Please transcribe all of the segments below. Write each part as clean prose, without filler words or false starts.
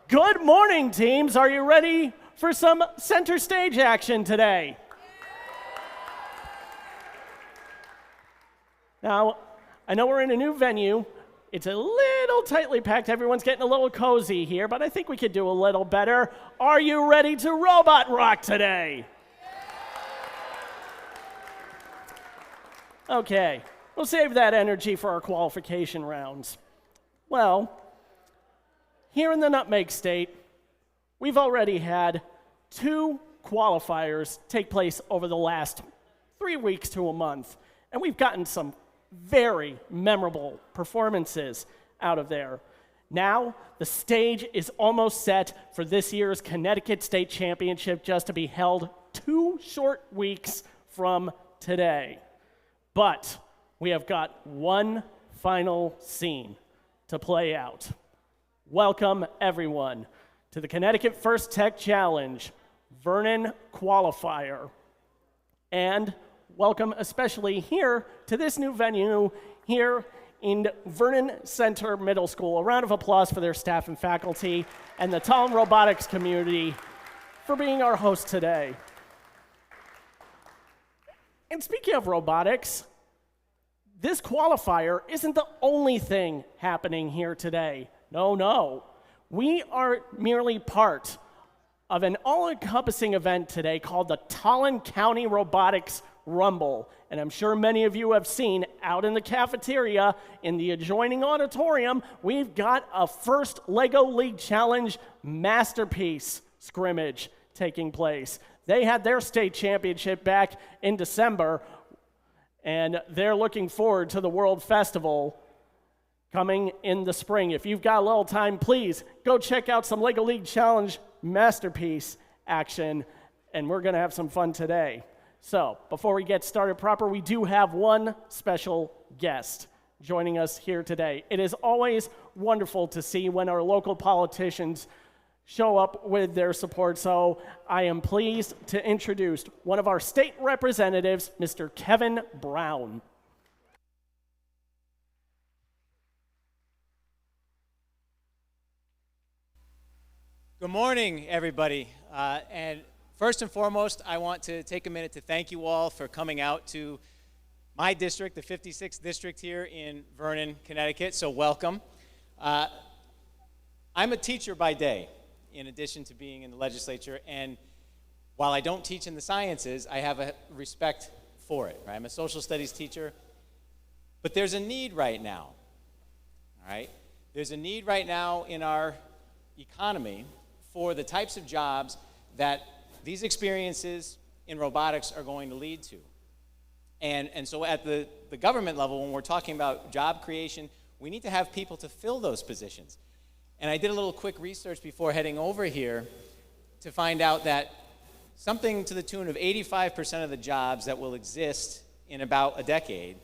Good morning, teams. Are you ready for some center stage action today? Now, I know we're in a new venue. It's a little tightly packed. Everyone's getting a little cozy here, but I think we could do a little better. Are you ready to robot rock today? Okay, we'll save that energy for our qualification rounds. Well, here in the Nutmeg State, we've already had 2 qualifiers take place over the last 3 weeks to a month, and we've gotten some very memorable performances out of there. Now, the stage is almost set for this year's Connecticut State Championship, just to be held 2 short weeks from today. But we have got one final scene to play out. Welcome, everyone, to the Connecticut First Tech Challenge, Vernon Qualifier. And welcome especially here to this new venue here in Vernon Center Middle School. A round of applause for their staff and faculty and the Talent Robotics community for being our host today. And speaking of robotics, this qualifier isn't the only thing happening here today. No. We are merely part of an all-encompassing event today called the Tallinn County Robotics Rumble. And I'm sure many of you have seen out in the cafeteria in the adjoining auditorium, we've got a first LEGO League Challenge Masterpiece scrimmage taking place. They had their state championship back in December, and they're looking forward to the World Festival coming in the spring. If you've got a little time, please go check out some LEGO League Challenge Masterpiece action, and we're going to have some fun today. So, before we get started proper, we do have one special guest joining us here today. It is always wonderful to see when our local politicians show up with their support, so I am pleased to introduce one of our state representatives, Mr. Kevin Brown. Good morning, everybody. And first and foremost, I want to take a minute to thank you all for coming out to my district, the 56th district here in Vernon, Connecticut, so welcome. I'm a teacher by day, in addition to being in the legislature, and while I don't teach in the sciences, I have a respect for it. Right? I'm a social studies teacher, but there's a need right now, all right? There's a need right now in our economy for the types of jobs that these experiences in robotics are going to lead to. And so at the government level, when we're talking about job creation, we need to have people to fill those positions. And I did a little quick research before heading over here to find out that something to the tune of 85% of the jobs that will exist in about a decade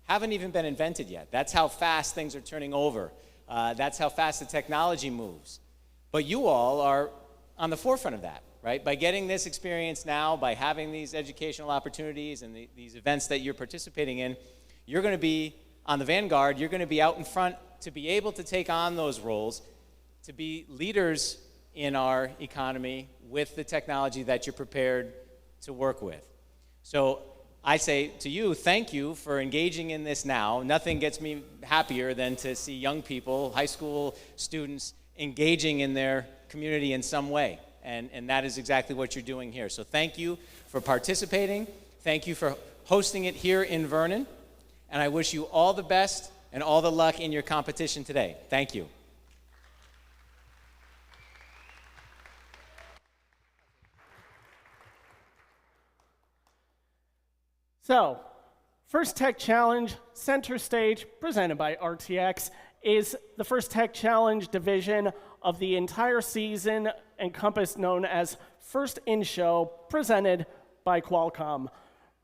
haven't even been invented yet. That's how fast things are turning over. That's how fast the technology moves. But you all are on the forefront of that, right? By getting this experience now, by having these educational opportunities and these events that you're participating in, you're going to be on the vanguard. You're going to be out in front to be able to take on those roles, to be leaders in our economy with the technology that you're prepared to work with. So I say to you, thank you for engaging in this now. Nothing gets me happier than to see young people, high school students, engaging in their community in some way. And that is exactly what you're doing here. So thank you for participating. Thank you for hosting it here in Vernon. And I wish you all the best and all the luck in your competition today. Thank you. So, First Tech Challenge Center Stage, presented by RTX, is the First Tech Challenge division of the entire season, encompassed known as First in Show, presented by Qualcomm.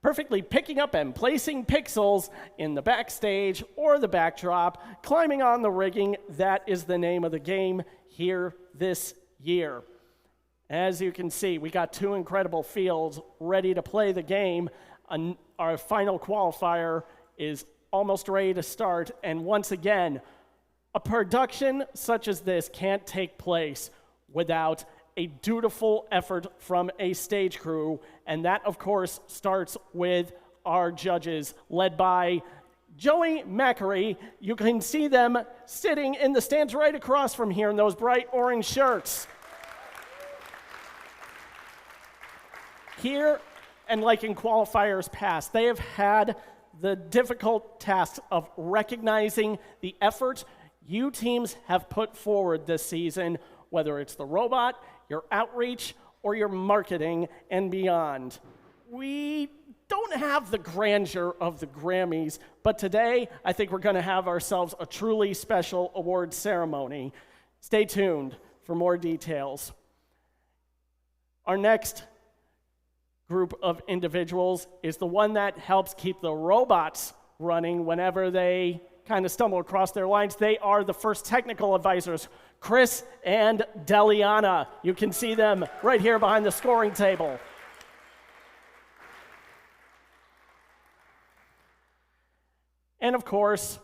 Perfectly picking up and placing pixels in the backstage or the backdrop, climbing on the rigging, that is the name of the game here this year. As you can see, we got 2 incredible fields ready to play the game. Our final qualifier is almost ready to start, and once again, A production such as this can't take place without a dutiful effort from a stage crew, and that, of course, starts with our judges, led by Joey Mackery. You can see them sitting in the stands right across from here in those bright orange shirts. Here, and like in qualifiers past, they have had the difficult task of recognizing the effort you teams have put forward this season, whether it's the robot, your outreach, or your marketing and beyond. We don't have the grandeur of the Grammys, but today I think we're going to have ourselves a truly special award ceremony. Stay tuned for more details. Our next group of individuals is the one that helps keep the robots running whenever they kind of stumble across their lines. They are the first technical advisors, Chris and Deliana. You can see them right here behind the scoring table. And of course,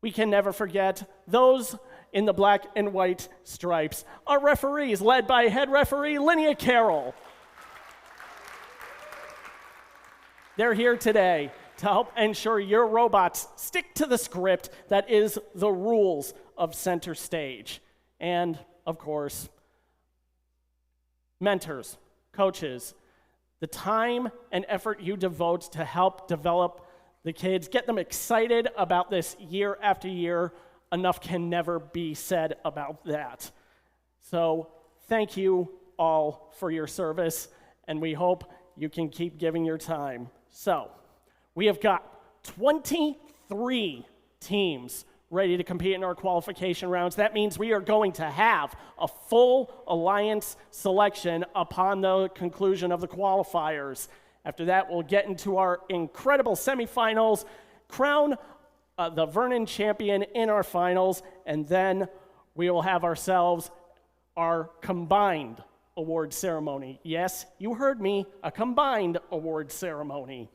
we can never forget those in the black and white stripes, our referees, led by head referee Linnea Carroll. They're here today to help ensure your robots stick to the script that is the rules of center stage. And, of course, mentors, coaches, the time and effort you devote to help develop the kids, get them excited about this year after year, enough can never be said about that. So thank you all for your service, and we hope you can keep giving your time. So we have got 23 teams ready to compete in our qualification rounds. That means we are going to have a full alliance selection upon the conclusion of the qualifiers. After that, we'll get into our incredible semifinals, crown the Vernon champion in our finals, and then we will have ourselves our combined award ceremony. Yes, you heard me, a combined award ceremony.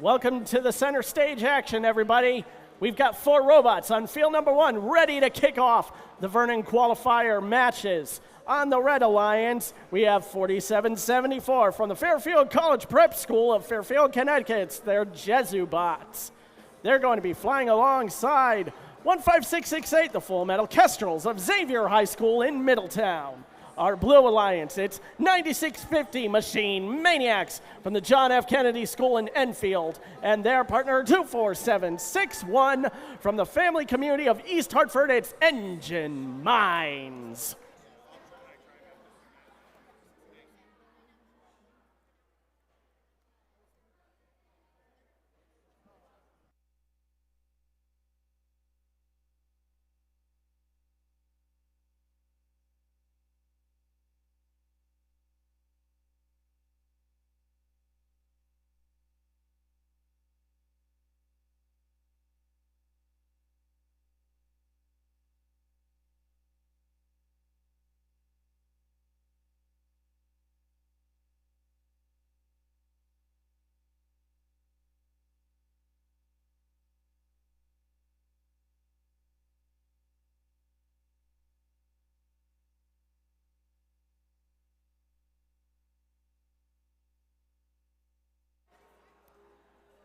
Welcome to the center stage action, everybody. We've got 4 robots on field number 1 ready to kick off the Vernon Qualifier matches. On the Red Alliance, we have 4774 from the Fairfield College Prep School of Fairfield, Connecticut. They're Jesu bots. They're going to be flying alongside 15668, the Full Metal Kestrels of Xavier High School in Middletown. Our Blue Alliance, it's 9650 Machine Maniacs from the John F. Kennedy School in Enfield, and their partner 24761 from the family community of East Hartford, it's Engine Minds.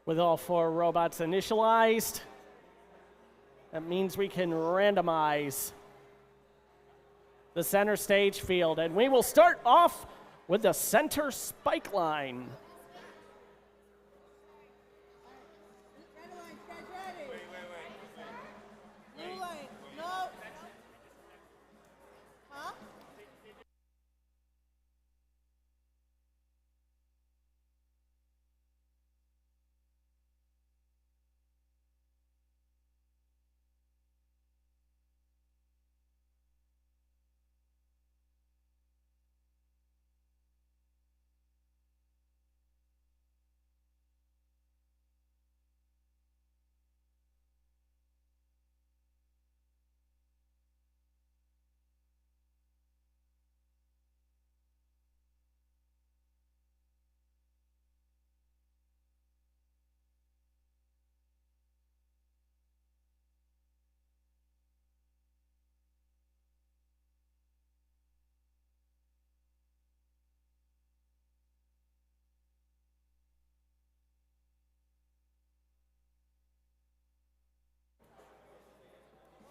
With all 4 robots initialized, that means we can randomize the center stage field. And we will start off with the center spike line.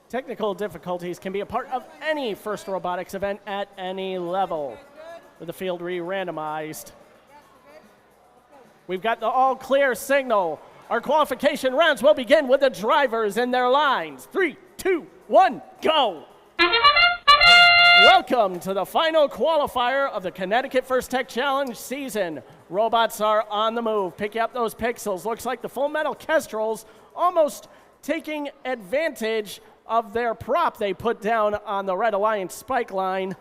Technical difficulties can be a part of any FIRST Robotics event at any level, with the field re-randomized. We've got the all clear signal. Our qualification rounds will begin with the drivers in their lines. 3, 2, 1, go! Welcome to the final qualifier of the Connecticut First Tech Challenge season. Robots are on the move, picking up those pixels. Looks like the Full Metal Kestrels almost taking advantage of their prop they put down on the Red Alliance spike line.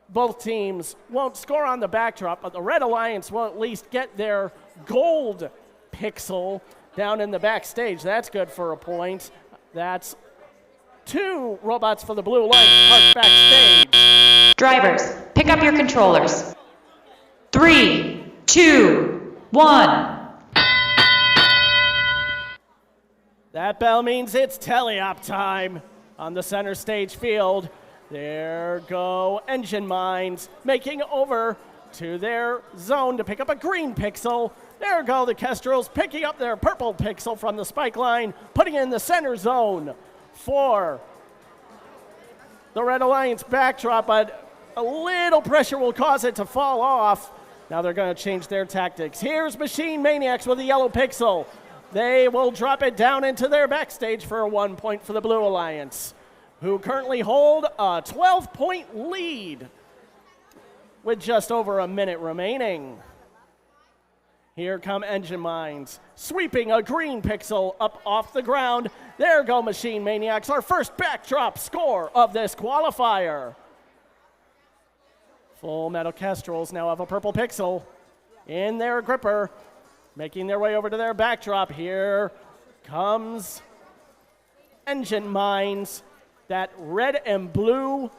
Both teams won't score on the backdrop, but the Red Alliance will at least get their gold pixel down in the backstage. That's good for a point. That's 2 robots for the Blue Alliance parked backstage. Drivers, pick up your controllers. 3, 2, 1. That bell means it's teleop time on the center stage field. There go Engine Minds making over to their zone to pick up a green pixel. There go the Kestrels picking up their purple pixel from the spike line, putting it in the center zone for the Red Alliance backdrop, but a little pressure will cause it to fall off. Now they're going to change their tactics. Here's Machine Maniacs with a yellow pixel. They will drop it down into their backstage for a 1 point for the Blue Alliance, who currently hold a 12-point lead with just over a minute remaining. Here come Engine Minds, sweeping a green pixel up off the ground. There go Machine Maniacs, our first backdrop score of this qualifier. Full Metal Kestrels now have a purple pixel in their gripper, making their way over to their backdrop. Here comes Engine Minds, that red and blue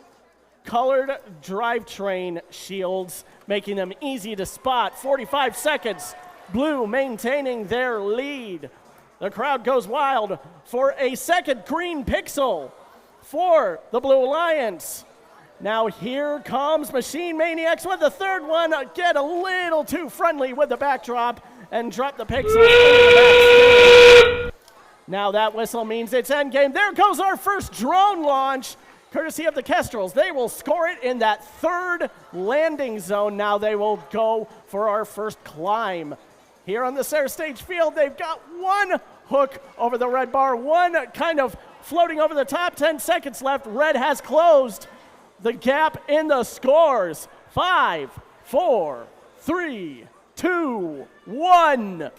colored drivetrain shields, making them easy to spot. 45 seconds, Blue maintaining their lead. The crowd goes wild for a second green pixel for the Blue Alliance. Now here comes Machine Maniacs with the third one. Get a little too friendly with the backdrop and drop the pixel into the backstage. Now that whistle means it's endgame. There goes our first drone launch, courtesy of the Kestrels. They will score it in that third landing zone. Now they will go for our first climb. Here on the center stage field, they've got one hook over the red bar, one kind of floating over the top. 10 seconds left. Red has closed the gap in the scores. 5, 4, 3, 2, 1.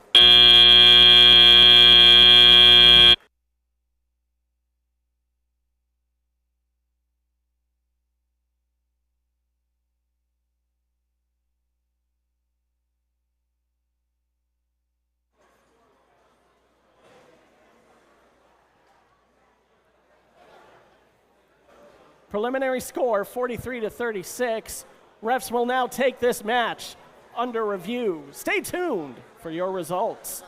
Preliminary score 43-36. Refs will now take this match under review. Stay tuned for your results.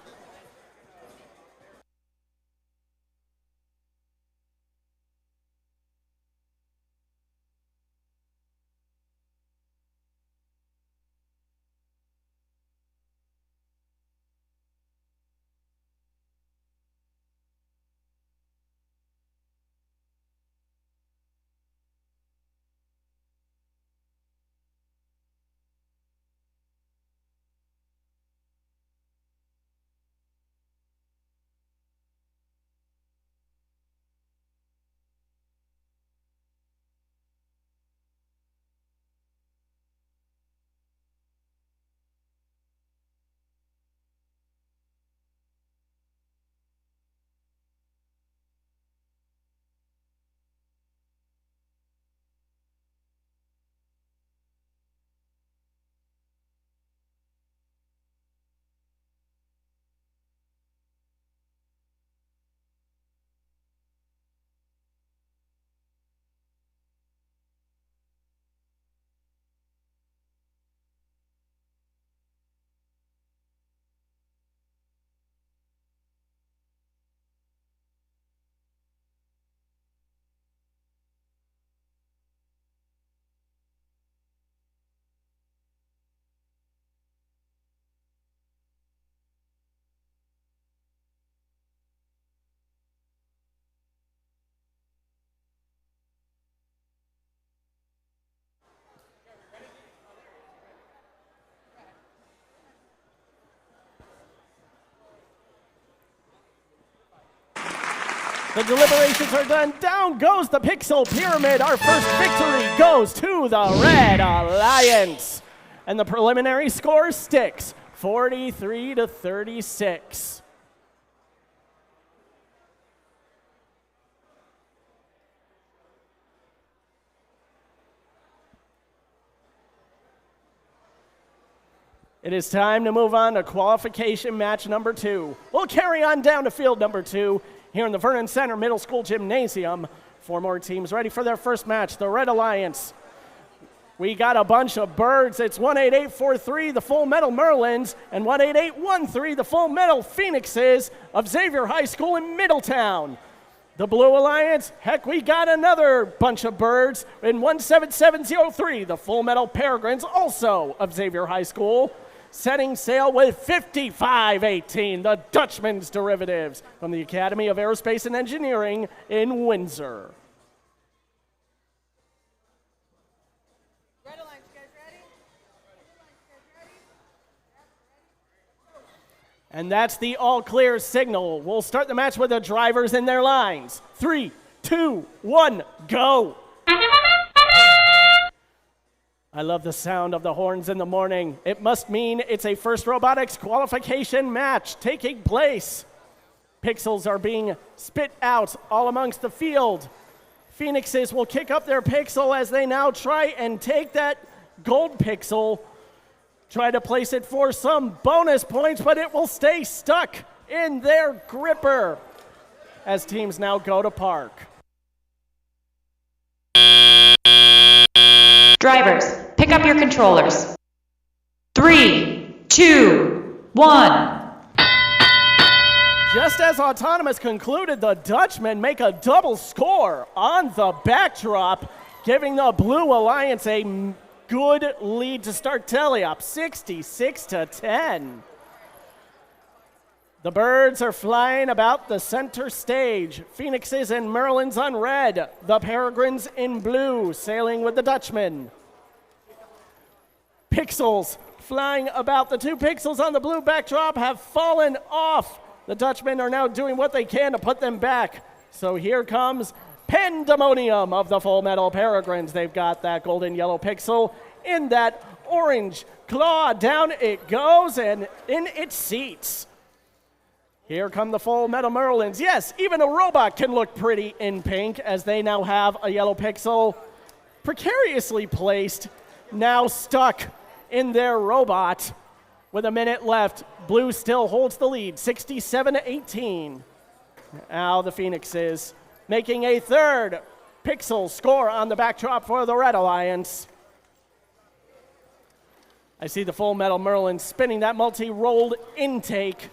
The deliberations are done. Down goes the Pixel Pyramid. Our first victory goes to the Red Alliance. And the preliminary score sticks, 43-36. It is time to move on to qualification match number 2. We'll carry on down to field number 2 here in the Vernon Center Middle School Gymnasium. 4 more teams ready for their first match. The Red Alliance. We got a bunch of birds. It's 18843, the Full Metal Merlins, and 18813, the Full Metal Phoenixes of Xavier High School in Middletown. The Blue Alliance, heck, we got another bunch of birds in 17703, the Full Metal Peregrines, also of Xavier High School. Setting sail with 5518, the Dutchman's Derivatives from the Academy of Aerospace and Engineering in Windsor. Red Alliance, you guys ready? And that's the all clear signal. We'll start the match with the drivers in their lines. 3, 2, 1, go. I love the sound of the horns in the morning. It must mean it's a FIRST Robotics qualification match taking place. Pixels are being spit out all amongst the field. Phoenixes will kick up their pixel as they now try and take that gold pixel, try to place it for some bonus points, but it will stay stuck in their gripper as teams now go to park. Drivers, pick up your controllers. 3, 2, 1. Just as Autonomous concluded, the Dutchmen make a double score on the backdrop, giving the Blue Alliance a good lead to start tally up, 66-10. The birds are flying about the center stage. Phoenixes and Merlins on red. The Peregrines in blue, sailing with the Dutchmen. Pixels flying about. The 2 pixels on the blue backdrop have fallen off. The Dutchmen are now doing what they can to put them back. So here comes Pandemonium of the Full Metal Peregrines. They've got that golden yellow pixel in that orange claw. Down it goes and in its seats. Here come the Full Metal Merlins. Yes, even a robot can look pretty in pink as they now have a yellow pixel precariously placed, now stuck in their robot. With a minute left, blue still holds the lead, 67-18. Now the Phoenixes making a third pixel score on the backdrop for the Red Alliance. I see the Full Metal Merlin spinning that multi-rolled intake.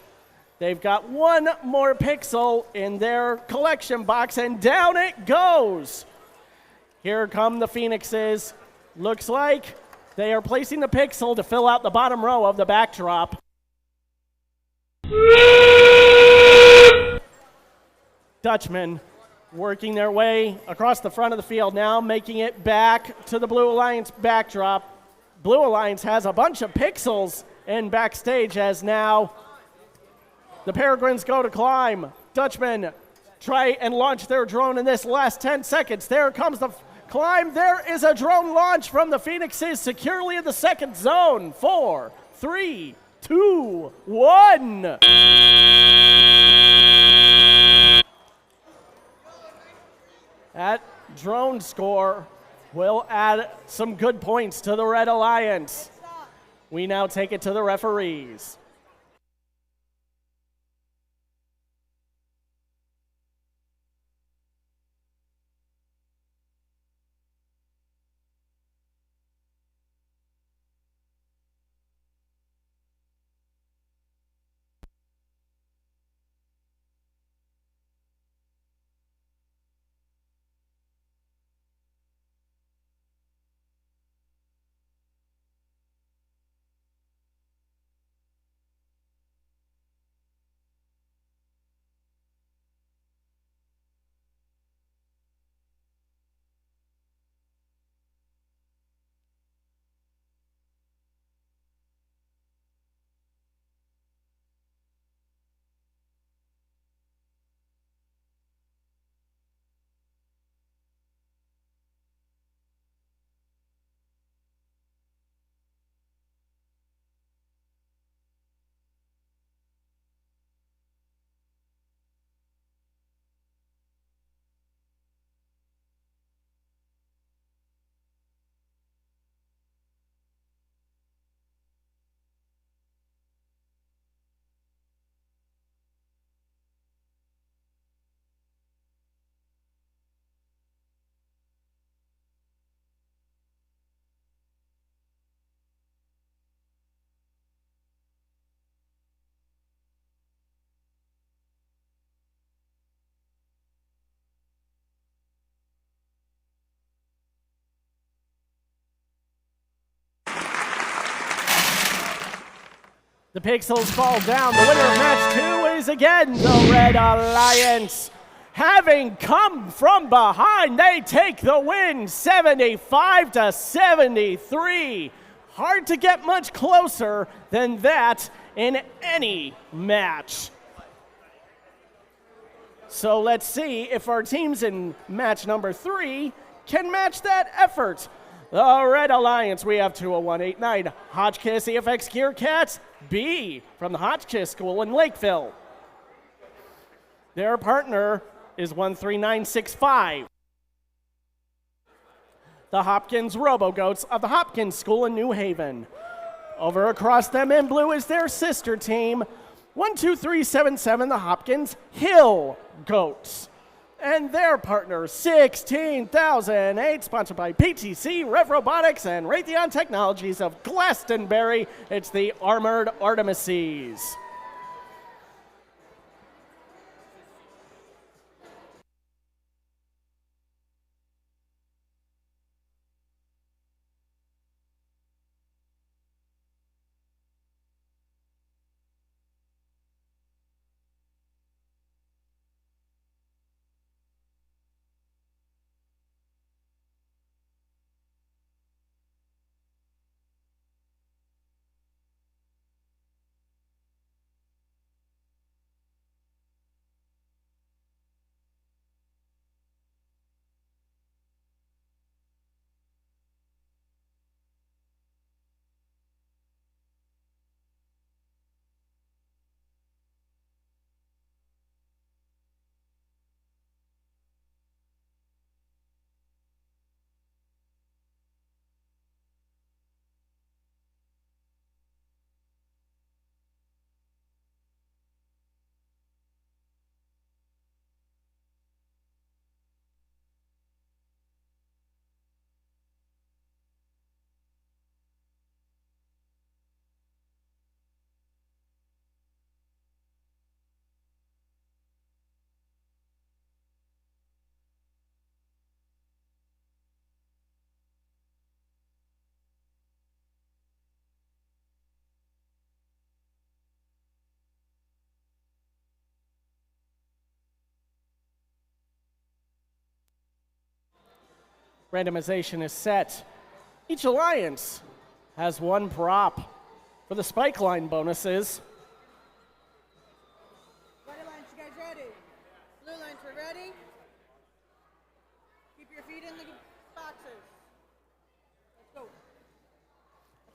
They've got 1 more pixel in their collection box, and down it goes. Here come the Phoenixes. Looks like they are placing the pixel to fill out the bottom row of the backdrop. Dutchmen working their way across the front of the field now, making it back to the Blue Alliance backdrop. Blue Alliance has a bunch of pixels in backstage as now the Peregrines go to climb. Dutchmen try and launch their drone in this last 10 seconds. There comes the climb. There is a drone launch from the Phoenixes securely in the second zone. 4, 3, 2, 1. That drone score will add some good points to the Red Alliance. We now take it to the referees. The Pixels fall down. The winner of match 2 is again the Red Alliance. Having come from behind, they take the win 75-73. Hard to get much closer than that in any match. So let's see if our teams in match number 3 can match that effort. The Red Alliance, we have 20189 Hotchkiss EFX Gear Cats B from the Hotchkiss School in Lakeville. Their partner is 13965. The Hopkins Robo-Goats of the Hopkins School in New Haven. Over across them in blue is their sister team, 12377, the Hopkins Hill Goats. And their partner, 16,008, sponsored by PTC, Rev Robotics, and Raytheon Technologies of Glastonbury. It's the Armored Artemises. Randomization is set. Each alliance has one prop for the spike line bonuses. Red Alliance, you guys ready? Blue Alliance, we're ready? Keep your feet in the boxes. Let's go.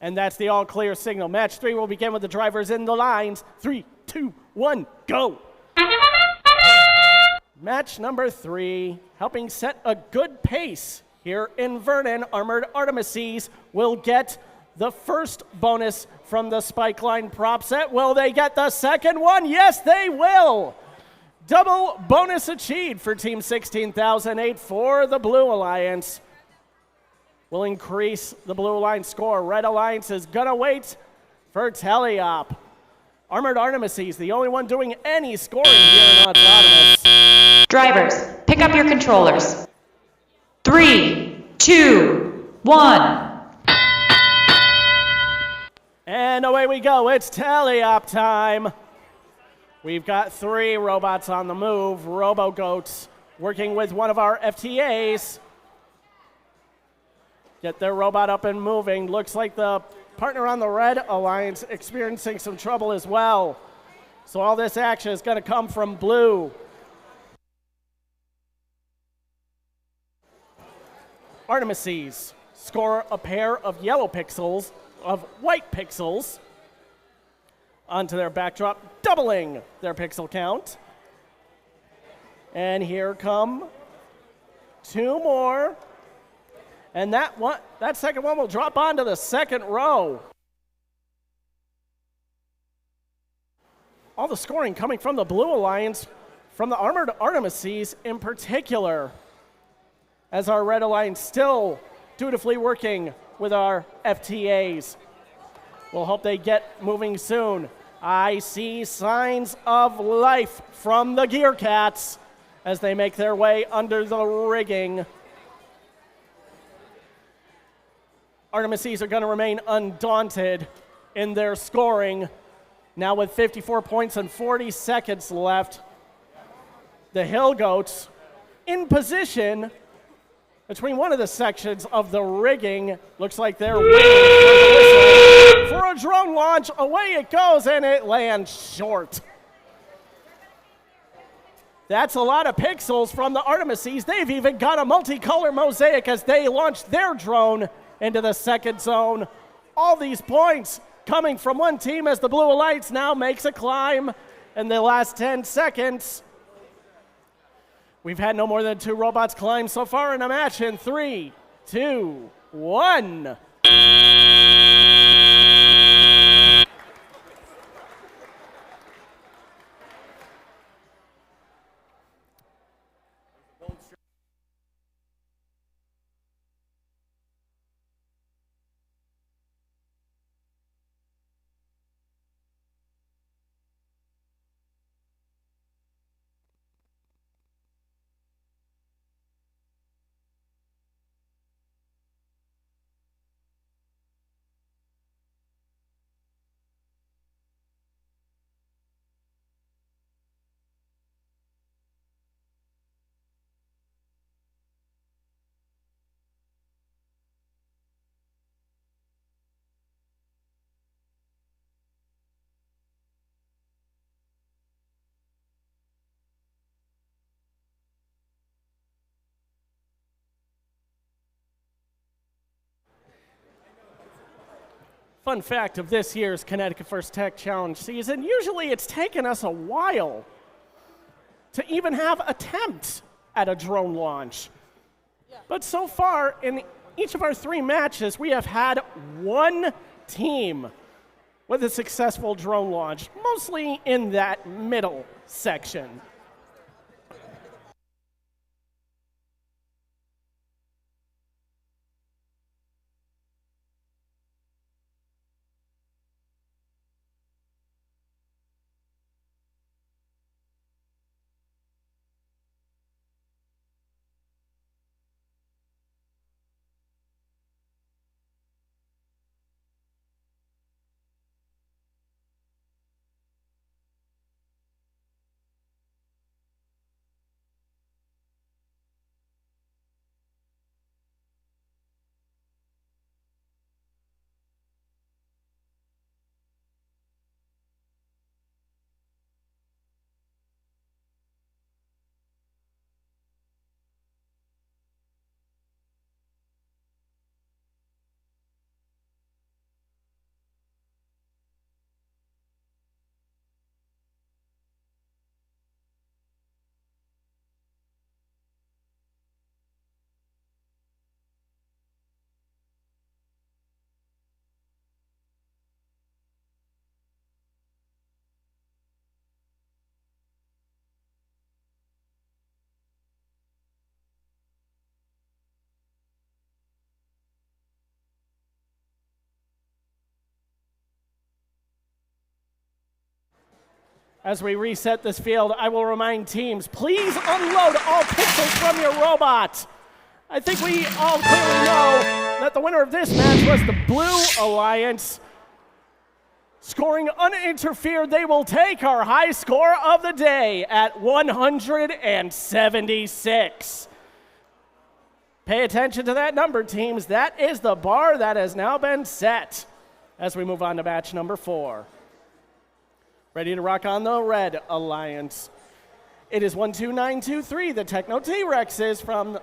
And that's the all clear signal. Match 3 will begin with the drivers in the lines. 3, 2, 1, go. Match number 3, helping set a good pace here in Vernon, Armored Artemises will get the first bonus from the spike line prop set. Will they get the second one? Yes, they will. Double bonus achieved for Team 16,008 for the Blue Alliance. Will increase the Blue Alliance score. Red Alliance is gonna wait for Teleop. Armored Artemises, the only one doing any scoring here in Autonomous. Drivers, pick up your controllers. 3, 2, 1. And away we go. It's Teleop time. We've got 3 robots on the move. Robo-Goats working with one of our FTAs. Get their robot up and moving. Looks like the partner on the Red Alliance experiencing some trouble as well. So all this action is going to come from blue. Artemises score a pair of yellow pixels, of white pixels, onto their backdrop, doubling their pixel count. And here come 2 more. And that second one will drop onto the second row. All the scoring coming from the Blue Alliance, from the Armored Artemises in particular, as our Red Alliance still dutifully working with our FTAs. We'll hope they get moving soon. I see signs of life from the Gear Cats as they make their way under the rigging. Artemises are going to remain undaunted in their scoring. Now with 54 points and 40 seconds left, the Hill Goats in position between one of the sections of the rigging. Looks like they're waiting for the whistle for a drone launch. Away it goes, and it lands short. That's a lot of pixels from the Artemises. They've even got a multicolor mosaic as they launch their drone into the second zone. All these points coming from one team as the Blue Alliance now makes a climb in the last 10 seconds. We've had no more than 2 robots climb so far in a match in 3, 2, 1. Fun fact of this year's Connecticut First Tech Challenge season, usually it's taken us a while to even have attempts at a drone launch. But so far, in each of our 3 matches, we have had one team with a successful drone launch, mostly in that middle section. As we reset this field, I will remind teams, please unload all pixels from your robot. I think we all clearly know that the winner of this match was the Blue Alliance. Scoring uninterfered, they will take our high score of the day at 176. Pay attention to that number, teams. That is the bar that has now been set as we move on to match number 4. Ready to rock on the Red Alliance. It is 12923, the Techno T-Rexes from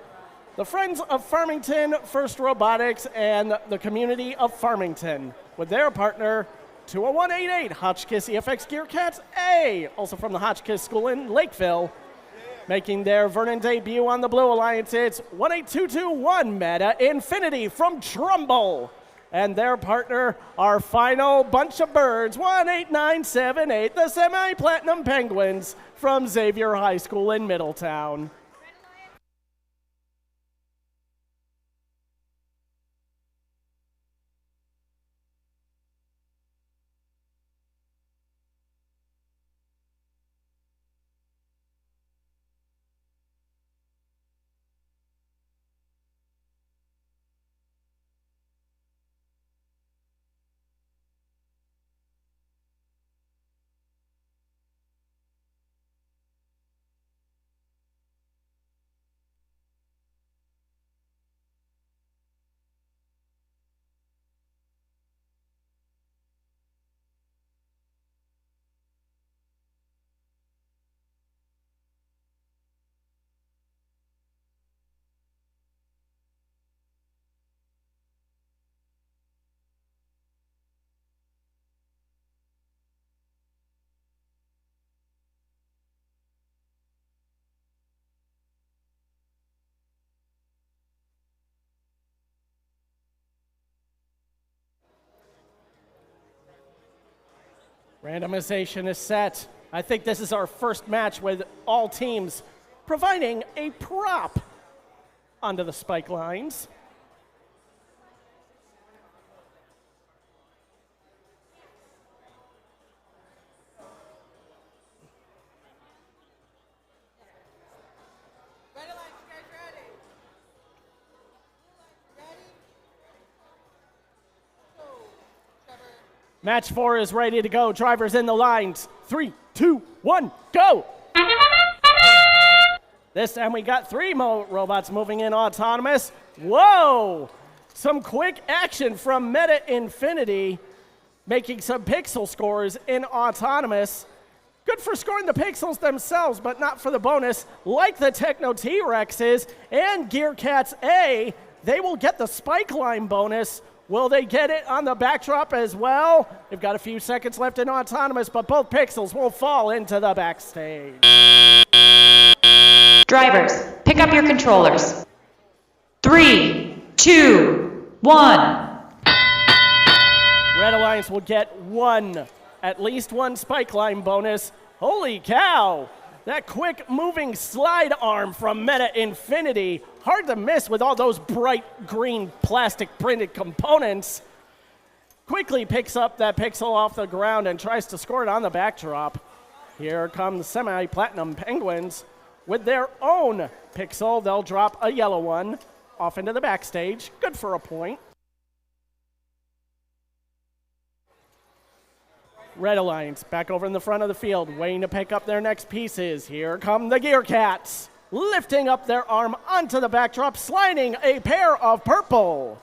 the Friends of Farmington First Robotics and the community of Farmington with their partner 20188 Hotchkiss EFX Gear Cats A, also from the Hotchkiss School in Lakeville. Making their Vernon debut on the Blue Alliance, it's 18221 Meta Infinity from Trumbull. And their partner, our final bunch of birds, 18978, the Semi-Platinum Penguins from Xavier High School in Middletown. Randomization is set. I think this is our first match with all teams providing a prop onto the spike lines. Red Alliance, you guys ready? Ready? Go. Trevor. Match 4 is ready to go. Drivers in the lines. 3, 2, 1, go! This time we got 3 robots moving in autonomous. Whoa! Some quick action from Meta Infinity, making some pixel scores in autonomous. Good for scoring the pixels themselves, but not for the bonus. Like the Techno T-Rexes and Gear Cats A, they will get the spike line bonus. Will they get it on the backdrop as well? They've got a few seconds left in autonomous, but both pixels will fall into the backstage. Drivers, pick up your controllers. 3, 2, 1. Red Alliance will get at least one spike line bonus. Holy cow! That quick moving slide arm from Meta Infinity. Hard to miss with all those bright green plastic printed components. Quickly picks up that pixel off the ground and tries to score it on the backdrop. Here come the semi-platinum penguins. With their own pixel, they'll drop a yellow one off into the backstage. Good for a point. Red Alliance back over in the front of the field, waiting to pick up their next pieces. Here come the Gear Cats, lifting up their arm onto the backdrop, sliding a pair of purple.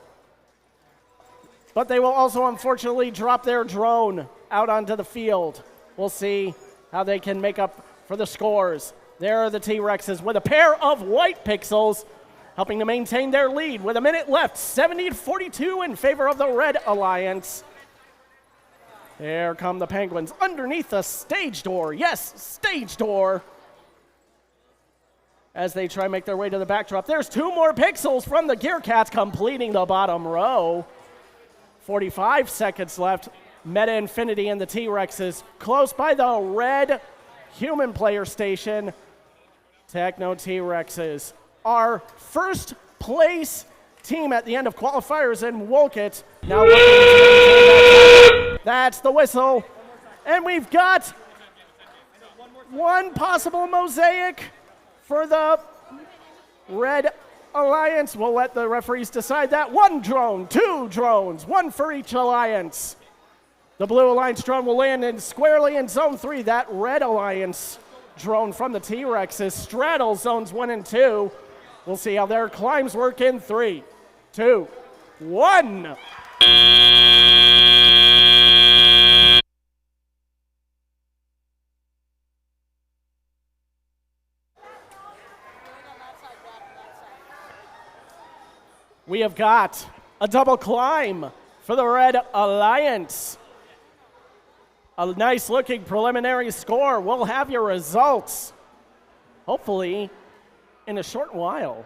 But they will also unfortunately drop their drone out onto the field. We'll see how they can make up for the scores. There are the T-Rexes with a pair of white pixels, helping to maintain their lead with a minute left, 70-42 in favor of the Red Alliance. There come the Penguins underneath the stage door. Yes, stage door. As they try to make their way to the backdrop. There's 2 more pixels from the Gear Cats completing the bottom row. 45 seconds left. Meta Infinity and the T-Rexes close by the red human player station. Techno T-Rexes, our first place team at the end of qualifiers in Wolcott. Now that's the whistle. And we've got one possible mosaic for the Red Alliance. We'll let the referees decide that. 1 drone, 2 drones, 1 for each alliance. The Blue Alliance drone will land squarely in Zone 3. That Red Alliance drone from the T-Rexes straddles Zones 1 and 2. We'll see how their climbs work in 3, 2, 1. We have got a double climb for the Red Alliance. A nice looking preliminary score. We'll have your results, hopefully, in a short while.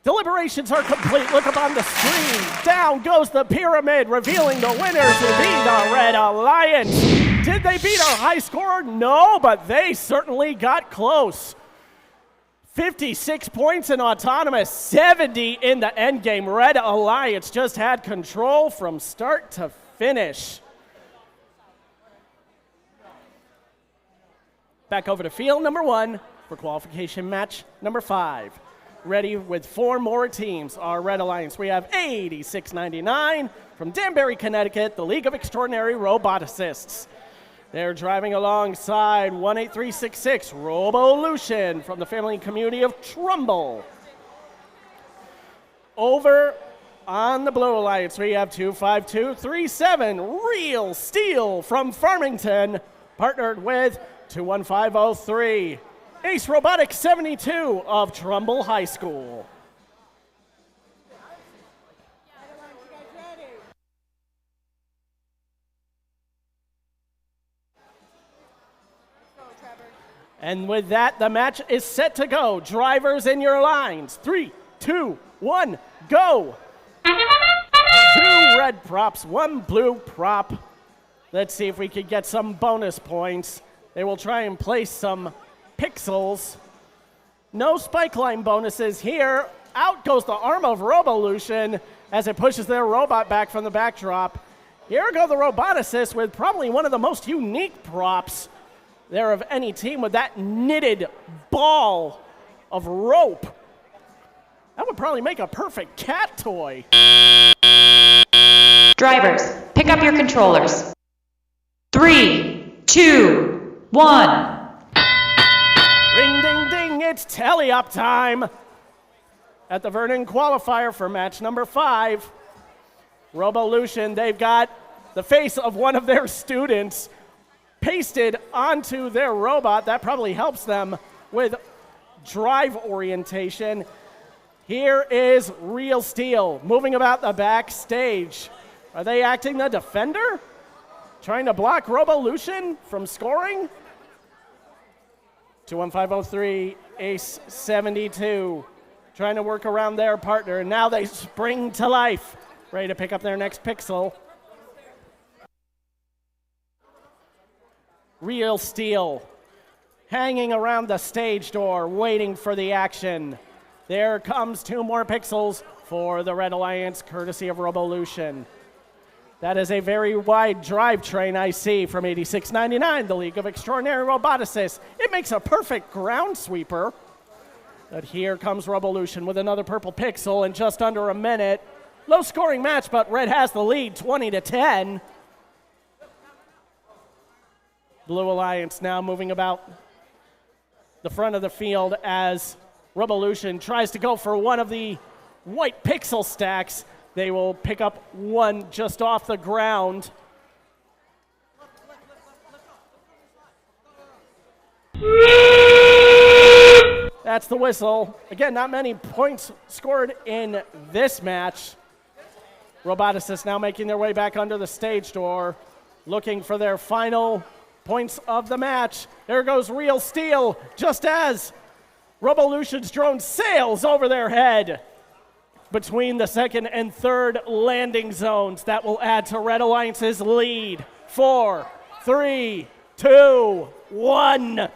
Deliberations are complete. Look up on the screen. Down goes the pyramid, revealing the winners to be the Red Alliance. Did they beat our high score? No, but they certainly got close. 56 points in autonomous, 70 in the endgame. Red Alliance just had control from start to finish. Back over to field number 1 for qualification match number 5. Ready with 4 more teams. Our Red Alliance, we have 8699 from Danbury, Connecticut, the League of Extraordinary Roboticists. They're driving alongside 18366 Robolution from the family and community of Trumbull. Over on the Blue Alliance, we have 25237 Real Steel from Farmington, partnered with 21503 Ace Robotics 72 of Trumbull High School. And with that, the match is set to go. Drivers in your lines. 3, 2, 1, go. 2 red props, 1 blue prop. Let's see if we could get some bonus points. They will try and place some pixels. No spike line bonuses here. Out goes the arm of Robolution as it pushes their robot back from the backdrop. Here go the roboticists with probably one of the most unique props there of any team, with that knitted ball of rope. That would probably make a perfect cat toy. Drivers, pick up your controllers. 3, 2, 1. Ring, ding, ding, it's tally-up time at the Vernon Qualifier for match number 5. Robolution, they've got the face of one of their students pasted onto their robot. That probably helps them with drive orientation. Here is Real Steel moving about the backstage. Are they acting the defender? Trying to block Robolution from scoring? 21503 Ace 72 trying to work around their partner, and now they spring to life, ready to pick up their next pixel. Real Steel hanging around the stage door, waiting for the action. There comes 2 more pixels for the Red Alliance, courtesy of Robolution. That is a very wide drivetrain I see from 8699, the League of Extraordinary Roboticists. It makes a perfect ground sweeper. But here comes Robolution with another purple pixel in just under a minute. Low scoring match, but Red has the lead, 20-10. Blue Alliance now moving about the front of the field as Robolution tries to go for one of the white pixel stacks. They will pick up one just off the ground. That's the whistle. Again, not many points scored in this match. Roboticists now making their way back under the stage door, looking for their final points of the match. There goes Real Steel, just as Robolution's drone sails over their head between the second and third landing zones. That will add to Red Alliance's lead. 4, 3, 2, 1.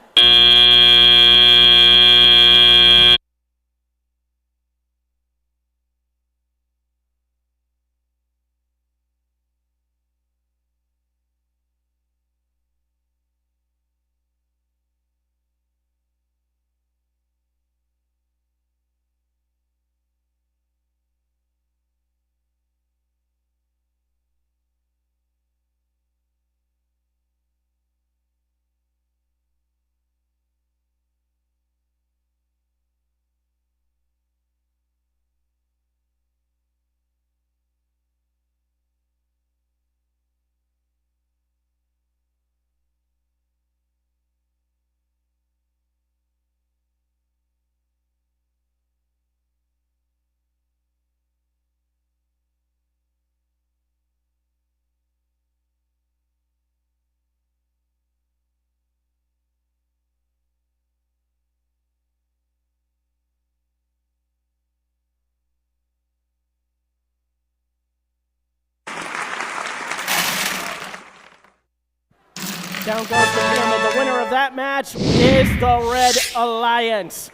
Down goes the pyramid. The winner of that match is the Red Alliance.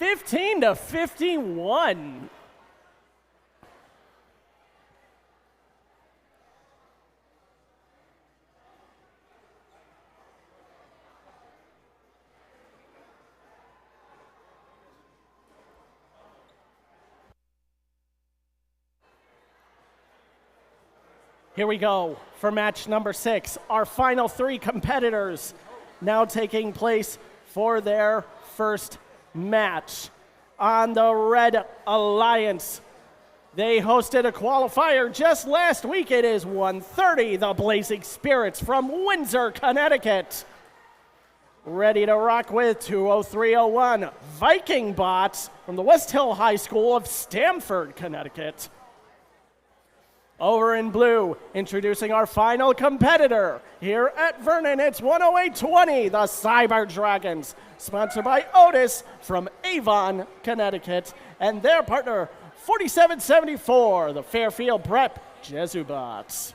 15-51. Here we go for match number 6. Our final 3 competitors now taking place for their first match. On the Red Alliance, they hosted a qualifier just last week. It is 1:30, the Blazing Spirits from Windsor, Connecticut. Ready to rock with 20301, Viking Bots from the West Hill High School of Stamford, Connecticut. Over in blue, introducing our final competitor here at Vernon, it's 10820, the Cyber Dragons, sponsored by Otis from Avon, Connecticut, and their partner, 4774, the Fairfield Prep Jesubots.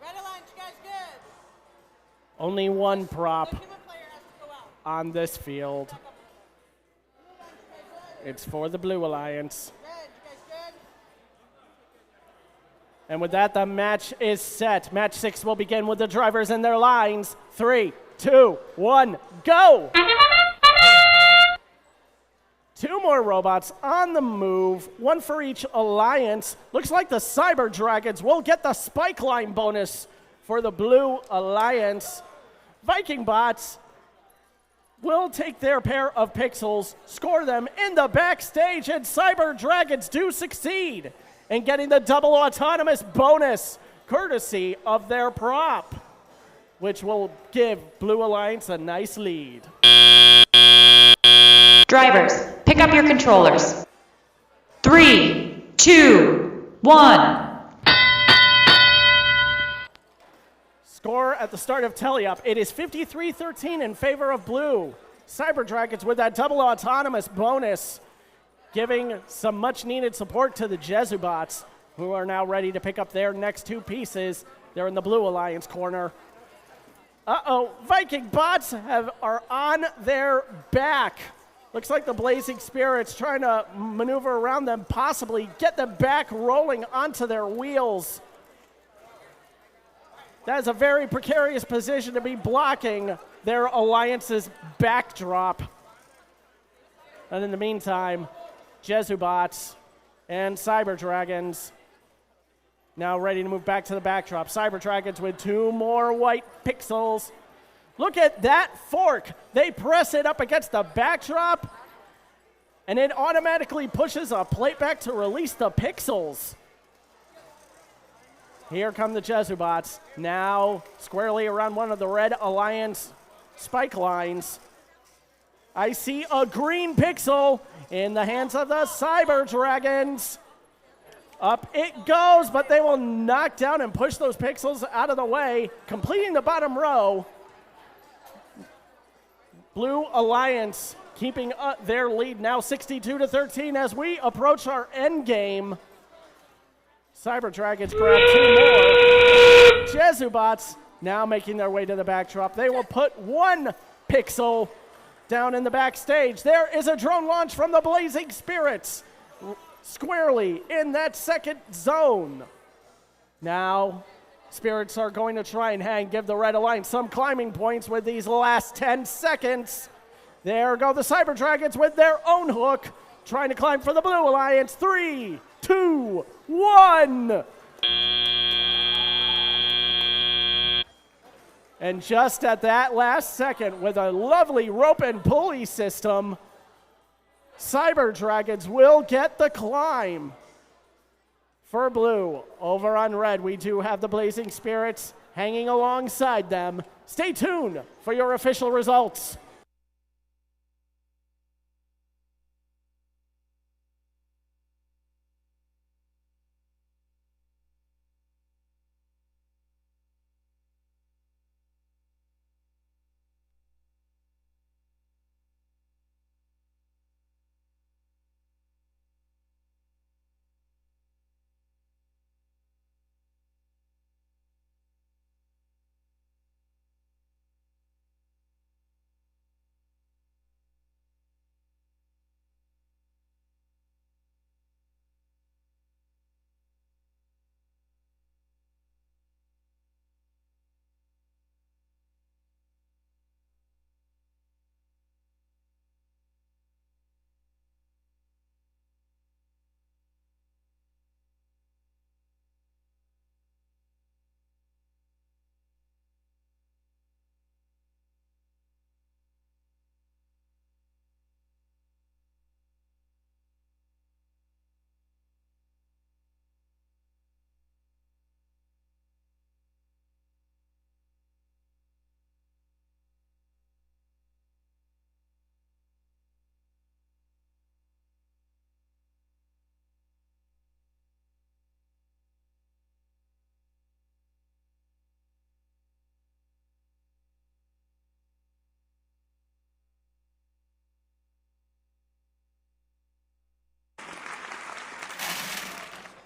Red Alliance, you guys good? Only one prop Human player has to go out. on this field. It's for the Blue Alliance. Red, you guys good? And with that, the match is set. Match 6 will begin with the drivers and their lines. 3, 2, 1, go! 2 more robots on the move, 1 for each alliance. Looks like the Cyber Dragons will get the spike line bonus for the Blue Alliance. Viking Bots will take their pair of pixels, score them in the backstage, and Cyber Dragons do succeed in getting the double autonomous bonus courtesy of their prop, which will give Blue Alliance a nice lead. Drivers, pick up your controllers. 3, 2, 1. Score at the start of tally-up. It is 53-13 in favor of blue. Cyber Dragons with that double autonomous bonus, giving some much-needed support to the Jesubots, who are now ready to pick up their next 2 pieces. They're in the Blue Alliance corner. Uh-oh, Viking Bots are on their back. Looks like the Blazing Spirits trying to maneuver around them, possibly get them back rolling onto their wheels. That is a very precarious position to be blocking their alliance's backdrop. And in the meantime, Jesubots and Cyber Dragons now ready to move back to the backdrop. Cyber Dragons with 2 more white pixels. Look at that fork. They press it up against the backdrop, and it automatically pushes a plate back to release the pixels. Here come the Jesubots, now squarely around one of the Red Alliance spike lines. I see a green pixel in the hands of the Cyber Dragons. Up it goes, but they will knock down and push those pixels out of the way, completing the bottom row. Blue Alliance keeping their lead now 62-13 as we approach our end game. Cyber Dragons grab 2 more. Jesubots now making their way to the backdrop. They will put 1 pixel down in the backstage. There is a drone launch from the Blazing Spirits squarely in that second zone. Now, Spirits are going to try and give the Red Alliance some climbing points with these last 10 seconds. There go the Cyber Dragons with their own hook, trying to climb for the Blue Alliance. 3, 2, 1. And just at that last second, with a lovely rope and pulley system, Cyber Dragons will get the climb. For blue, over on red, we do have the Blazing Spirits hanging alongside them. Stay tuned for your official results.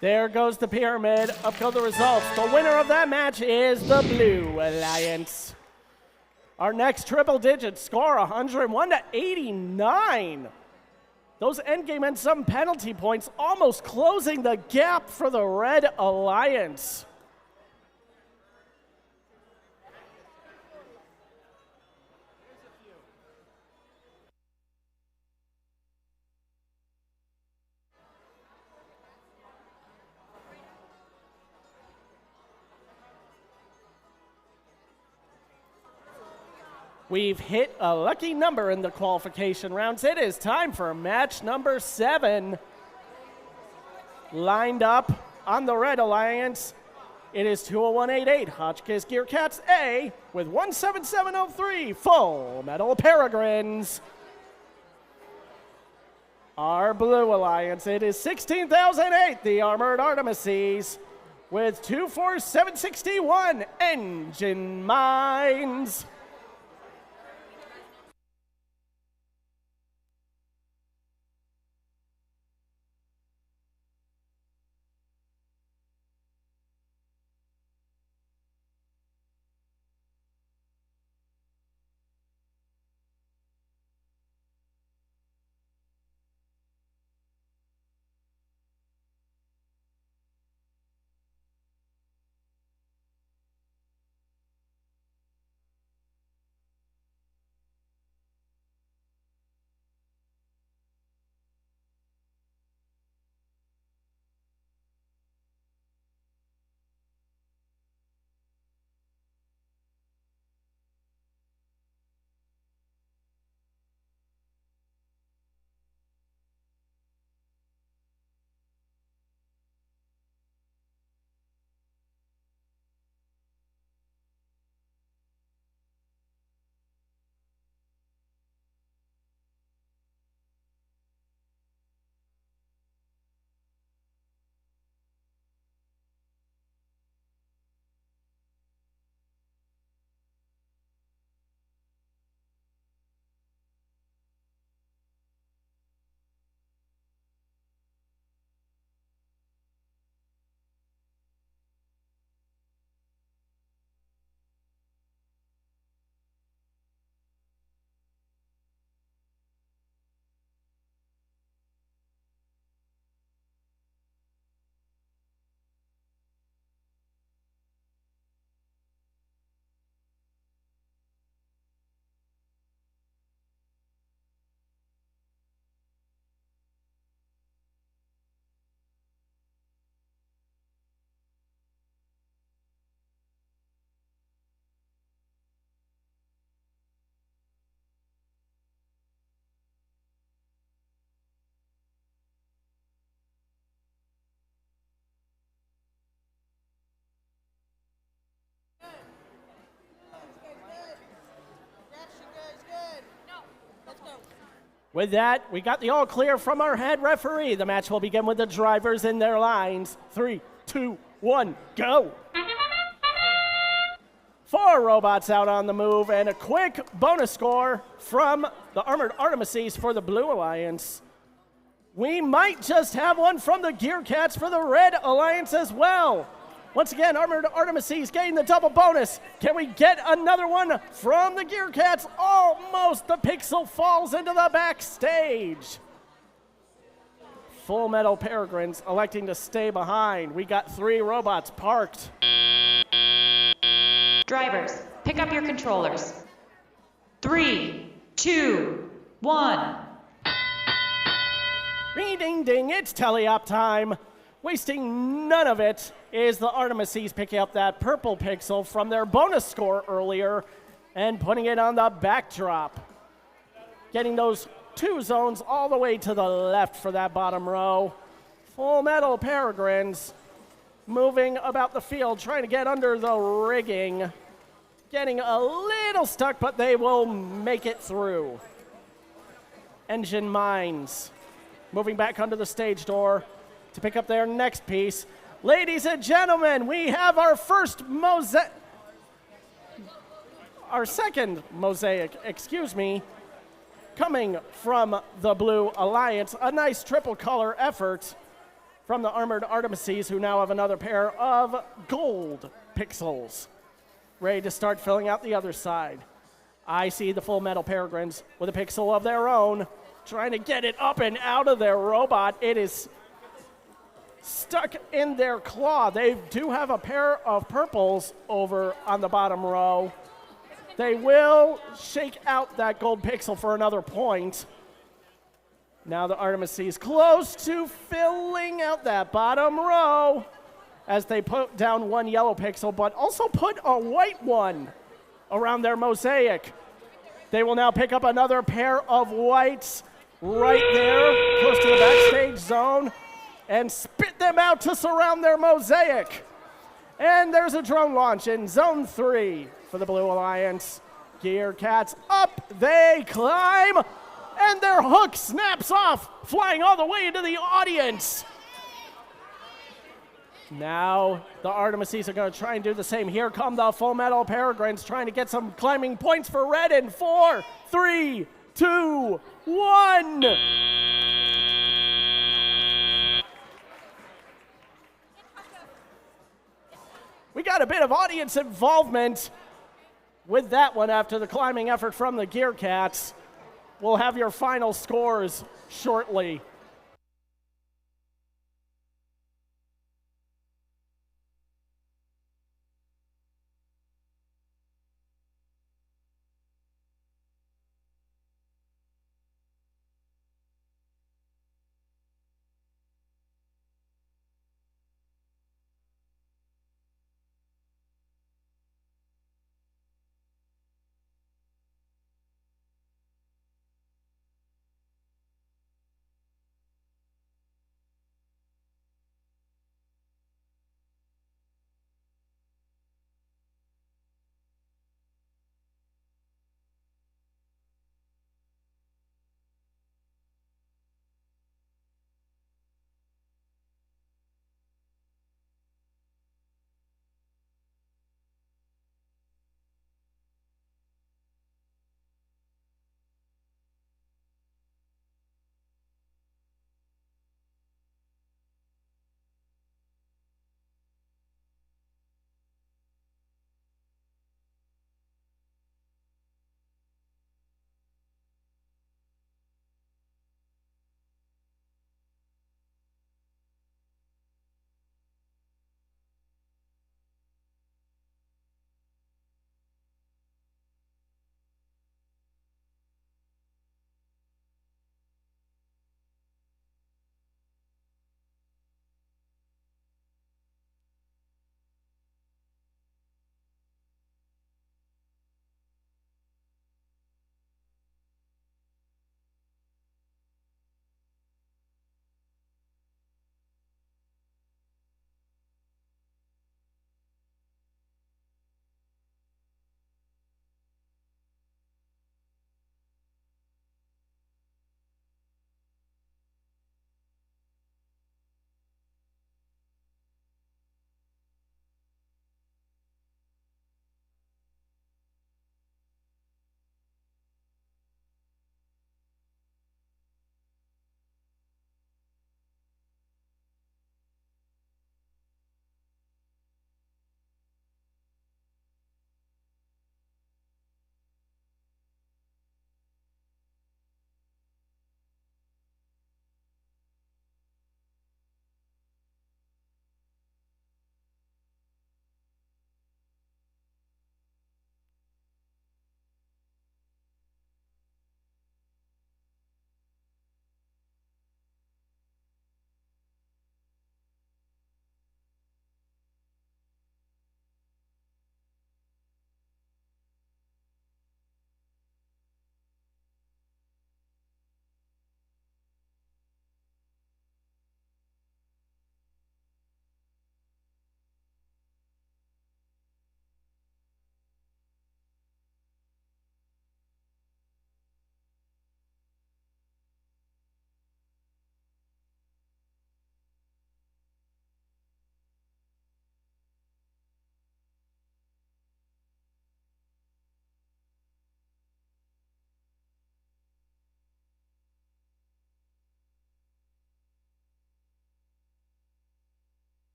There goes the pyramid. Up go the results. The winner of that match is the Blue Alliance. Our next triple digit score, 101 to 89. Those endgame and some penalty points almost closing the gap for the Red Alliance. We've hit a lucky number in the qualification rounds. It is time for match number 7. Lined up on the Red Alliance, it is 20188 Hotchkiss Gear Cats A with 17703 Full Metal Peregrines. Our Blue Alliance, it is 16,008 the Armored Artemises with 24761 Engine Mines. With that, we got the all clear from our head referee. The match will begin with the drivers in their lines. 3, 2, 1, go. 4 robots out on the move, and a quick bonus score from the Armored Artemises for the Blue Alliance. We might just have one from the Gear Cats for the Red Alliance as well. Once again, Armored Artemises getting the double bonus. Can we get another one from the Gear Cats? Almost. The pixel falls into the backstage. Full Metal Peregrines electing to stay behind. We got 3 robots parked. Drivers, pick up your controllers. 3, 2, 1. Ring ding ding, it's tele-op time. Wasting none of it is the Artemises picking up that purple pixel from their bonus score earlier and putting it on the backdrop. Getting those 2 zones all the way to the left for that bottom row. Full Metal Peregrines moving about the field, trying to get under the rigging. Getting a little stuck, but they will make it through. Engine Mines moving back under the stage door to pick up their next piece. Ladies and gentlemen, we have our first second mosaic, coming from the Blue Alliance. A nice triple color effort from the Armored Artemises, who now have another pair of gold pixels, ready to start filling out the other side. I see the Full Metal Peregrines with a pixel of their own, trying to get it up and out of their robot. It is stuck in their claw. They do have a pair of purples over on the bottom row. They will shake out that gold pixel for another point. Now the Artemises close to filling out that bottom row as they put down one yellow pixel, but also put a white one around their mosaic. They will now pick up another pair of whites right there, close to the backstage zone, and spit them out to surround their mosaic. And there's a drone launch in Zone 3 for the Blue Alliance. Gear Cats, up they climb, and their hook snaps off, flying all the way into the audience. Now the Artemises are going to try and do the same. Here come the Full Metal Peregrines trying to get some climbing points for red in 4, 3, 2, 1. We got a bit of audience involvement with that one after the climbing effort from the Gear Cats. We'll have your final scores shortly.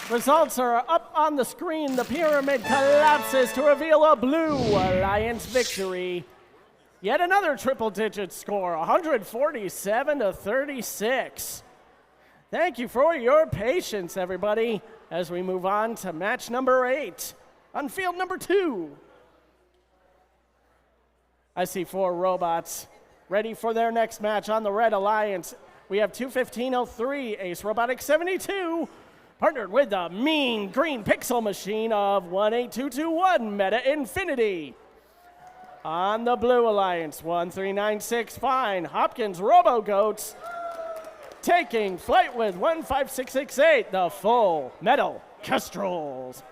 Results are up on the screen. The pyramid collapses to reveal a Blue Alliance victory. Yet another triple-digit score, 147 to 36. Thank you for your patience, everybody, as we move on to match number 8 on field number 2. I see 4 robots ready for their next match on the Red Alliance. We have 21503, Ace Robotics 72, partnered with the mean green pixel machine of 18221 Meta Infinity. On the Blue Alliance, 1396 Fine Hopkins Robo Goats, taking flight with 15668, the Full Metal Kestrels.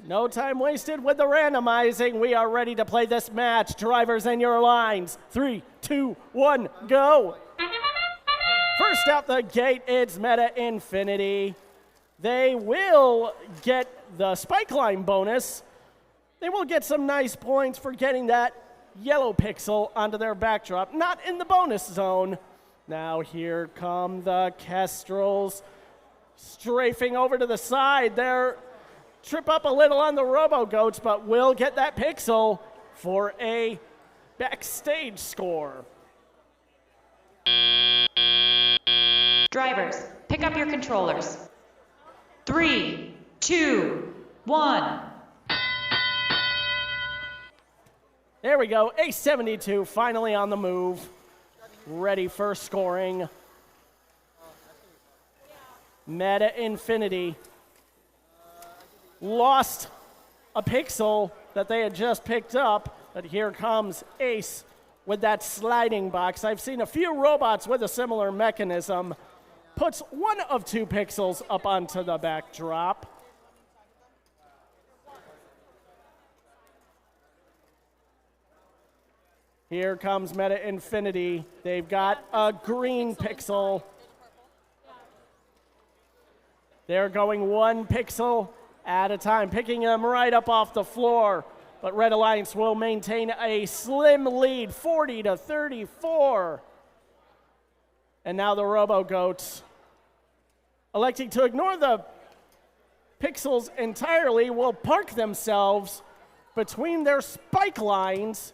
No time wasted with the randomizing. We are ready to play this match. Drivers in your lines. 3, 2, 1, go. First out the gate, it's Meta Infinity. They will get the spike line bonus. They will get some nice points for getting that yellow pixel onto their backdrop, not in the bonus zone. Now here come the Kestrels strafing over to the side. They're trip up a little on the Robo Goats, but will get that pixel for a backstage score. Drivers, pick up your controllers. 3, 2, 1. There we go, A72 finally on the move, ready for scoring. Meta Infinity lost a pixel that they had just picked up, but here comes Ace with that sliding box. I've seen a few robots with a similar mechanism. Puts one of 2 pixels up onto the backdrop. Here comes Meta Infinity. They've got a green pixel. They're going 1 pixel at a time, picking them right up off the floor. But Red Alliance will maintain a slim lead, 40 to 34. And now the Robo Goats, electing to ignore the pixels entirely, will park themselves between their spike lines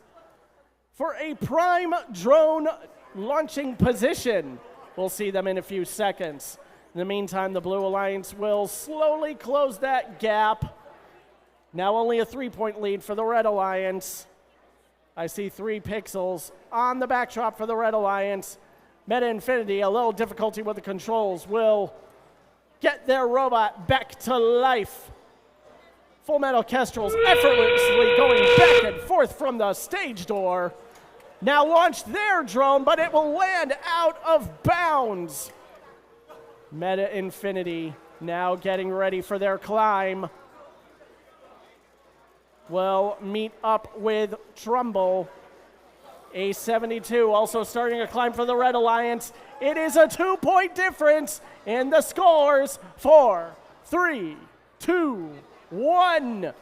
for a prime drone launching position. We'll see them in a few seconds. In the meantime, the Blue Alliance will slowly close that gap. Now only a 3-point lead for the Red Alliance. I see 3 pixels on the backdrop for the Red Alliance. Meta Infinity, a little difficulty with the controls, will get their robot back to life. Full Metal Kestrels effortlessly going back and forth from the stage door. Now launched their drone, but it will land out of bounds. Meta Infinity now getting ready for their climb. Will meet up with Trumbull. A72 also starting a climb for the Red Alliance. It is a 2-point difference in the scores. 4, 3, 2, 1.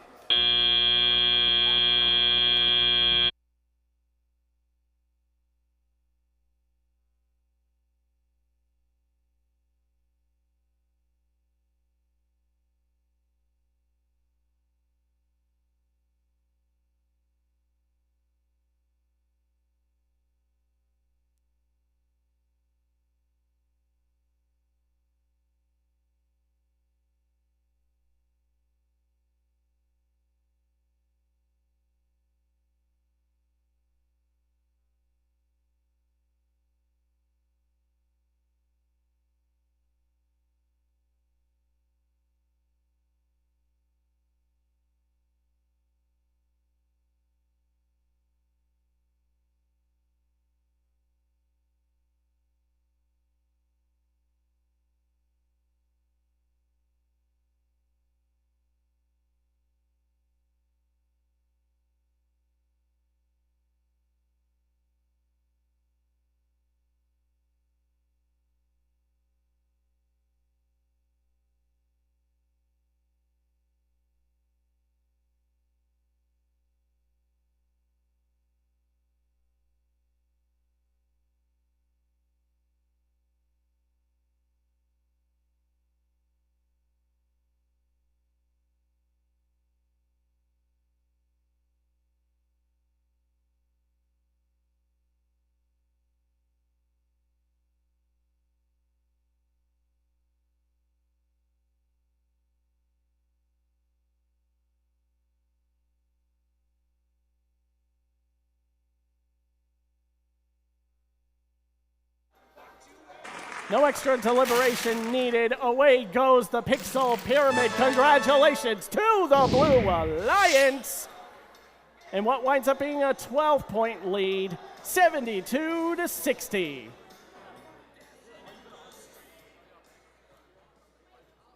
No extra deliberation needed. Away goes the Pixel Pyramid. Congratulations to the Blue Alliance. And what winds up being a 12-point lead, 72-60.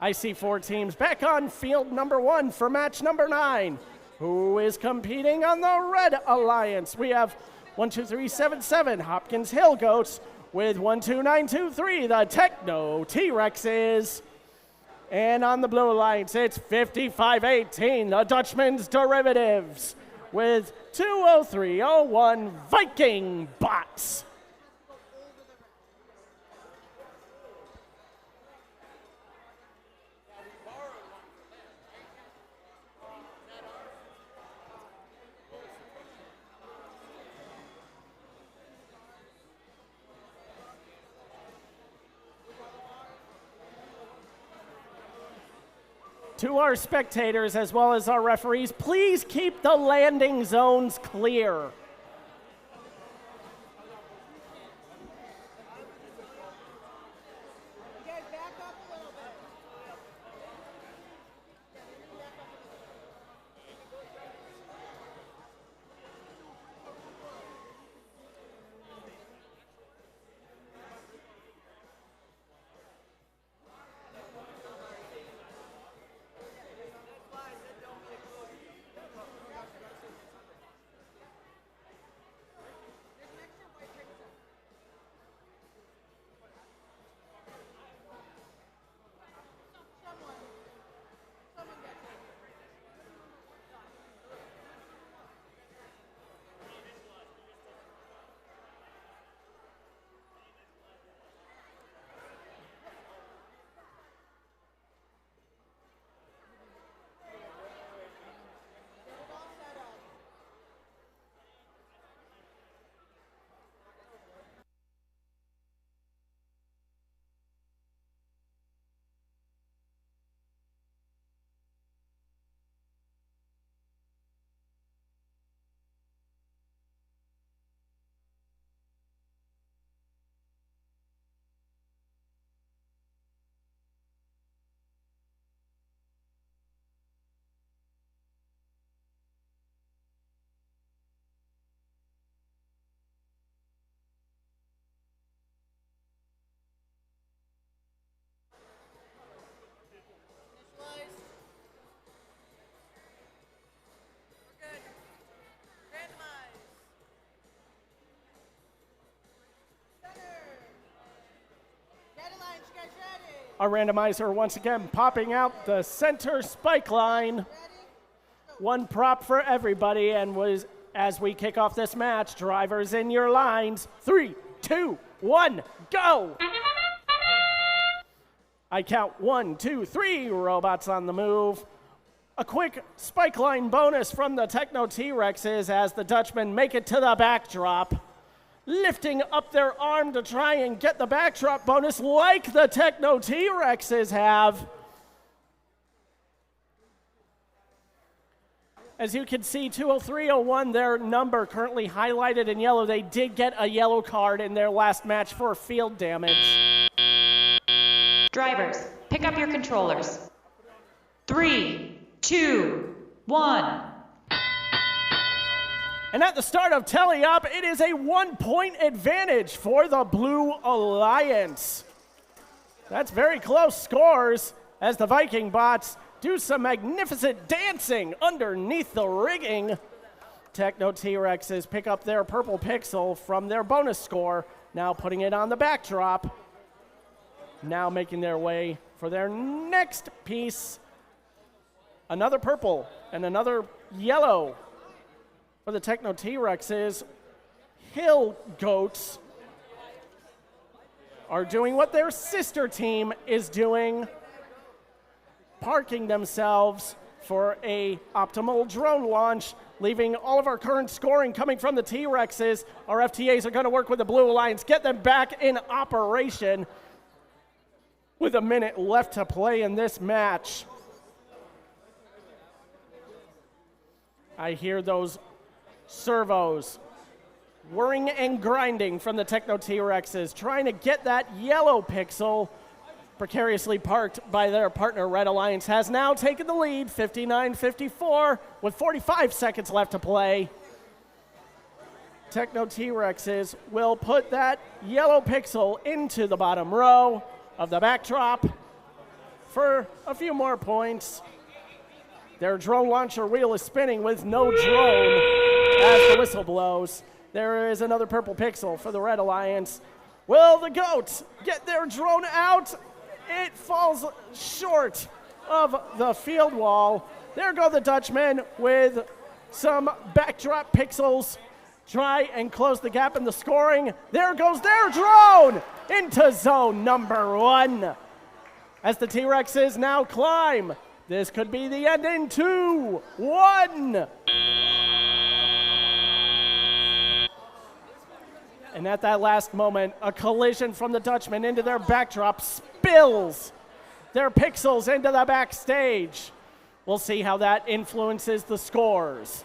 I see 4 teams back on field number 1 for match number 9. Who is competing on the Red Alliance? We have 12377 Hopkins Hill Goats with 12923 the Techno T-Rexes. And on the Blue Alliance, it's 5518 the Dutchman's Derivatives with 20301 Viking Bots. To our spectators as well as our referees, please keep the landing zones clear. You guys back up a little bit. Our randomizer once again popping out the center spike line. One prop for everybody, and was as we kick off this match, drivers in your lines. 3, 2, 1, go! I count 1, 2, 3 robots on the move. A quick spike line bonus from the Techno T-Rexes as the Dutchmen make it to the backdrop, lifting up their arm to try and get the backdrop bonus like the Techno T-Rexes have. As you can see, 20301, their number currently highlighted in yellow. They did get a yellow card in their last match for field damage. Drivers, pick up your controllers. 3, 2, 1. And at the start of Telly-Up, it is a 1-point advantage for the Blue Alliance. That's very close scores as the Viking bots do some magnificent dancing underneath the rigging. Techno T-Rexes pick up their purple pixel from their bonus score, now putting it on the backdrop. Now making their way for their next piece. Another purple and another yellow for the Techno T-Rexes. Hill Goats are doing what their sister team is doing, parking themselves for a optimal drone launch, leaving all of our current scoring coming from the T-Rexes. Our FTAs are going to work with the Blue Alliance, get them back in operation with a minute left to play in this match. I hear those servos whirring and grinding from the Techno T-Rexes, trying to get that yellow pixel. Precariously parked by their partner, Red Alliance, has now taken the lead, 59-54, with 45 seconds left to play. Techno T-Rexes will put that yellow pixel into the bottom row of the backdrop for a few more points. Their drone launcher wheel is spinning with no drone as the whistle blows. There is another purple pixel for the Red Alliance. Will the goats get their drone out? It falls short of the field wall. There go the Dutchmen with some backdrop pixels. Try and close the gap in the scoring. There goes their drone into zone number 1. As the T-Rexes now climb, this could be the end in 2-1. And at that last moment, a collision from the Dutchmen into their backdrop spills their pixels into the backstage. We'll see how that influences the scores.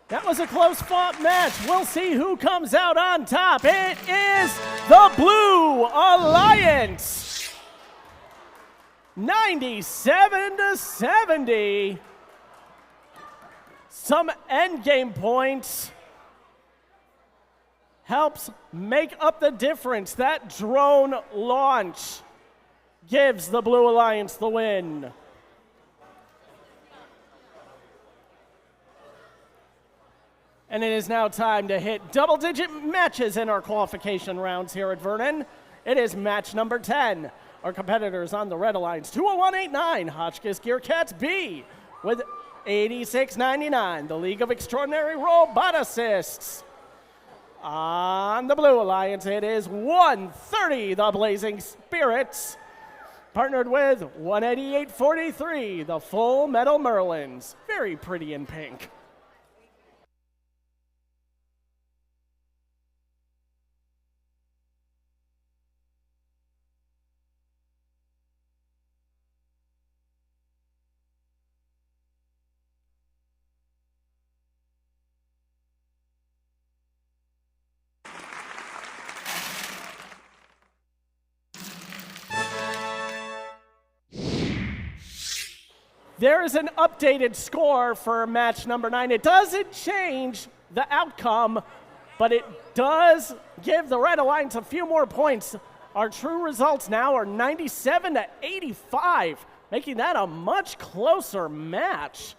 That was a close-fought match. We'll see who comes out on top. It is the Blue Alliance. 97-70. Some endgame points helps make up the difference. That drone launch gives the Blue Alliance the win. And it is now time to hit double-digit matches in our qualification rounds here at Vernon. It is match number 10. Our competitors on the Red Alliance, 201.89, Hotchkiss Gear Cats B with 86.99, the League of Extraordinary Roboticists. On the Blue Alliance, it is 130, the Blazing Spirits, partnered with 188.43, the Full Metal Merlins. Very pretty in pink. There is an updated score for match number 9. It doesn't change the outcome, but it does give the Red Alliance a few more points. Our true results now are 97 to 85, making that a much closer match.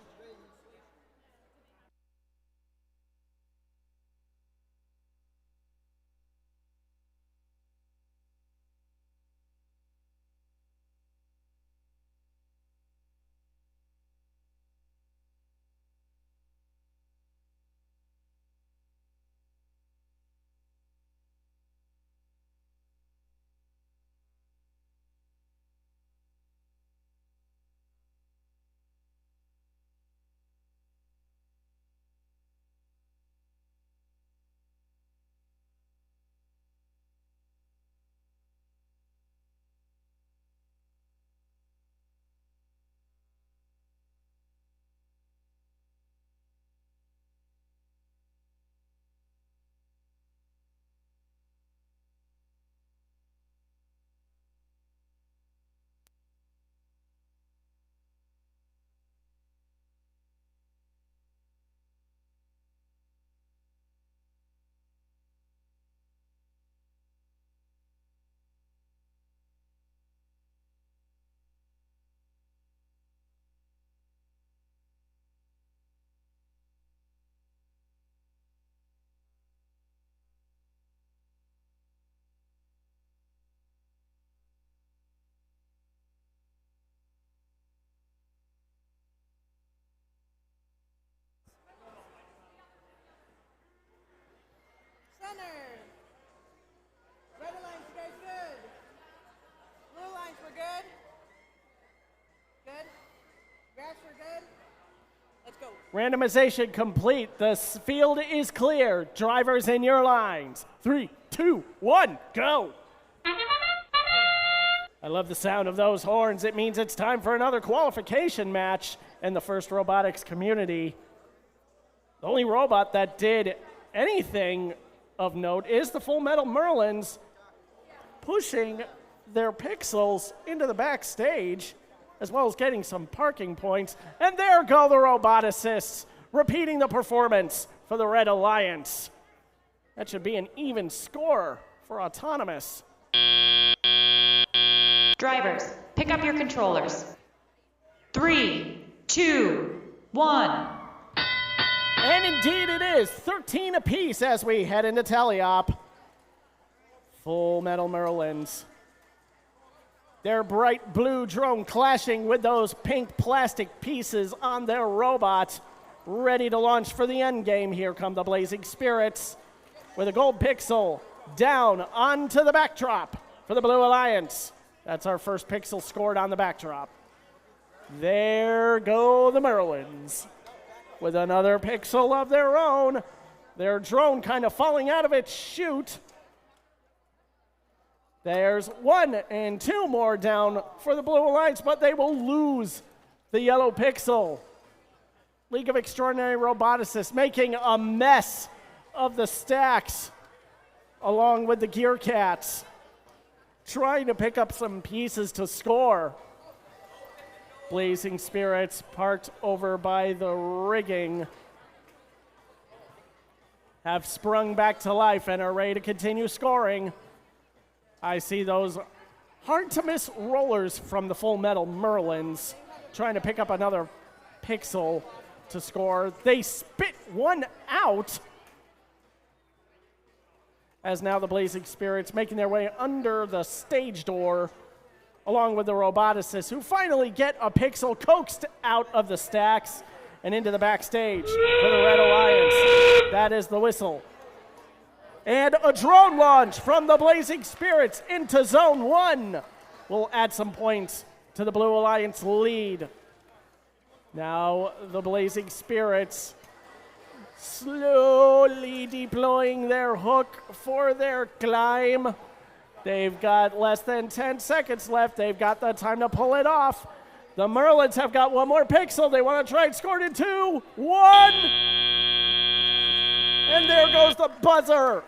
Center. Red Alliance, you guys good? Blue Alliance, we're good? Good? Grass, we're good? Let's go. Randomization complete. The field is clear. Drivers in your lines. 3, 2, 1, go. I love the sound of those horns. It means it's time for another qualification match in the First Robotics community. The only robot that did anything of note is the Full Metal Merlins, pushing their pixels into the backstage, as well as getting some parking points. And there go the roboticists, repeating the performance for the Red Alliance. That should be an even score for Autonomous. Drivers, pick up your controllers. 3, 2, 1. And indeed it is 13 apiece as we head into Teleop. Full Metal Merlins. Their bright blue drone clashing with those pink plastic pieces on their robot. Ready to launch for the end game. Here come the Blazing Spirits with a gold pixel down onto the backdrop for the Blue Alliance. That's our first pixel scored on the backdrop. There go the Merlins with another pixel of their own. Their drone kind of falling out of its chute. There's 1 and 2 more down for the Blue Alliance, but they will lose the yellow pixel. League of Extraordinary Roboticists making a mess of the stacks along with the Gear Cats, trying to pick up some pieces to score. Blazing Spirits parked over by the rigging have sprung back to life and are ready to continue scoring. I see those hard-to-miss rollers from the Full Metal Merlins trying to pick up another pixel to score. They spit one out, as now the Blazing Spirits making their way under the stage door, along with the roboticists, who finally get a pixel coaxed out of the stacks and into the backstage for the Red Alliance. That is the whistle. And a drone launch from the Blazing Spirits into Zone 1 will add some points to the Blue Alliance lead. Now the Blazing Spirits slowly deploying their hook for their climb. They've got less than 10 seconds left. They've got the time to pull it off. The Merlins have got one more pixel. They want to try and score it in 2, 1. And there goes the buzzer.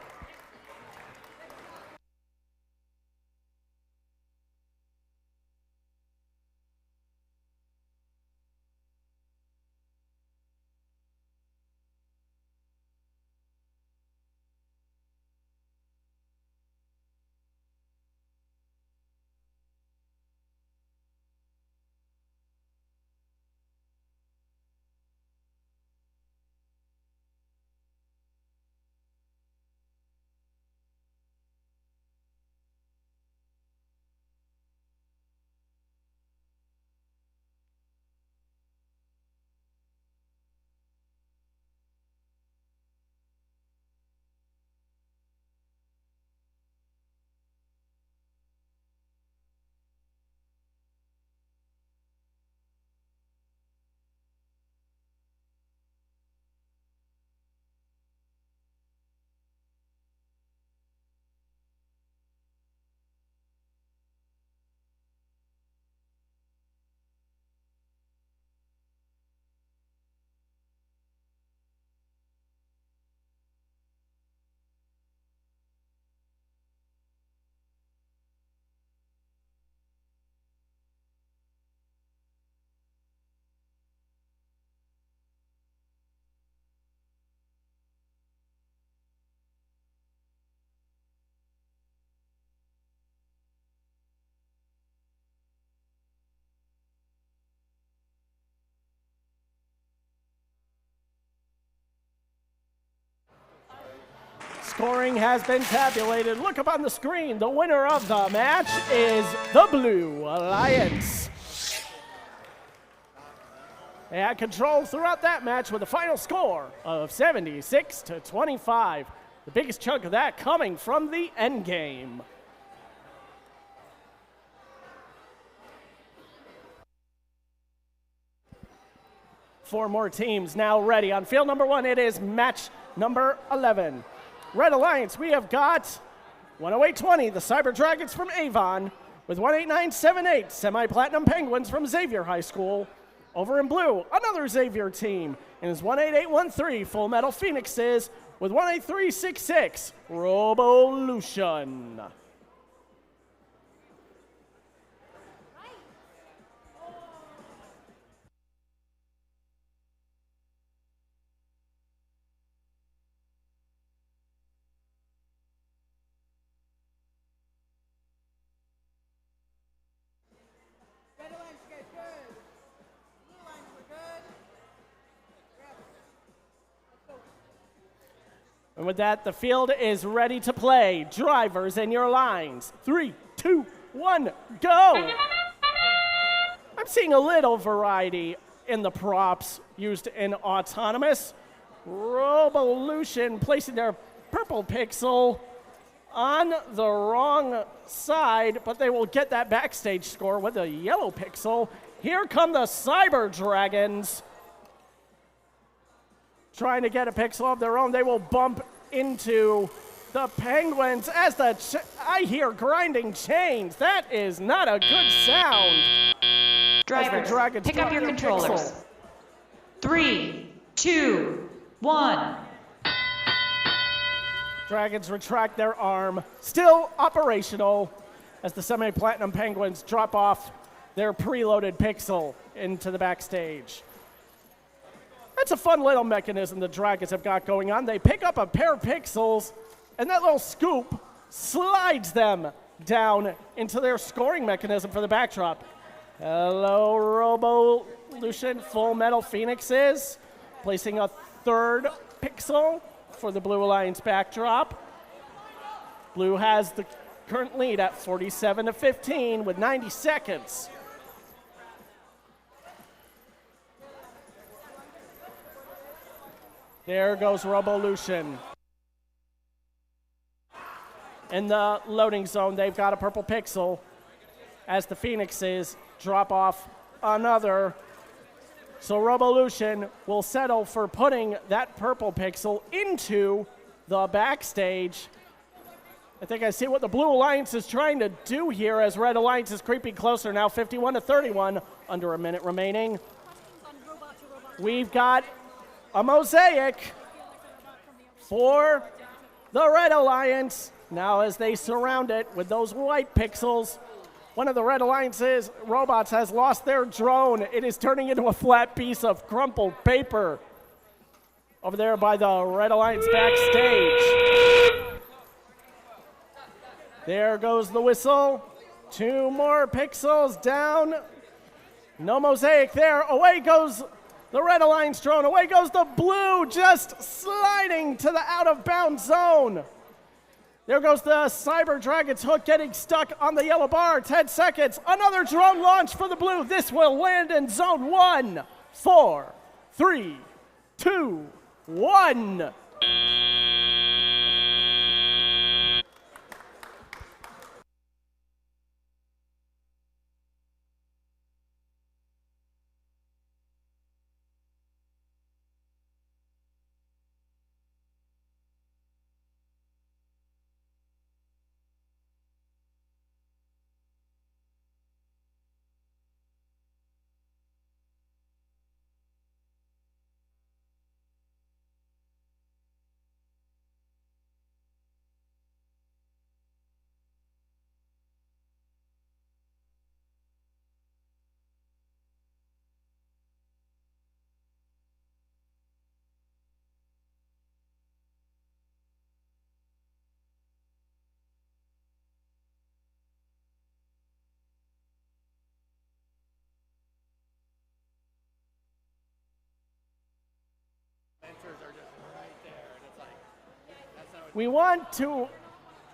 Scoring has been tabulated. Look up on the screen. The winner of the match is the Blue Alliance. They had control throughout that match with a final score of 76-25. The biggest chunk of that coming from the end game. Four more teams now ready. On field number 1, it is match number 11. Red Alliance, we have got 10820, the Cyber Dragons from Avon, with 18978, Semi-Platinum Penguins from Xavier High School. Over in blue, another Xavier team, and it's 18813, Full Metal Phoenixes, with 18366, Robolution. And with that, the field is ready to play. Drivers in your lines. 3, 2, 1, go! I'm seeing a little variety in the props used in Autonomous. Robolution placing their purple pixel on the wrong side, but they will get that backstage score with a yellow pixel. Here come the Cyber Dragons. Trying to get a pixel of their own. They will bump into the Penguins as I hear grinding chains. That is not a good sound. Drivers, pick up your controllers. Pixel. 3, 2, 1. Dragons retract their arm. Still operational as the Semi-Platinum Penguins drop off their preloaded pixel into the backstage. That's a fun little mechanism the Dragons have got going on. They pick up a pair of pixels, and that little scoop slides them down into their scoring mechanism for the backdrop. Hello, Robolution, Full Metal Phoenixes. placing a third pixel for the Blue Alliance backdrop. Blue has the current lead at 47-15 with 90 seconds. There goes Robolution. In the loading zone, they've got a purple pixel as the Phoenixes drop off another. So Robolution will settle for putting that purple pixel into the backstage. I think I see what the Blue Alliance is trying to do here as Red Alliance is creeping closer now, 51-31, under a minute remaining. We've got a mosaic for the Red Alliance now as they surround it with those white pixels. One of the Red Alliance's robots has lost their drone. It is turning into a flat piece of crumpled paper over there by the Red Alliance backstage. There goes the whistle. 2 more pixels down. No mosaic there. Away goes the Red Alliance drone. Away goes the blue, just sliding to the out-of-bounds zone. There goes the Cyber Dragon's hook getting stuck on the yellow bar. 10 seconds. Another drone launch for the blue. This will land in zone 1. 4, 3, 2, 1. We want to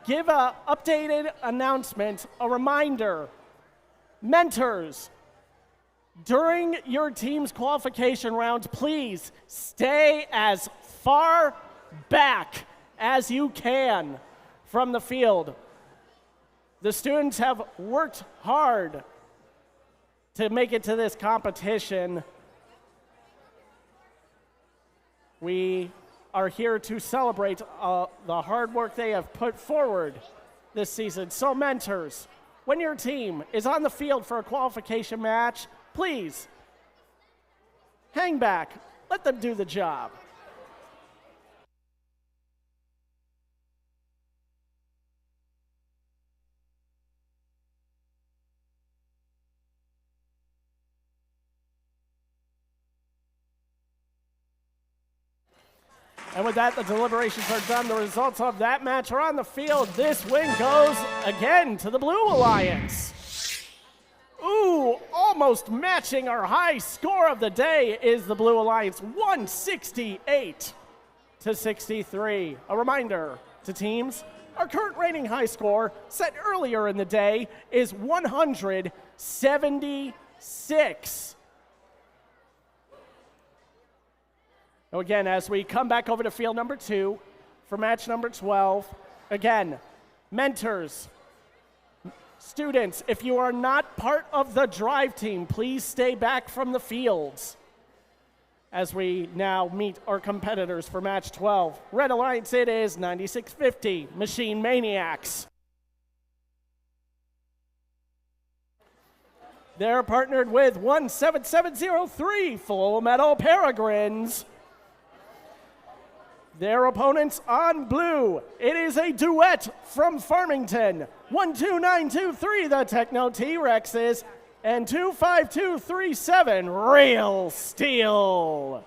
give an updated announcement, a reminder. Mentors, during your team's qualification rounds, please stay as far back as you can from the field. The students have worked hard to make it to this competition. We are here to celebrate the hard work they have put forward this season. So mentors, when your team is on the field for a qualification match, please hang back, let them do the job. And with that, the deliberations are done. The results of that match are on the field. This win goes again to the Blue Alliance. Ooh, almost matching our high score of the day is the Blue Alliance, 168-63. A reminder to teams, our current rating high score set earlier in the day is 176. Now again, as we come back over to field number 2 for match number 12, again, mentors, students, if you are not part of the drive team, please stay back from the fields as we now meet our competitors for match 12. Red Alliance, it is 9650 Machine Maniacs. They're partnered with 17703 Full Metal Peregrines. Their opponents on blue, it is a duet from Farmington. 12923, the Techno T-Rexes, and 25237, Real Steel.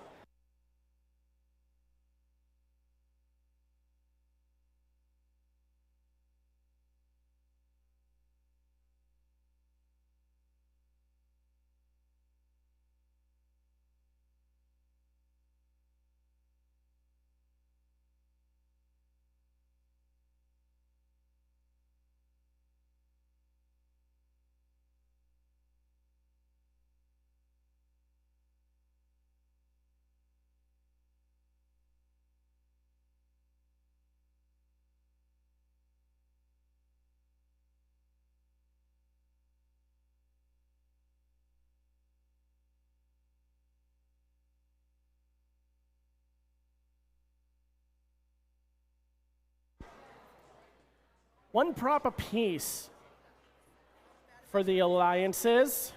One prop apiece for the alliances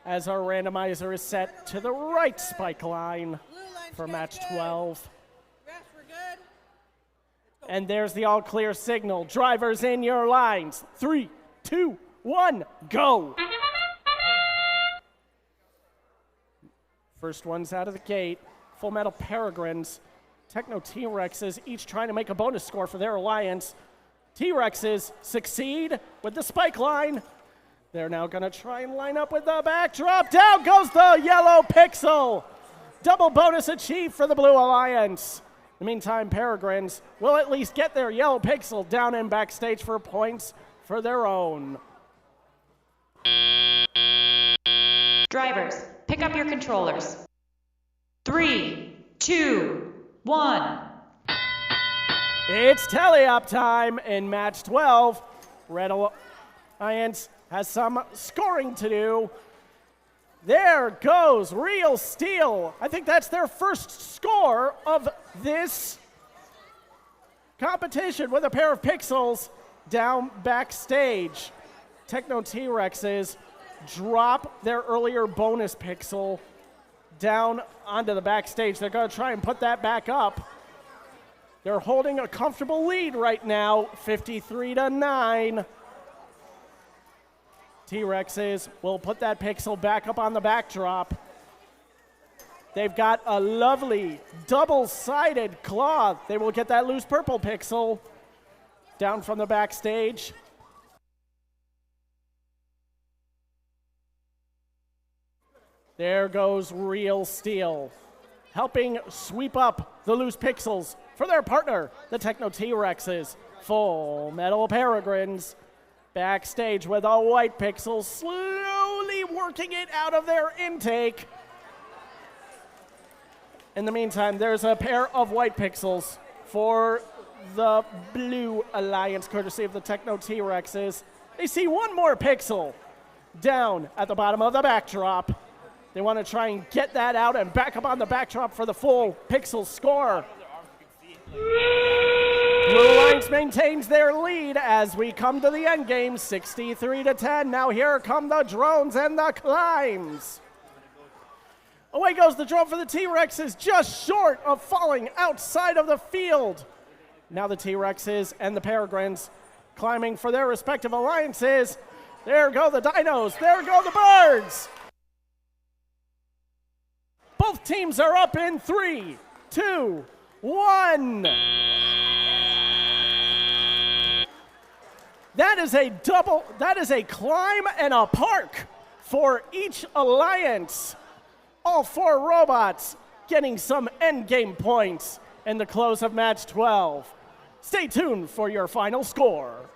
as our randomizer is set to the right spike line Blue line for sky match good. 12. Refs, we're good. And there's the all clear signal. Drivers in your lines. 3, 2, 1, go. First one's out of the gate. Full Metal Peregrines. Techno T-Rexes each trying to make a bonus score for their alliance. T-Rexes succeed with the spike line. They're now going to try and line up with the backdrop. Down goes the yellow pixel. Double bonus achieved for the Blue Alliance. In the meantime, Peregrines will at least get their yellow pixel down and backstage for points for their own. Drivers, pick up your controllers. 3, 2, 1. It's tally-up time in match 12. Red Alliance has some scoring to do. There goes Real Steel. I think that's their first score of this competition with a pair of pixels down backstage. Techno T-Rexes drop their earlier bonus pixel down onto the backstage. They're going to try and put that back up. They're holding a comfortable lead right now, 53-9. T-Rexes will put that pixel back up on the backdrop. They've got a lovely double-sided claw. They will get that loose purple pixel down from the backstage. There goes Real Steel, helping sweep up the loose pixels for their partner, the Techno T-Rexes. Full Metal Peregrines backstage with a white pixel, slowly working it out of their intake. In the meantime, there's a pair of white pixels for the Blue Alliance, courtesy of the Techno T-Rexes. They see one more pixel down at the bottom of the backdrop. They want to try and get that out and back up on the backdrop for the full pixel score. Blue Alliance maintains their lead as we come to the end game, 63-10. Now here come the drones and the climbs. Away goes the drone for the T-Rexes, just short of falling outside of the field. Now the T-Rexes and the Peregrines climbing for their respective alliances. There go the dinos, there go the birds. Both teams are up in 3, 2, 1. That is a climb and a park for each alliance. All 4 robots getting some endgame points in the close of match 12. Stay tuned for your final score.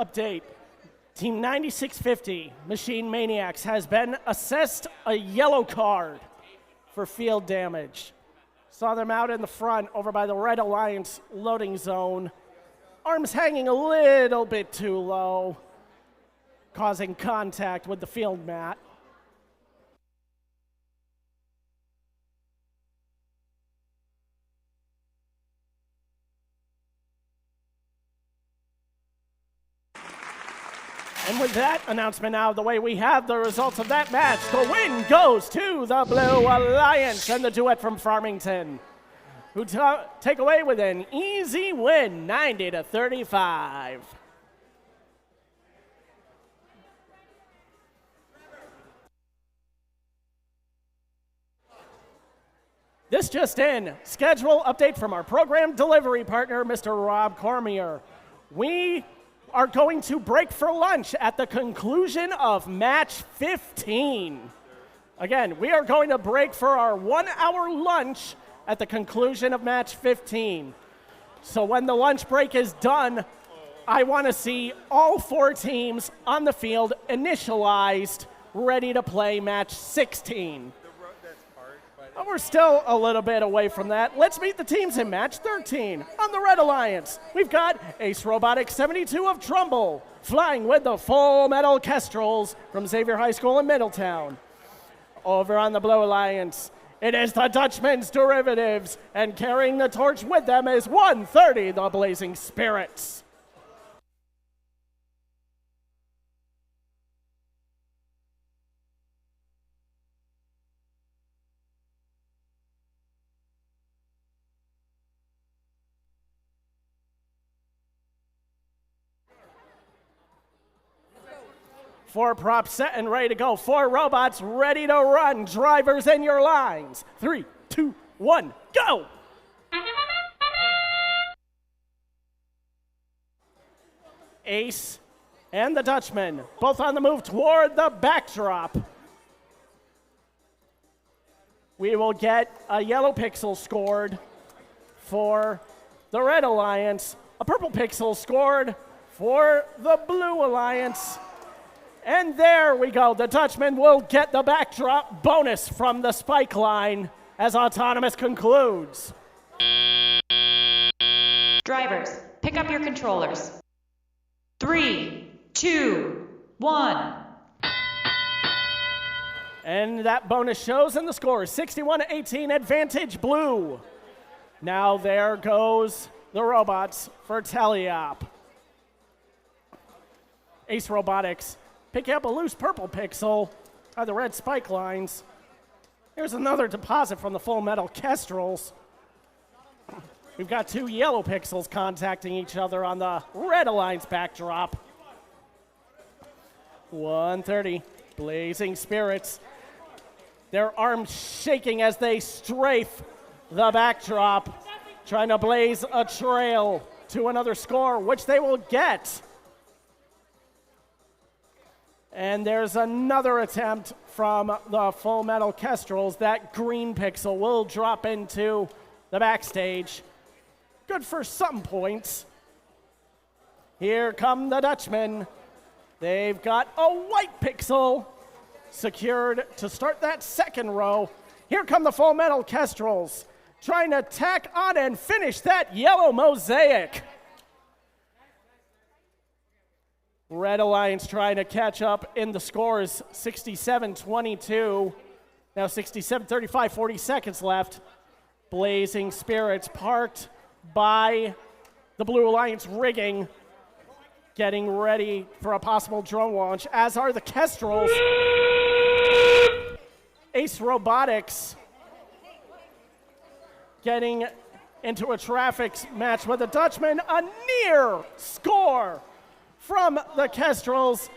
Update. Team 9650, Machine Maniacs, has been assessed a yellow card for field damage. Saw them out in the front over by the Red Alliance loading zone. Arms hanging a little bit too low, causing contact with the field mat. And with that announcement out of the way, we have the results of that match. The win goes to the Blue Alliance and the duet from Farmington, who take away with an easy win, 90-35. This just in, schedule update from our program delivery partner, Mr. Rob Cormier. We are going to break for lunch at the conclusion of match 15. Again, we are going to break for our 1 hour lunch at the conclusion of match 15. So when the lunch break is done, I want to see all 4 teams on the field initialized, ready to play match 16. But we're still a little bit away from that. Let's meet the teams in match 13. On the Red Alliance, we've got Ace Robotics 72 of Trumbull, flying with the Full Metal Kestrels from Xavier High School in Middletown. Over on the Blue Alliance, it is the Dutchman's Derivatives, and carrying the torch with them is 130, the Blazing Spirits. Four props set and ready to go. 4 robots ready to run. Drivers in your lines. 3, 2, 1, go! Ace and the Dutchman, both on the move toward the backdrop. We will get a yellow pixel scored for the Red Alliance, a purple pixel scored for the Blue Alliance. And there we go. The Dutchman will get the backdrop bonus from the spike line as Autonomous concludes. Drivers, pick up your controllers. 3, 2, 1. And that bonus shows in the score, 61-18, advantage Blue. Now there goes the robots for Teleop. Ace Robotics picking up a loose purple pixel by the red spike lines. Here's another deposit from the Full Metal Kestrels. We've got 2 yellow pixels contacting each other on the Red Alliance backdrop. 130, Blazing Spirits. Their arms shaking as they strafe the backdrop, trying to blaze a trail to another score, which they will get. And there's another attempt from the Full Metal Kestrels. That green pixel will drop into the backstage. Good for some points. Here come the Dutchmen. They've got a white pixel secured to start that second row. Here come the Full Metal Kestrels, trying to tack on and finish that yellow mosaic. Red Alliance trying to catch up in the scores, 67-22. Now 67-35, 40 seconds left. Blazing Spirits parked by the Blue Alliance rigging, getting ready for a possible drone launch, as are the Kestrels. Ace Robotics getting into a traffic match with the Dutchman, a near score from the Kestrels.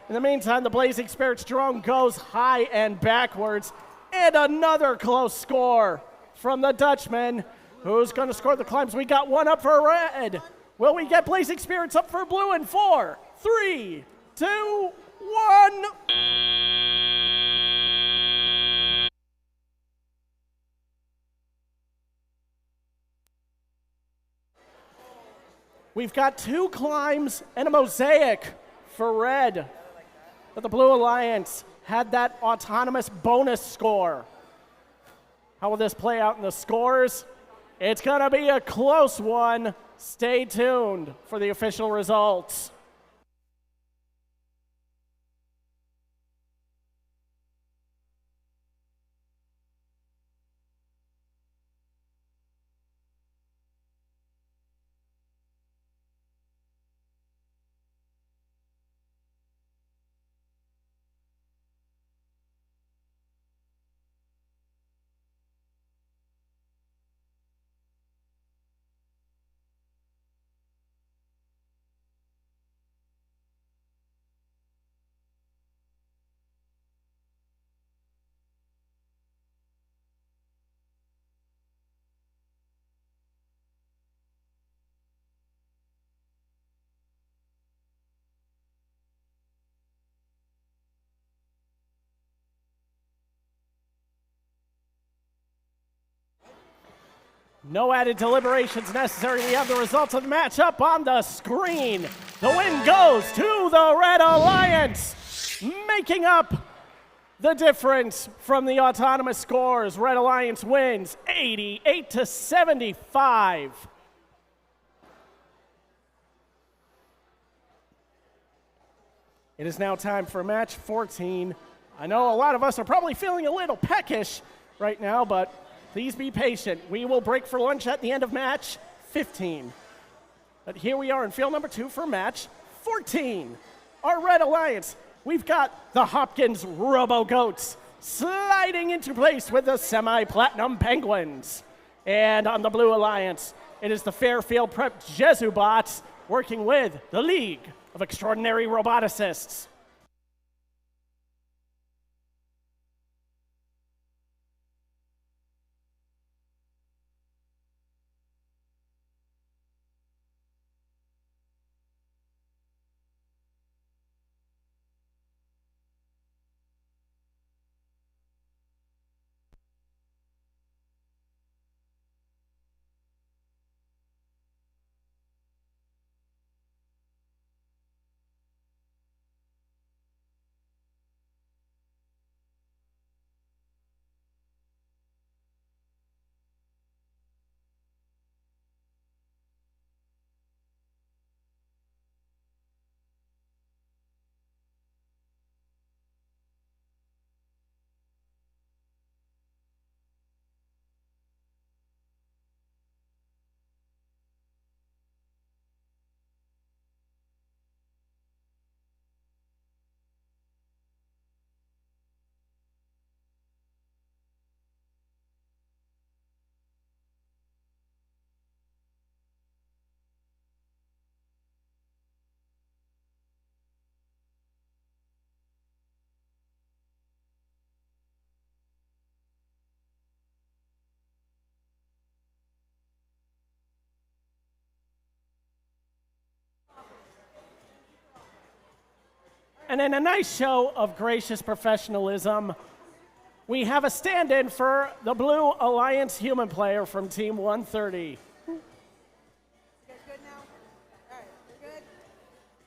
In the meantime, the Blazing Spirits drone goes high and backwards, and another close score from the Dutchman. Who's going to score the climbs? We got one up for Red. Will we get Blazing Spirits up for Blue in 4, 3, 2, 1? We've got 2 climbs and a mosaic for red. But the Blue Alliance had that autonomous bonus score. How will this play out in the scores? It's going to be a close one. Stay tuned for the official results. No added deliberations necessary. We have the results of the match up on the screen. The win goes to the Red Alliance, making up the difference from the autonomous scores. Red Alliance wins 88-75. It is now time for match 14. I know a lot of us are probably feeling a little peckish right now, but please be patient. We will break for lunch at the end of match 15. But here we are in field number 2 for match 14. Our Red Alliance, we've got the Hopkins Robo-Goats sliding into place with the semi-platinum Penguins. And on the Blue Alliance, it is the Fairfield Prep Jesubots working with the League of Extraordinary Roboticists. And in a nice show of gracious professionalism, we have a stand-in for the Blue Alliance human player from Team 130. You guys good now? All right, we're good?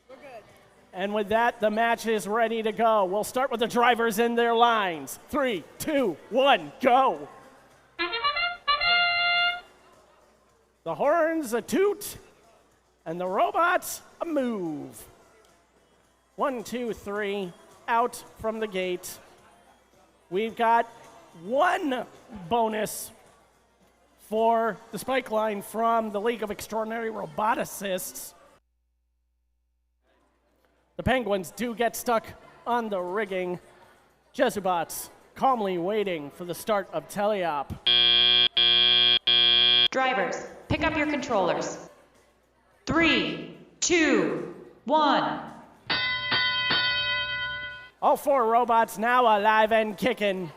We're good. And with that, the match is ready to go. We'll start with the drivers in their lines. 3, 2, 1, go. The horns a toot, and the robots a move. 1, 2, 3, out from the gate. We've got 1 bonus for the spike line from the League of Extraordinary Roboticists. The Penguins do get stuck on the rigging. Jesubots calmly waiting for the start of teleop. Drivers, pick up your controllers. 3, 2, 1. All 4 robots now alive and kicking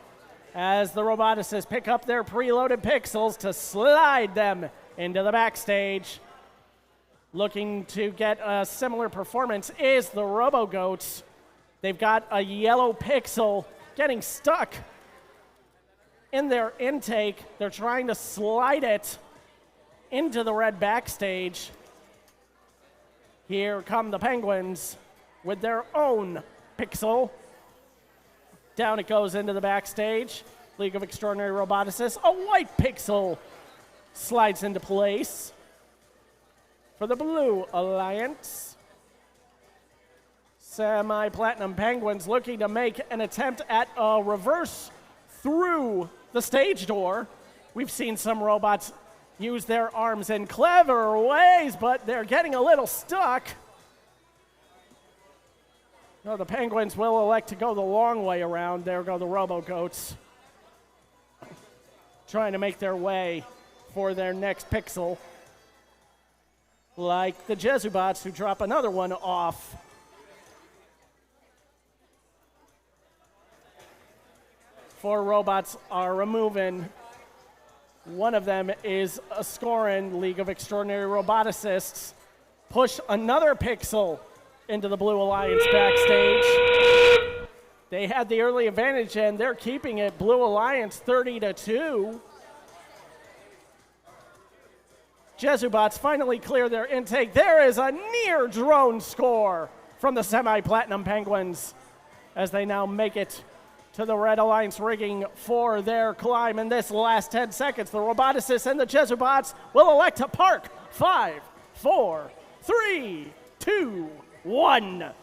as the roboticists pick up their preloaded pixels to slide them into the backstage. Looking to get a similar performance is the Robo-Goats. They've got a yellow pixel getting stuck in their intake. They're trying to slide it into the red backstage. Here come the Penguins with their own pixel. Down it goes into the backstage. League of Extraordinary Roboticists. A white pixel slides into place for the Blue Alliance. Semi-Platinum Penguins looking to make an attempt at a reverse through the stage door. We've seen some robots use their arms in clever ways, but they're getting a little stuck. No, the Penguins will elect to go the long way around. There go the Robo-Goats, trying to make their way for their next pixel. Like the Jesubots, who drop another one off. Four robots are removing. One of them is a Scorin, League of Extraordinary Roboticists. Push another pixel into the Blue Alliance backstage. They had the early advantage, and they're keeping it. Blue Alliance 30-2. Jesubots finally clear their intake. There is a near drone score from the Semi-Platinum Penguins as they now make it to the Red Alliance rigging for their climb. In this last 10 seconds, the Roboticists and the Jesubots will elect to park. 5, 4, 3, 2, 1.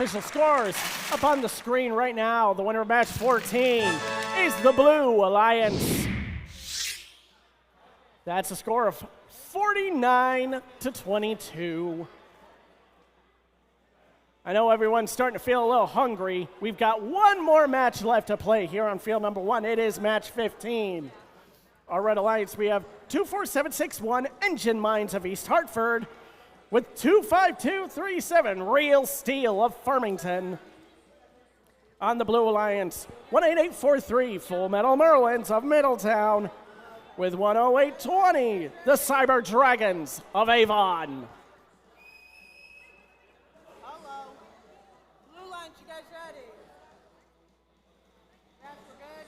Official scores up on the screen right now. The winner of match 14 is the Blue Alliance. That's a score of 49-22. I know everyone's starting to feel a little hungry. We've got one more match left to play here on field number 1. It is match 15. Our Red Alliance, we have 24761 Engine Mines of East Hartford with 25237 Real Steel of Farmington. On the Blue Alliance, 18843 Full Metal Merlins of Middletown with 10820 the Cyber Dragons of Avon. Hello. Blue Alliance, you guys ready? Yes, we're good.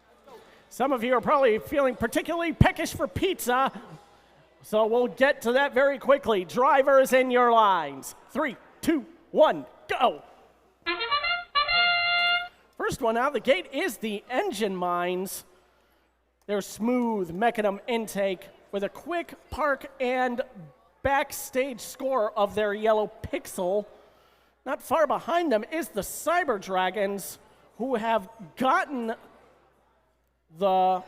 Let's go. Some of you are probably feeling particularly peckish for pizza, so we'll get to that very quickly. Drivers in your lines. 3, 2, 1, go. First one out of the gate is the Engine Mines. Their smooth mechanism intake with a quick park and backstage score of their yellow pixel. Not far behind them is the Cyber Dragons, who have gotten the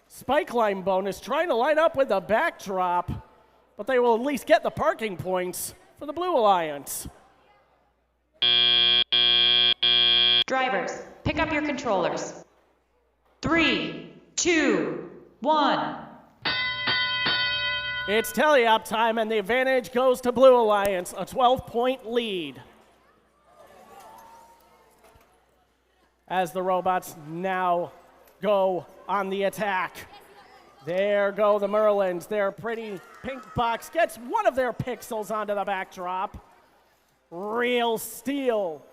spike line bonus, trying to line up with the backdrop, but they will at least get the parking points for the Blue Alliance. Drivers, pick up your controllers. 3, 2, 1. It's tally-up time, and the advantage goes to Blue Alliance, a 12-point lead. As the robots now go on the attack. There go the Merlins. Their pretty pink box gets one of their pixels onto the backdrop. Real steel.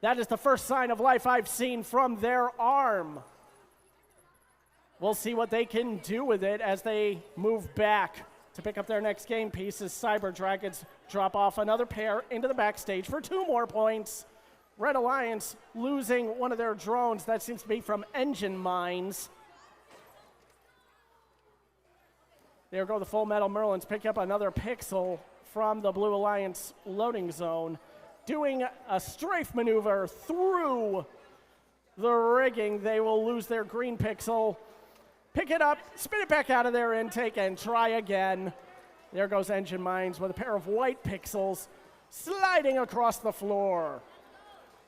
That is the first sign of life I've seen from their arm. We'll see what they can do with it as they move back to pick up their next game piece as Cyber Dragons drop off another pair into the backstage for 2 more points. Red Alliance losing one of their drones. That seems to be from Engine Mines. There go the Full Metal Merlins, pick up another pixel from the Blue Alliance loading zone, doing a strafe maneuver through the rigging. They will lose their green pixel, pick it up, spin it back out of their intake, and try again. There goes Engine Mines with a pair of white pixels sliding across the floor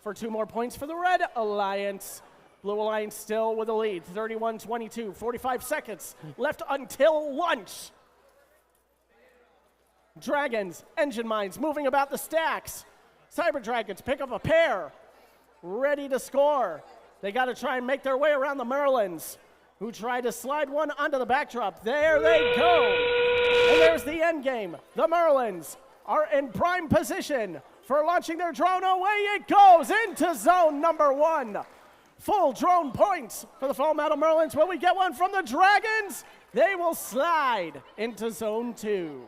for 2 more points for the Red Alliance. Blue Alliance still with a lead, 31-22, 45 seconds left until lunch. Dragons, Engine Mines moving about the stacks. Cyber Dragons pick up a pair, ready to score. They got to try and make their way around the Merlins, who try to slide one onto the backdrop. There they go. And there's the end game. The Merlins are in prime position for launching their drone. Away it goes into zone number 1. Full drone points for the Full Metal Merlins. Will we get one from the Dragons? They will slide into zone 2.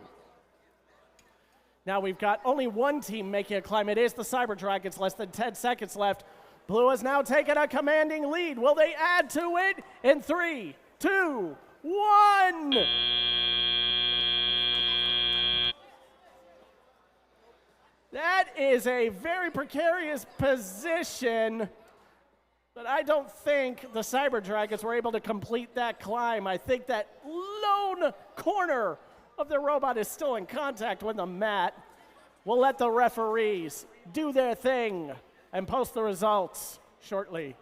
Now we've got only one team making a climb. It is the Cyber Dragons, less than 10 seconds left. Blue has now taken a commanding lead. Will they add to it in 3, 2, 1? That is a very precarious position, but I don't think the Cyber Dragons were able to complete that climb. I think that lone corner of the robot is still in contact with the mat. We'll let the referees do their thing and post the results shortly.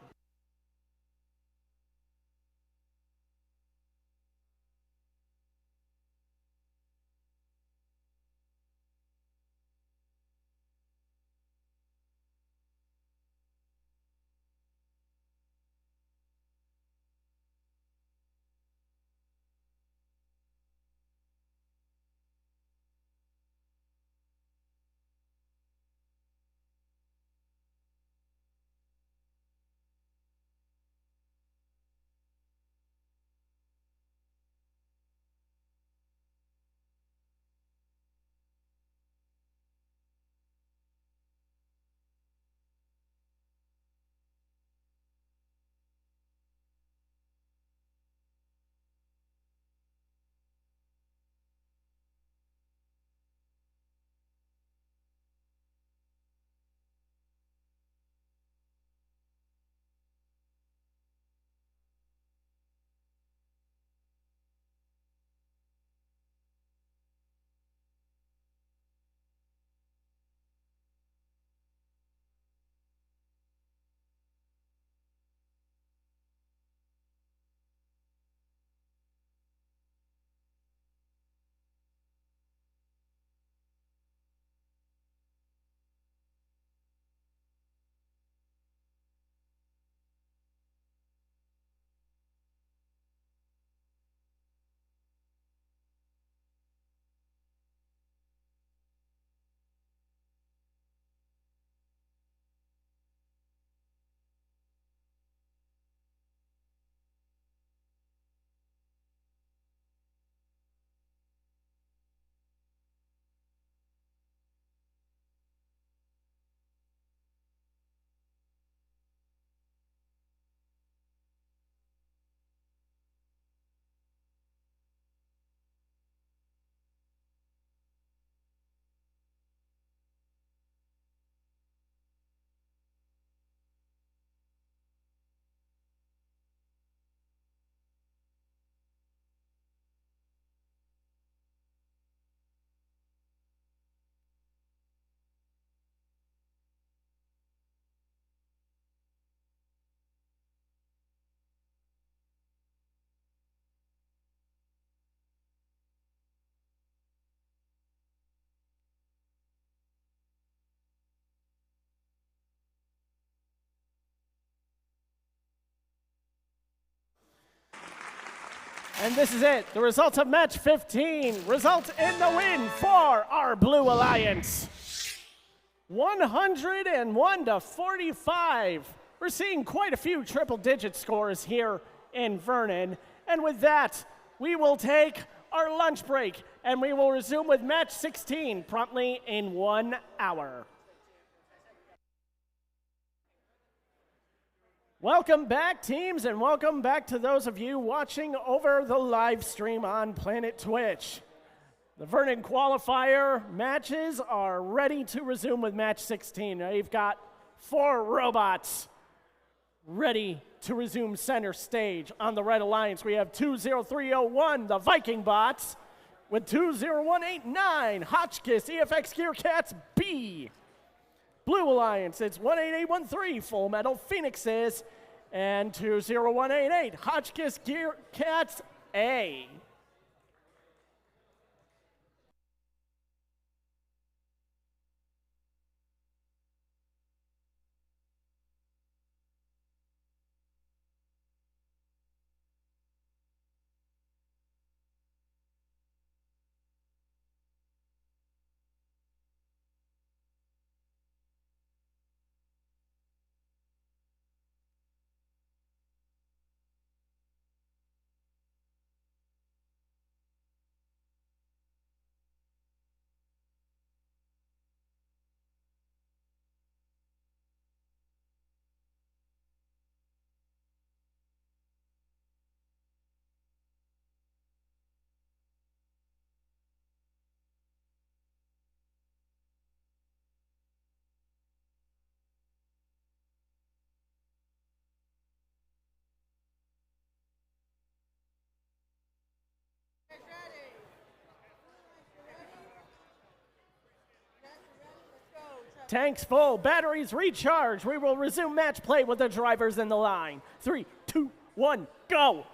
And this is it. The results of match 15 result in the win for our Blue Alliance. 101 to 45. We're seeing quite a few triple-digit scores here in Vernon. And with that, we will take our lunch break, and we will resume with match 16 promptly in 1 hour. Welcome back, teams, and welcome back to those of you watching over the live stream on Planet Twitch. The Vernon Qualifier matches are ready to resume with match 16. Now you've got 4 robots ready to resume center stage. On the Red Alliance, we have 20301, the Viking bots, with 20189, Hotchkiss EFX Gear Cats B. Blue Alliance, it's 18813, Full Metal Phoenixes, and 20188, Hotchkiss Gear Cats A. Tanks full, batteries recharged. We will resume match play with the drivers in the line. 3, 2, 1, go.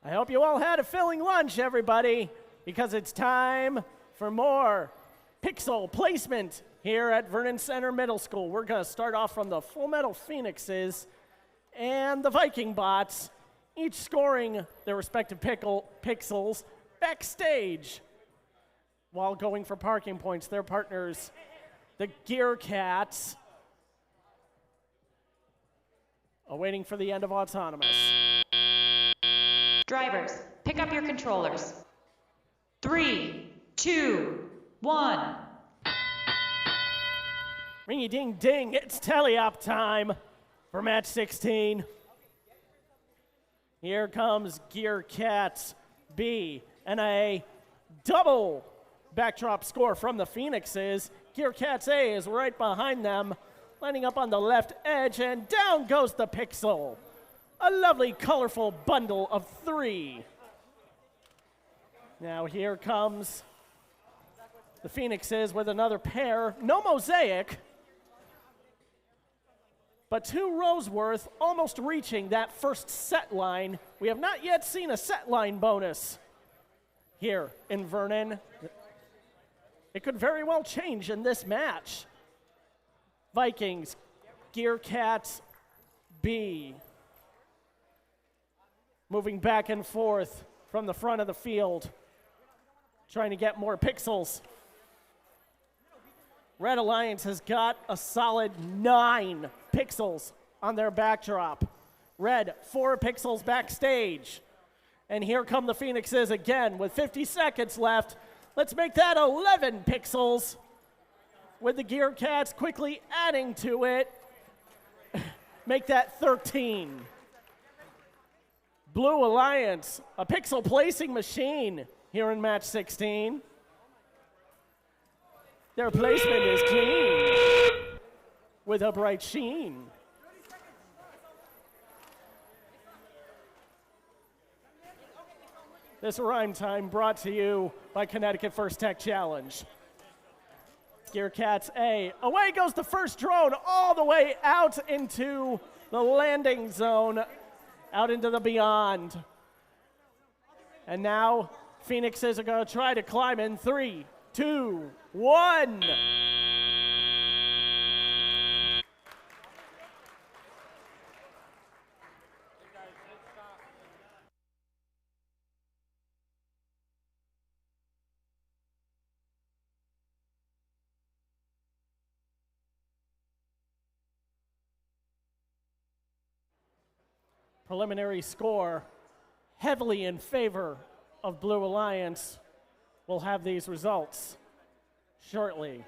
I hope you all had a filling lunch, everybody, because it's time for more pixel placement here at Vernon Center Middle School. We're going to start off from the Full Metal Phoenixes and the Viking bots, each scoring their respective pixels backstage. While going for parking points, their partners, the Gear Cats, awaiting for the end of Autonomous. Drivers, pick up your controllers. 3, 2, 1. Ringy ding ding, it's tally-up time for match 16. Here comes Gear Cats B and a double backdrop score from the Phoenixes. Gear Cats A is right behind them, lining up on the left edge, and down goes the pixel. A lovely, colorful bundle of 3. Now here comes the Phoenixes with another pair. No mosaic, but 2 rows worth, almost reaching that first set line. We have not yet seen a set line bonus here in Vernon. It could very well change in this match. Vikings, Gear Cats B. Moving back and forth from the front of the field, trying to get more pixels. Red Alliance has got a solid 9 pixels on their backdrop. Red, 4 pixels backstage. And here come the Phoenixes again with 50 seconds left. Let's make that 11 pixels with the Gear Cats quickly adding to it. Make that 13. Blue Alliance, a pixel placing machine here in match 16. Their placement is clean with a bright sheen. This rhyme time brought to you by Connecticut First Tech Challenge. Gear Cats A. Away goes the first drone all the way out into the landing zone, out into the beyond. And now Phoenixes are going to try to climb in 3, 2, 1. Preliminary score heavily in favor of Blue Alliance. We'll have these results shortly.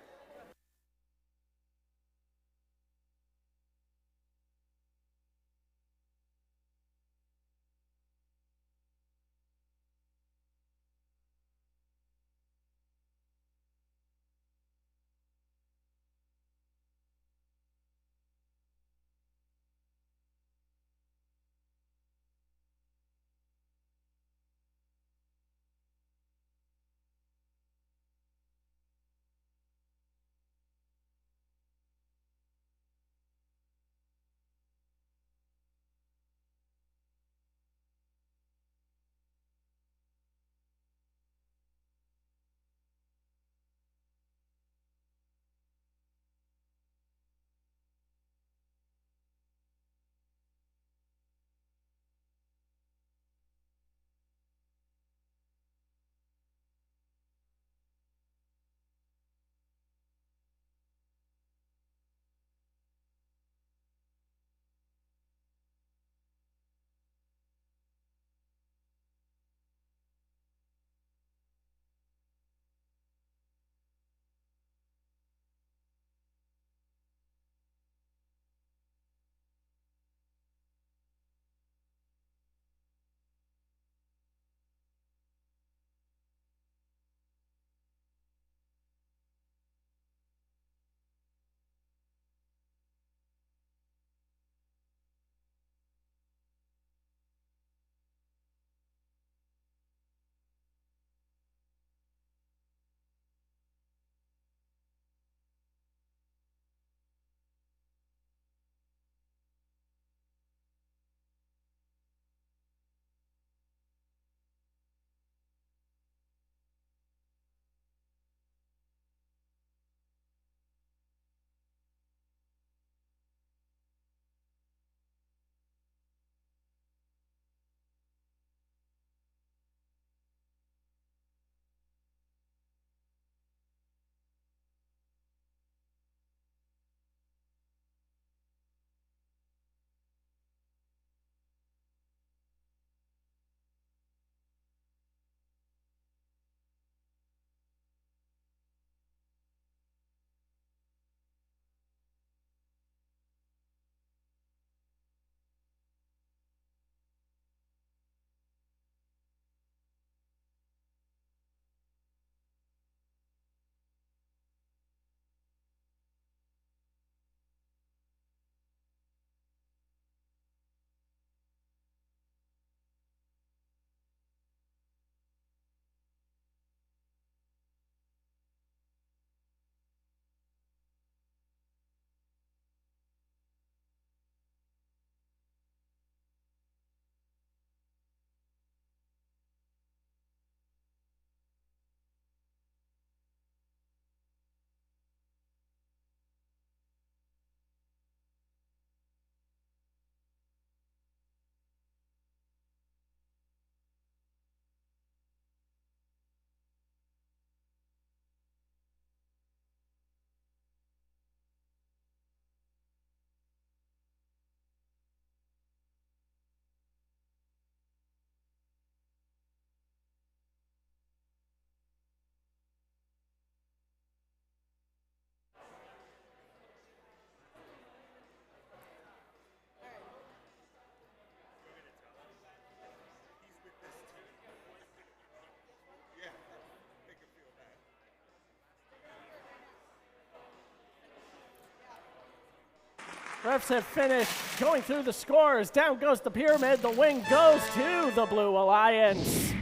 Refs have finished going through the scores. Down goes the pyramid. The win goes to the Blue Alliance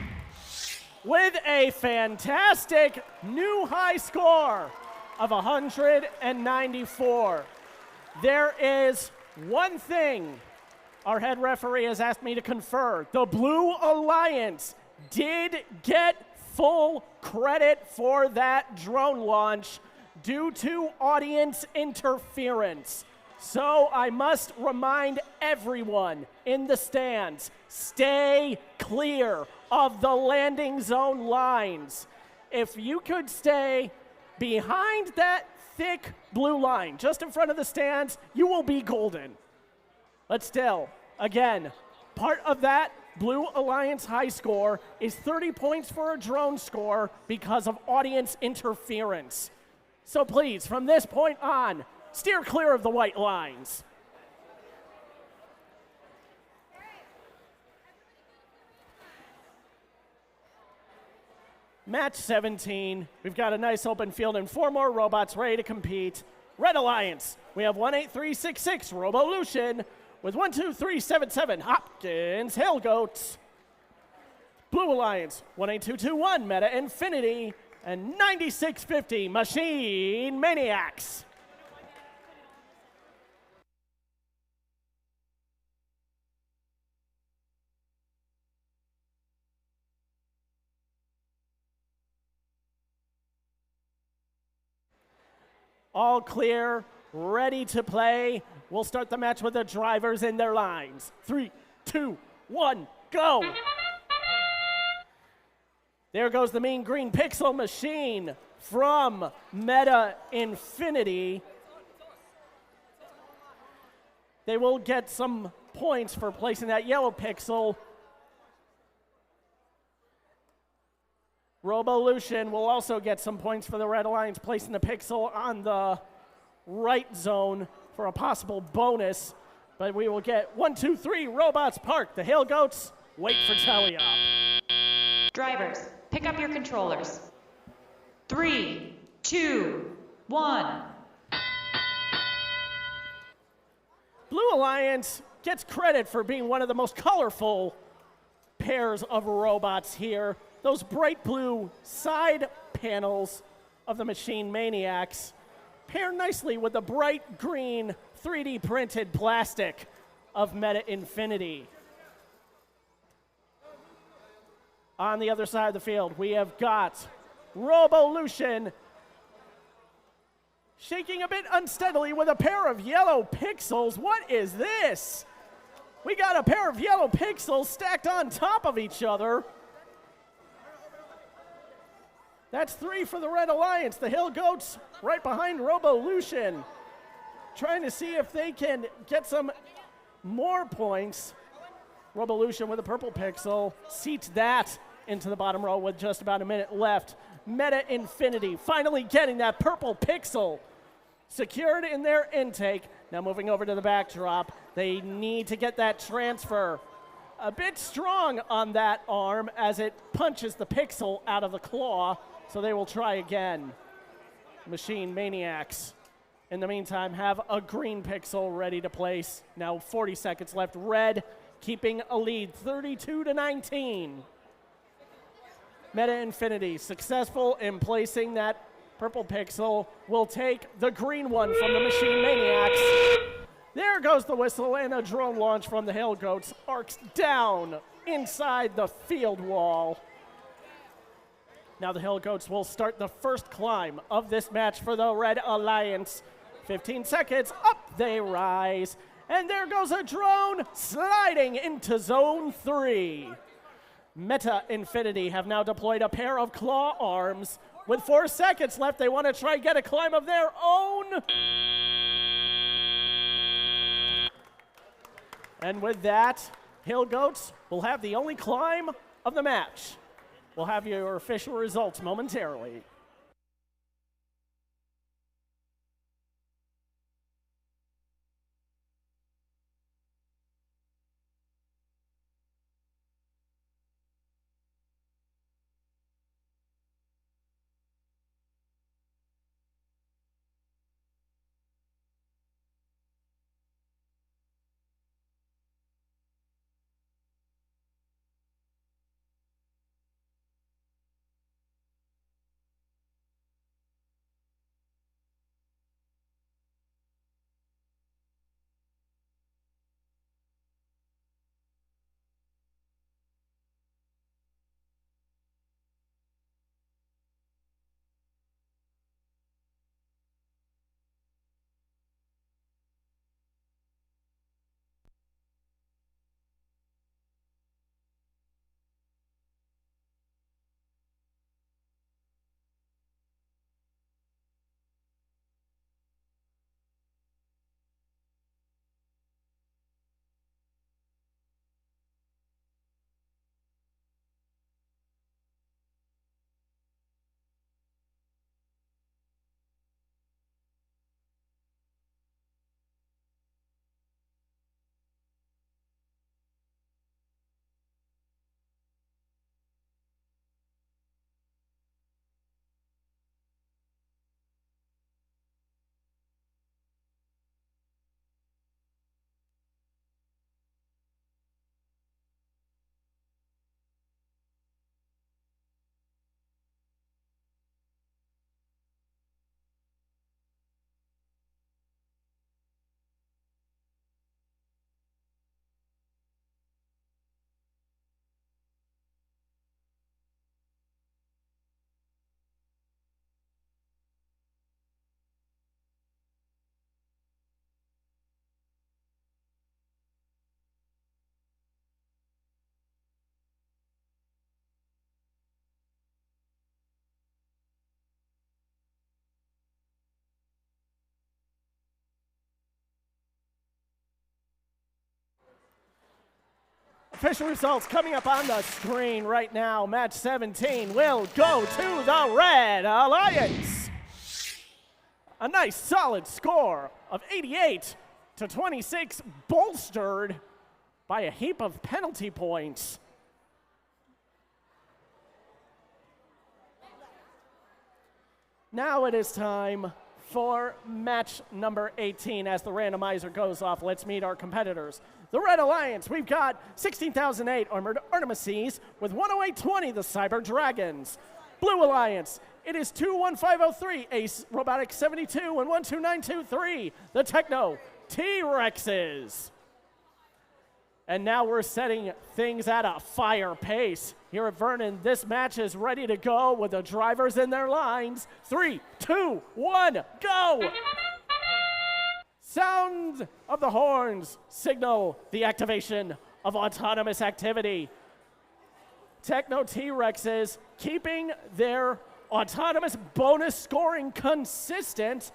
with a fantastic new high score of 194. There is one thing our head referee has asked me to confer. The Blue Alliance did get full credit for that drone launch due to audience interference. So I must remind everyone in the stands, stay clear of the landing zone lines. If you could stay behind that thick blue line, just in front of the stands, you will be golden. But still, again, Part of that Blue Alliance high score is 30 points for a drone score because of audience interference. So please, from this point on, steer clear of the white lines. Match 17. We've got a nice open field and 4 more robots ready to compete. Red Alliance, we have 18366 Robolution with 12377 Hopkins Hail Goats. Blue Alliance, 18221 Meta Infinity and 9650 Machine Maniacs. All clear, ready to play. We'll start the match with the drivers in their lines. 3, 2, 1, go! There goes the mean green pixel machine from Meta Infinity. They will get some points for placing that yellow pixel. Robolution will also get some points for the Red Alliance, placing the pixel on the right zone for a possible bonus. But we will get 1, 2, 3 robots parked. The Hail Goats wait for tally-up. Drivers, pick up your controllers. 3, 2, 1. Blue Alliance gets credit for being one of the most colorful pairs of robots here. Those bright blue side panels of the Machine Maniacs pair nicely with the bright green 3D printed plastic of Meta Infinity. On the other side of the field, we have got Robolution shaking a bit unsteadily with a pair of yellow pixels. What is this? We got a pair of yellow pixels stacked on top of each other. That's 3 for the Red Alliance. The Hail Goats right behind Robolution, trying to see if they can get some more points. Robolution with a purple pixel seats that into the bottom row with just about a minute left. Meta Infinity finally getting that purple pixel secured in their intake. Now moving over to the backdrop, they need to get that transfer. A bit strong on that arm as it punches the pixel out of the claw, so they will try again. Machine Maniacs, in the meantime, have a green pixel ready to place. Now 40 seconds left. Red keeping a lead, 32-19. Meta Infinity successful in placing that purple pixel, will take the green one from the Machine Maniacs. There goes the whistle, and a drone launch from the Hail Goats arcs down inside the field wall. Now the Hail Goats will start the first climb of this match for the Red Alliance. 15 seconds, up they rise. And there goes a drone sliding into Zone 3. Meta Infinity have now deployed a pair of claw arms. With 4 seconds left, they want to try get a climb of their own. And with that, Hail Goats will have the only climb of the match. We'll have your official results momentarily. Official results coming up on the screen right now. Match 17 will go to the Red Alliance. A nice solid score of 88-26, bolstered by a heap of penalty points. Now it is time for match number 18 as the randomizer goes off. Let's meet our competitors. The Red Alliance, we've got 16,008 Armored Artemises with 10820, the Cyber Dragons. Blue Alliance, it is 21503, Ace Robotics 72 and 12923, the Techno T-Rexes. And now we're setting things at a fire pace. Here at Vernon, this match is ready to go with the drivers in their lines. 3, 2, 1, go! Sound of the horns signal the activation of autonomous activity. Techno T-Rexes keeping their autonomous bonus scoring consistent.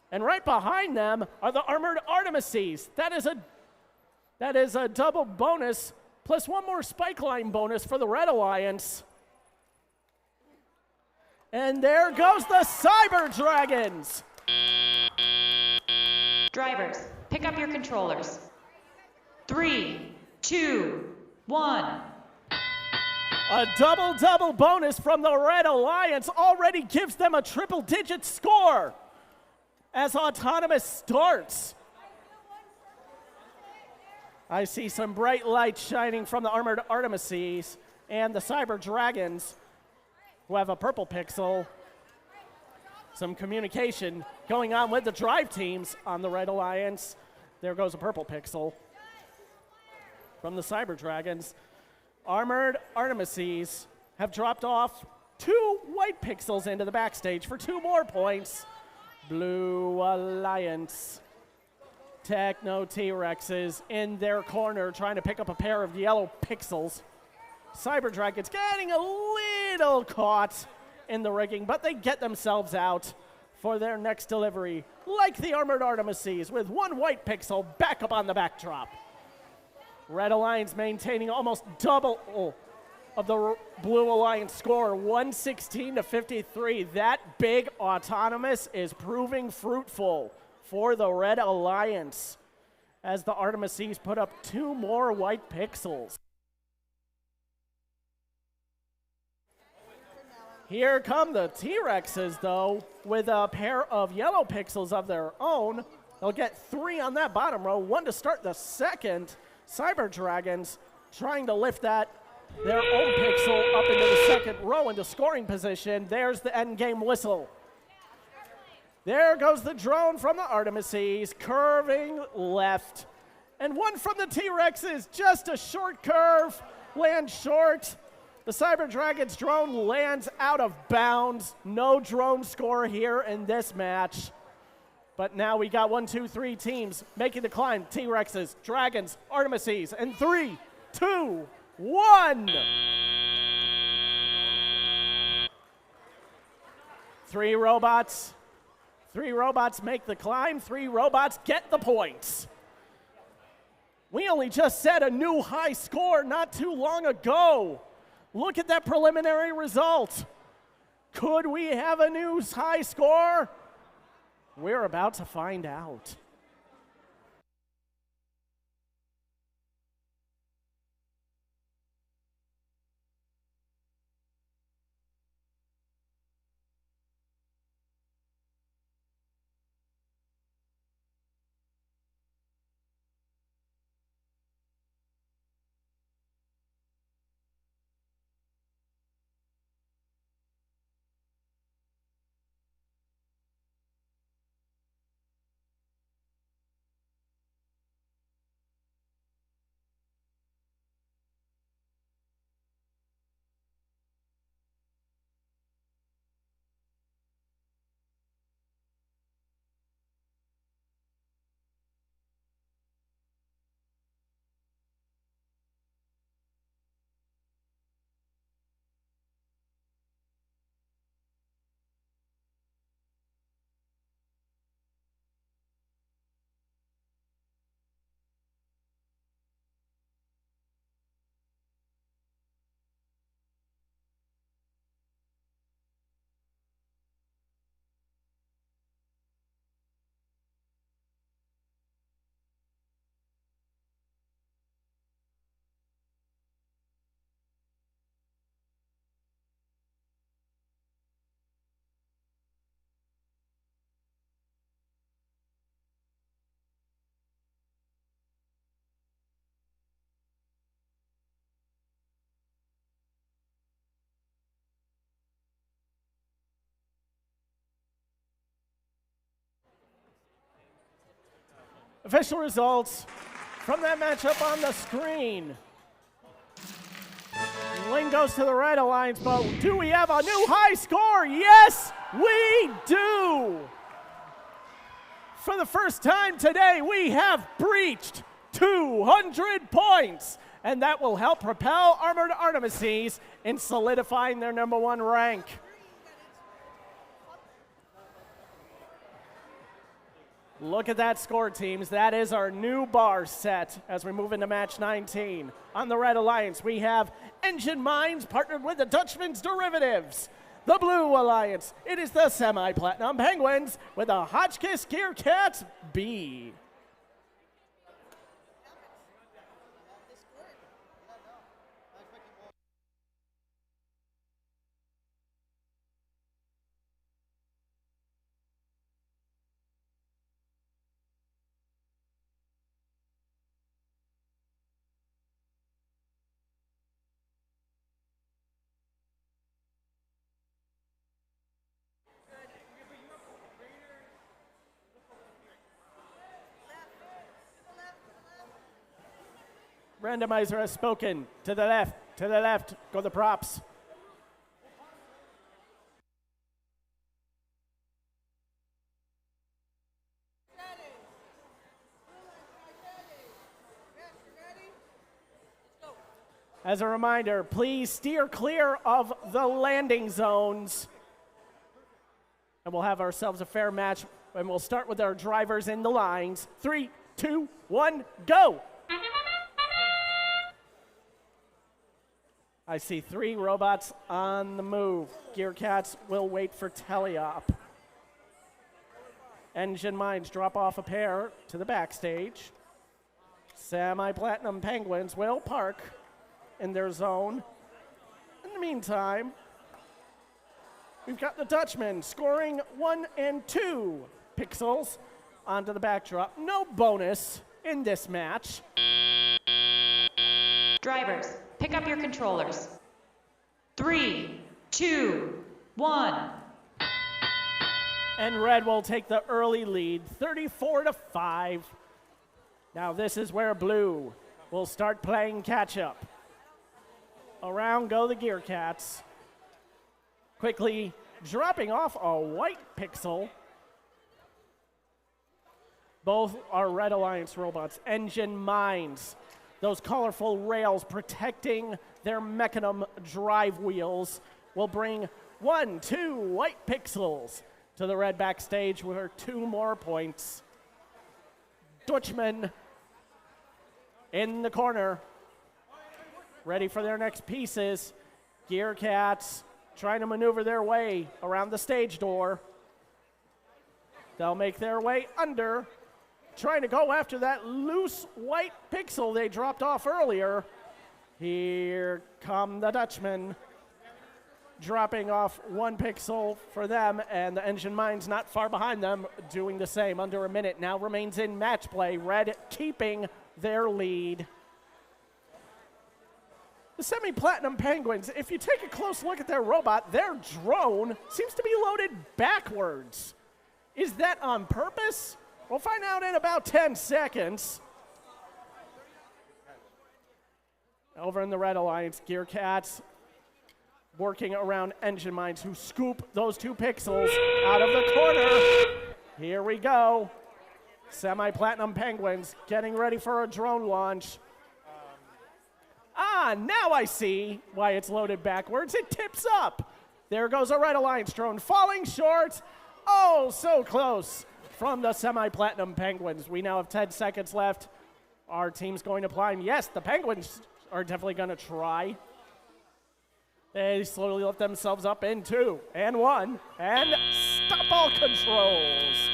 And right behind them are the Armored Artemises. That is a double bonus, plus one more spike line bonus for the Red Alliance. And there goes the Cyber Dragons. Drivers, pick up your controllers. 3, 2, 1. A double bonus from the Red Alliance already gives them a triple-digit score as autonomous starts. I see some bright lights shining from the Armored Artemises and the Cyber Dragons, who have a purple pixel. Some communication going on with the drive teams on the Red Alliance. There goes a purple pixel from the Cyber Dragons. Armored Artemises have dropped off 2 white pixels into the backstage for 2 more points. Blue Alliance. Techno T-Rexes in their corner trying to pick up a pair of yellow pixels. Cyber Dragons getting a little caught in the rigging, but they get themselves out for their next delivery, like the Armored Artemises, with 1 white pixel back up on the backdrop. Red Alliance maintaining almost double of the Blue Alliance score, 116-53. That big autonomous is proving fruitful for the Red Alliance as the Artemises put up 2 more white pixels. Here come the T-Rexes, though, with a pair of yellow pixels of their own. They'll get 3 on that bottom row, 1 to start the second. Cyber Dragons trying to lift their own pixel up into the second row into scoring position. There's the end game whistle. There goes the drone from the Artemises, curving left. And 1 from the T-Rexes, just a short curve, lands short. The Cyber Dragons drone lands out of bounds. No drone score here in this match. But now we got 1, 2, 3 teams making the climb. T-Rexes, Dragons, Artemises, and 3, 2, 1. 3 robots. 3 robots make the climb. 3 robots get the points. We only just set a new high score not too long ago. Look at that preliminary result. Could we have a new high score? We're about to find out. Official results from that matchup on the screen. Win goes to the Red Alliance, but do we have a new high score? Yes, we do. For the first time today, we have breached 200 points, and that will help propel Armored Artemises in solidifying their #1 rank. Look at that score, teams. That is our new bar set as we move into match 19. On the Red Alliance, we have Engine Minds partnered with the Dutchman's Derivatives. The Blue Alliance, it is the Semi-Platinum Penguins with the Hotchkiss Gear Cats B. Randomizer has spoken. To the left, go the props. As a reminder, please steer clear of the landing zones. And we'll have ourselves a fair match, and we'll start with our drivers in the lines. 3, 2, 1, go! I see 3 robots on the move. Gear Cats will wait for teleop. Engine Minds drop off a pair to the backstage. Semi-Platinum Penguins will park in their zone. In the meantime, we've got the Dutchmen scoring 1 and 2 pixels onto the backdrop. No bonus in this match. Drivers, pick up your controllers. 3, 2, 1. And Red will take the early lead, 34-5. Now this is where Blue will start playing catch-up. Around go the Gear Cats. Quickly dropping off a white pixel. Both are Red Alliance robots. Engine Minds. Those colorful rails protecting their Mechanum drive wheels will bring 1, 2 white pixels to the Red backstage with 2 more points. Dutchman in the corner, ready for their next pieces. Gear Cats trying to maneuver their way around the stage door. They'll make their way under, trying to go after that loose white pixel they dropped off earlier. Here come the Dutchmen, dropping off 1 pixel for them, and the Engine Minds not far behind them, doing the same. Under a minute now remains in match play. Red keeping their lead. The Semi-Platinum Penguins, if you take a close look at their robot, their drone seems to be loaded backwards. Is that on purpose? We'll find out in about 10 seconds. Over in the Red Alliance, Gear Cats working around Engine Minds who scoop those 2 pixels out of the corner. Here we go. Semi-Platinum Penguins getting ready for a drone launch. Now I see why it's loaded backwards. It tips up. There goes a Red Alliance drone falling short. Oh, so close from the Semi-Platinum Penguins. We now have 10 seconds left. Our team's going to climb. Yes, the Penguins are definitely going to try. They slowly lift themselves up in 2 and 1 and stop all controls.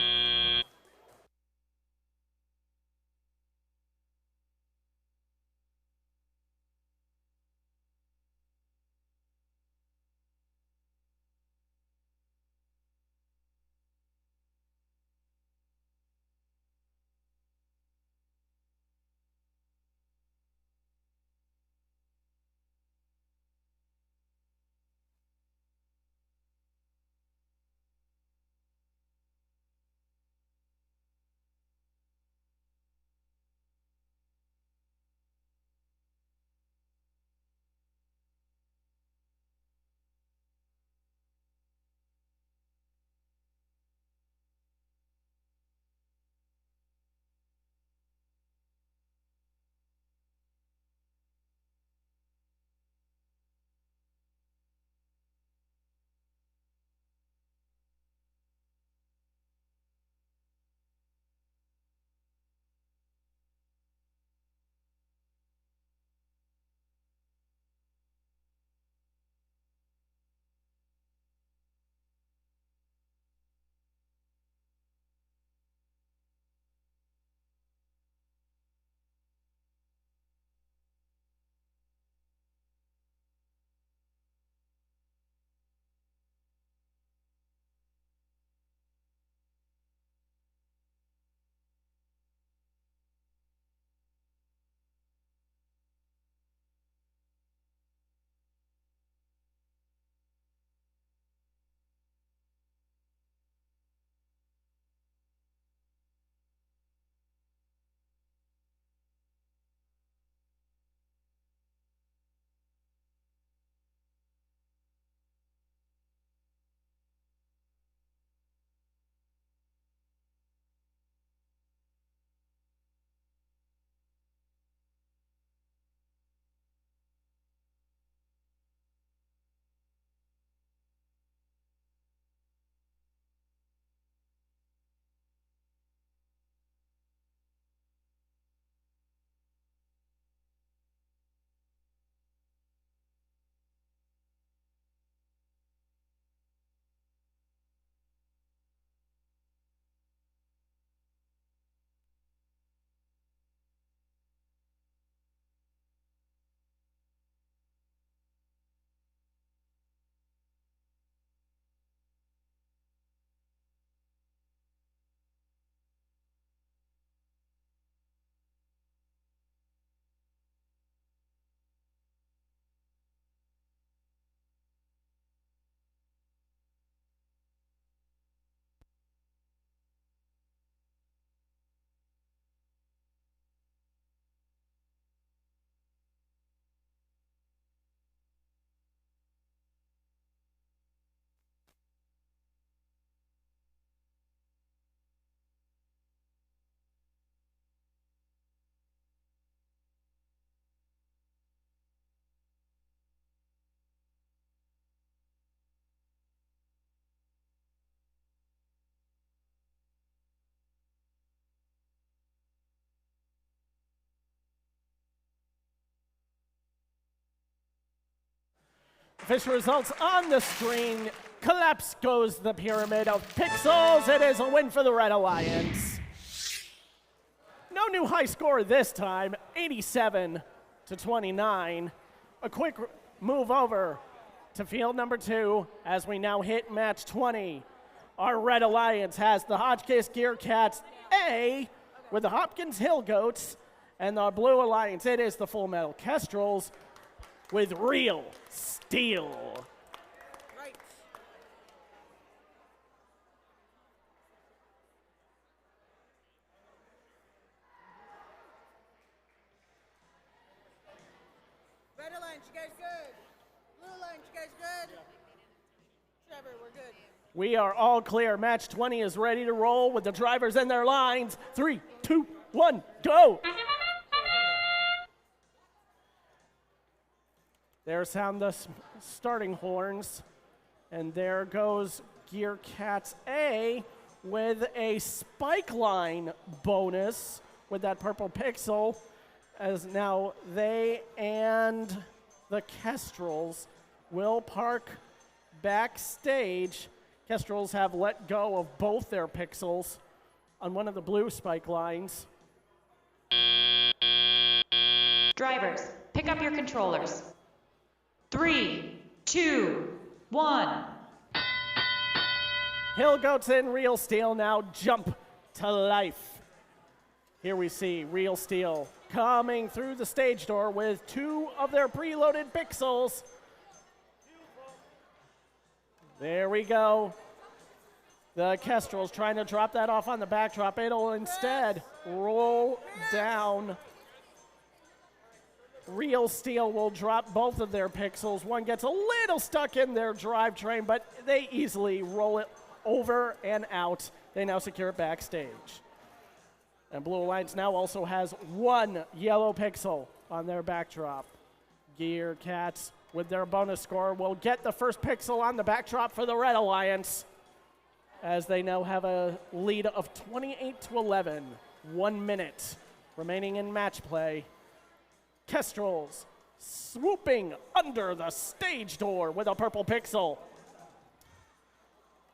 Official results on the screen. Collapse goes the pyramid of pixels. It is a win for the Red Alliance. No new high score this time, 87-29. A quick move over to field number 2 as we now hit match 20. Our Red Alliance has the Hotchkiss Gear Cats A with the Hopkins Hill Goats, and the Blue Alliance, it is the Full Metal Kestrels with Real Steel. Right. Red Alliance, you guys good? Blue Alliance, you guys good? Trevor, we're good. We are all clear. Match 20 is ready to roll with the drivers in their lines. 3, 2, 1, go! There sound the starting horns. And there goes Gear Cats A with a spike line bonus with that purple pixel, as now they and the Kestrels will park backstage. Kestrels have let go of both their pixels on one of the blue spike lines. Drivers, pick up your controllers. 3, 2, 1. Hill Goats and Real Steel now jump to life. Here we see Real Steel coming through the stage door with 2 of their preloaded pixels. There we go. The Kestrels trying to drop that off on the backdrop. It'll instead roll down. Real Steel will drop both of their pixels. One gets a little stuck in their drivetrain, but they easily roll it over and out. They now secure it backstage. And Blue Alliance now also has 1 yellow pixel on their backdrop. Gear Cats, with their bonus score, will get the first pixel on the backdrop for the Red Alliance, as they now have a lead of 28-11. 1 minute remaining in match play. Kestrels swooping under the stage door with a purple pixel,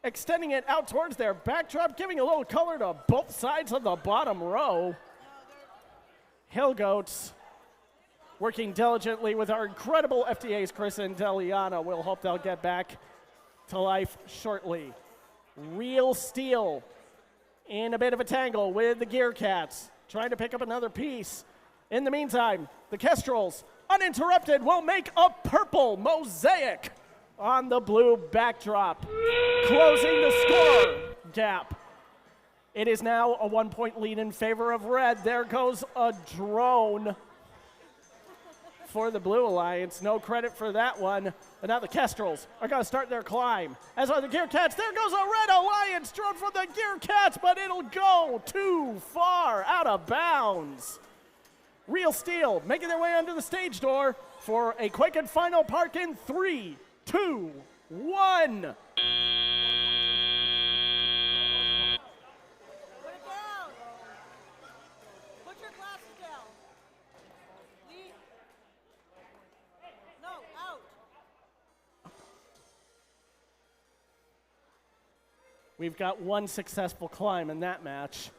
extending it out towards their backdrop, giving a little color to both sides of the bottom row. Hill Goats working diligently with our incredible FDA's Chris and Deliana. We'll hope they'll get back to life shortly. Real Steel in a bit of a tangle with the Gear Cats, trying to pick up another piece. In the meantime, the Kestrels, uninterrupted, will make a purple mosaic on the blue backdrop, closing the score gap. It is now a 1-point lead in favor of red. There goes a drone for the Blue Alliance. No credit for that one. But now the Kestrels are going to start their climb, as are the Gear Cats. There goes a Red Alliance drone for the Gear Cats, but it'll go too far out of bounds. Real Steel making their way under the stage door for a quick and final park in 3, 2, 1. Put it down. Put your glasses down. Leave. No, out. We've got 1 successful climb in that match.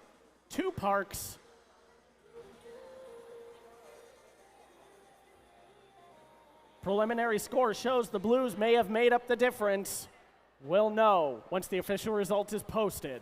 2 parks. Preliminary score shows the Blues may have made up the difference. We'll know once the official result is posted.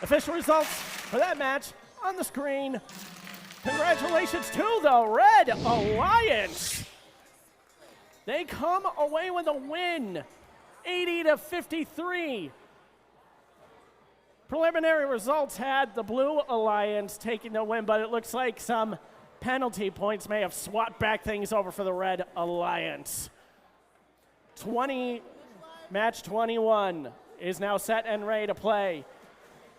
Official results for that match on the screen. Congratulations to the Red Alliance. They come away with a win, 80-53. Preliminary results had the Blue Alliance taking the win, but it looks like some penalty points may have swapped back things over for the Red Alliance. Match 21 is now set and ready to play.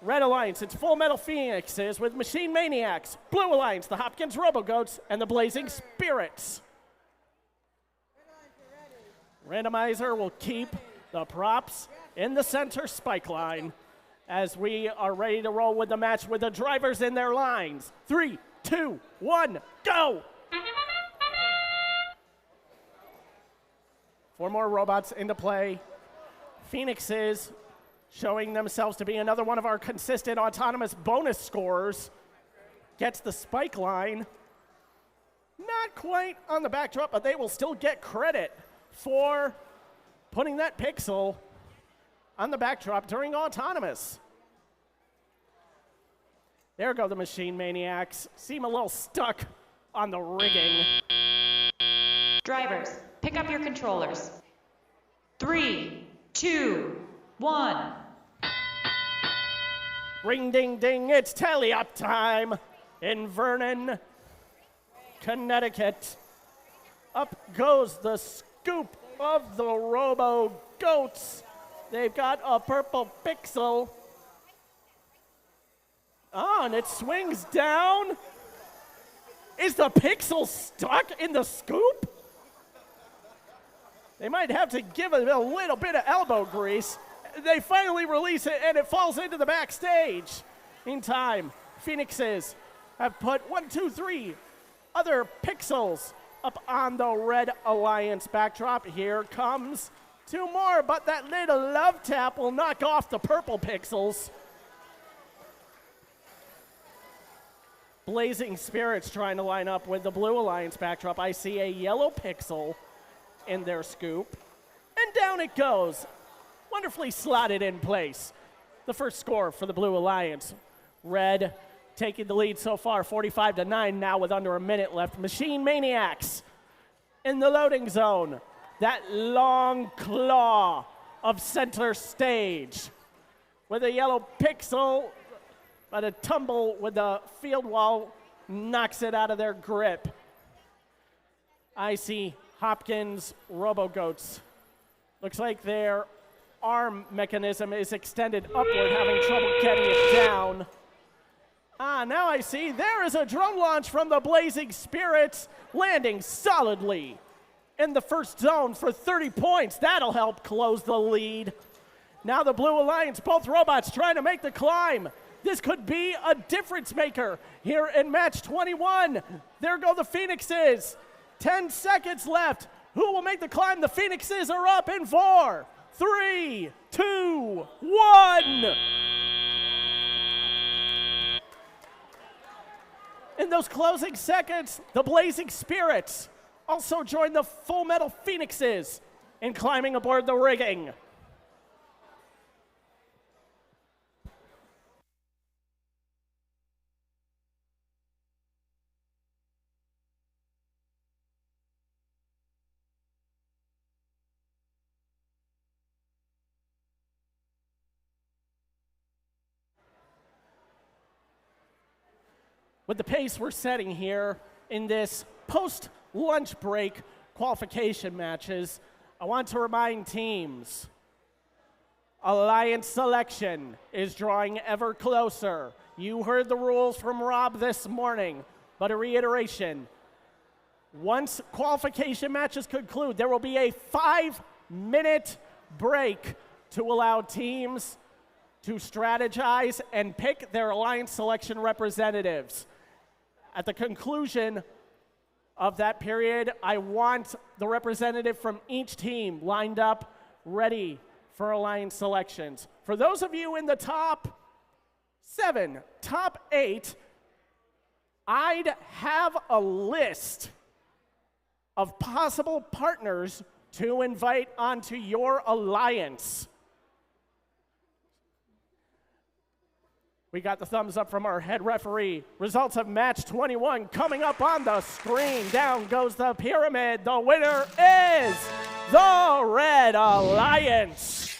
Red Alliance, it's Full Metal Phoenixes with Machine Maniacs. Blue Alliance, the Hopkins Robogoats, and the Blazing Spirits. Randomizer will keep the props in the center spike line as we are ready to roll with the match with the drivers in their lines. 3, 2, 1, go! 4 more robots into play. Phoenixes showing themselves to be another one of our consistent autonomous bonus scorers. Gets the spike line. Not quite on the backdrop, but they will still get credit for putting that pixel on the backdrop during autonomous. There go the Machine Maniacs. Seem a little stuck on the rigging. Drivers, pick up your controllers. 3, 2, 1. Ring ding ding, it's tally up time in Vernon, Connecticut. Up goes the scoop of the Robo Goats. They've got a purple pixel. Oh, and it swings down. Is the pixel stuck in the scoop? They might have to give it a little bit of elbow grease. They finally release it, and it falls into the backstage. In time, Phoenixes have put 1, 2, 3 other pixels up on the Red Alliance backdrop. Here comes 2 more, but that little love tap will knock off the purple pixels. Blazing Spirits trying to line up with the Blue Alliance backdrop. I see a yellow pixel in their scoop, and down it goes. Wonderfully slotted in place. The first score for the Blue Alliance. Red taking the lead so far, 45-9, now with under a minute left. Machine Maniacs in the loading zone. That long claw of center stage with a yellow pixel, but a tumble with the field wall knocks it out of their grip. I see Hopkins Robogoats. Looks like their arm mechanism is extended upward, having trouble getting it down. Now I see there is a drone launch from the Blazing Spirits, landing solidly in the first zone for 30 points. That'll help close the lead. Now the Blue Alliance, both robots trying to make the climb. This could be a difference maker here in match 21. There go the Phoenixes. 10 seconds left. Who will make the climb? The Phoenixes are up in 4, 3, 2, 1. In those closing seconds, the Blazing Spirits also join the Full Metal Phoenixes in climbing aboard the rigging. With the pace we're setting here in this post-lunch break qualification matches, I want to remind teams, Alliance selection is drawing ever closer. You heard the rules from Rob this morning, but a reiteration, once qualification matches conclude, there will be a 5-minute break to allow teams to strategize and pick their Alliance selection representatives. At the conclusion of that period, I want the representative from each team lined up, ready for Alliance selections. For those of you in the top 7, top 8, I'd have a list of possible partners to invite onto your Alliance. We got the thumbs up from our head referee. Results of match 21 coming up on the screen. Down goes the pyramid. The winner is the Red Alliance.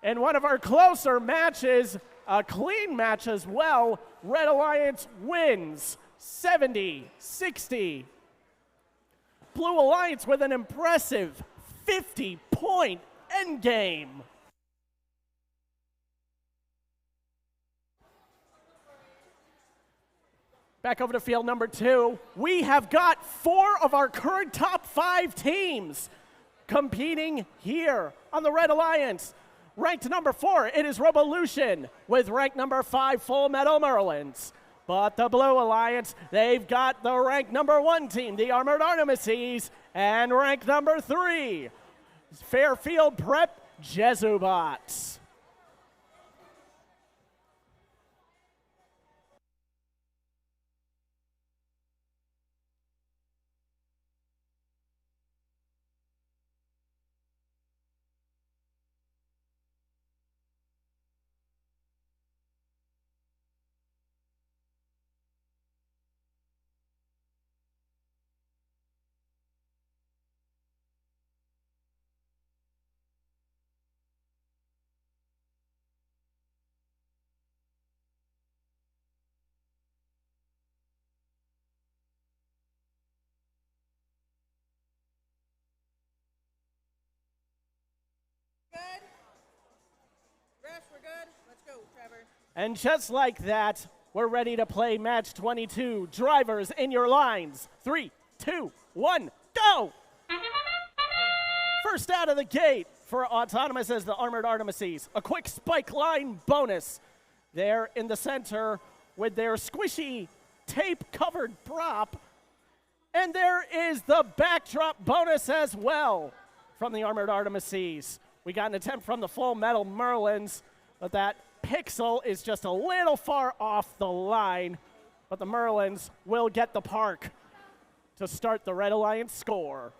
In one of our closer matches, a clean match as well, Red Alliance wins 70-60. Blue Alliance with an impressive 50-point endgame. Back over to field number 2. We have got 4 of our current top 5 teams competing here on the Red Alliance. Ranked number 4, it is Revolution, with ranked number 5, Full Metal Merlins. But the Blue Alliance, they've got the ranked number 1 team, the Armored Artemises, and ranked number 3, Fairfield Prep Jesubots. Good? Refs, we're good? Let's go, Trevor. And just like that, we're ready to play match 22. Drivers in your lines. 3, 2, 1, go! First out of the gate for Autonomous is the Armored Artemises. A quick spike line bonus. There in the center with their squishy tape-covered prop. And there is the backdrop bonus as well from the Armored Artemises. We got an attempt from the Full Metal Merlins, but that pixel is just a little far off the line. But the Merlins will get the park to start the Red Alliance score.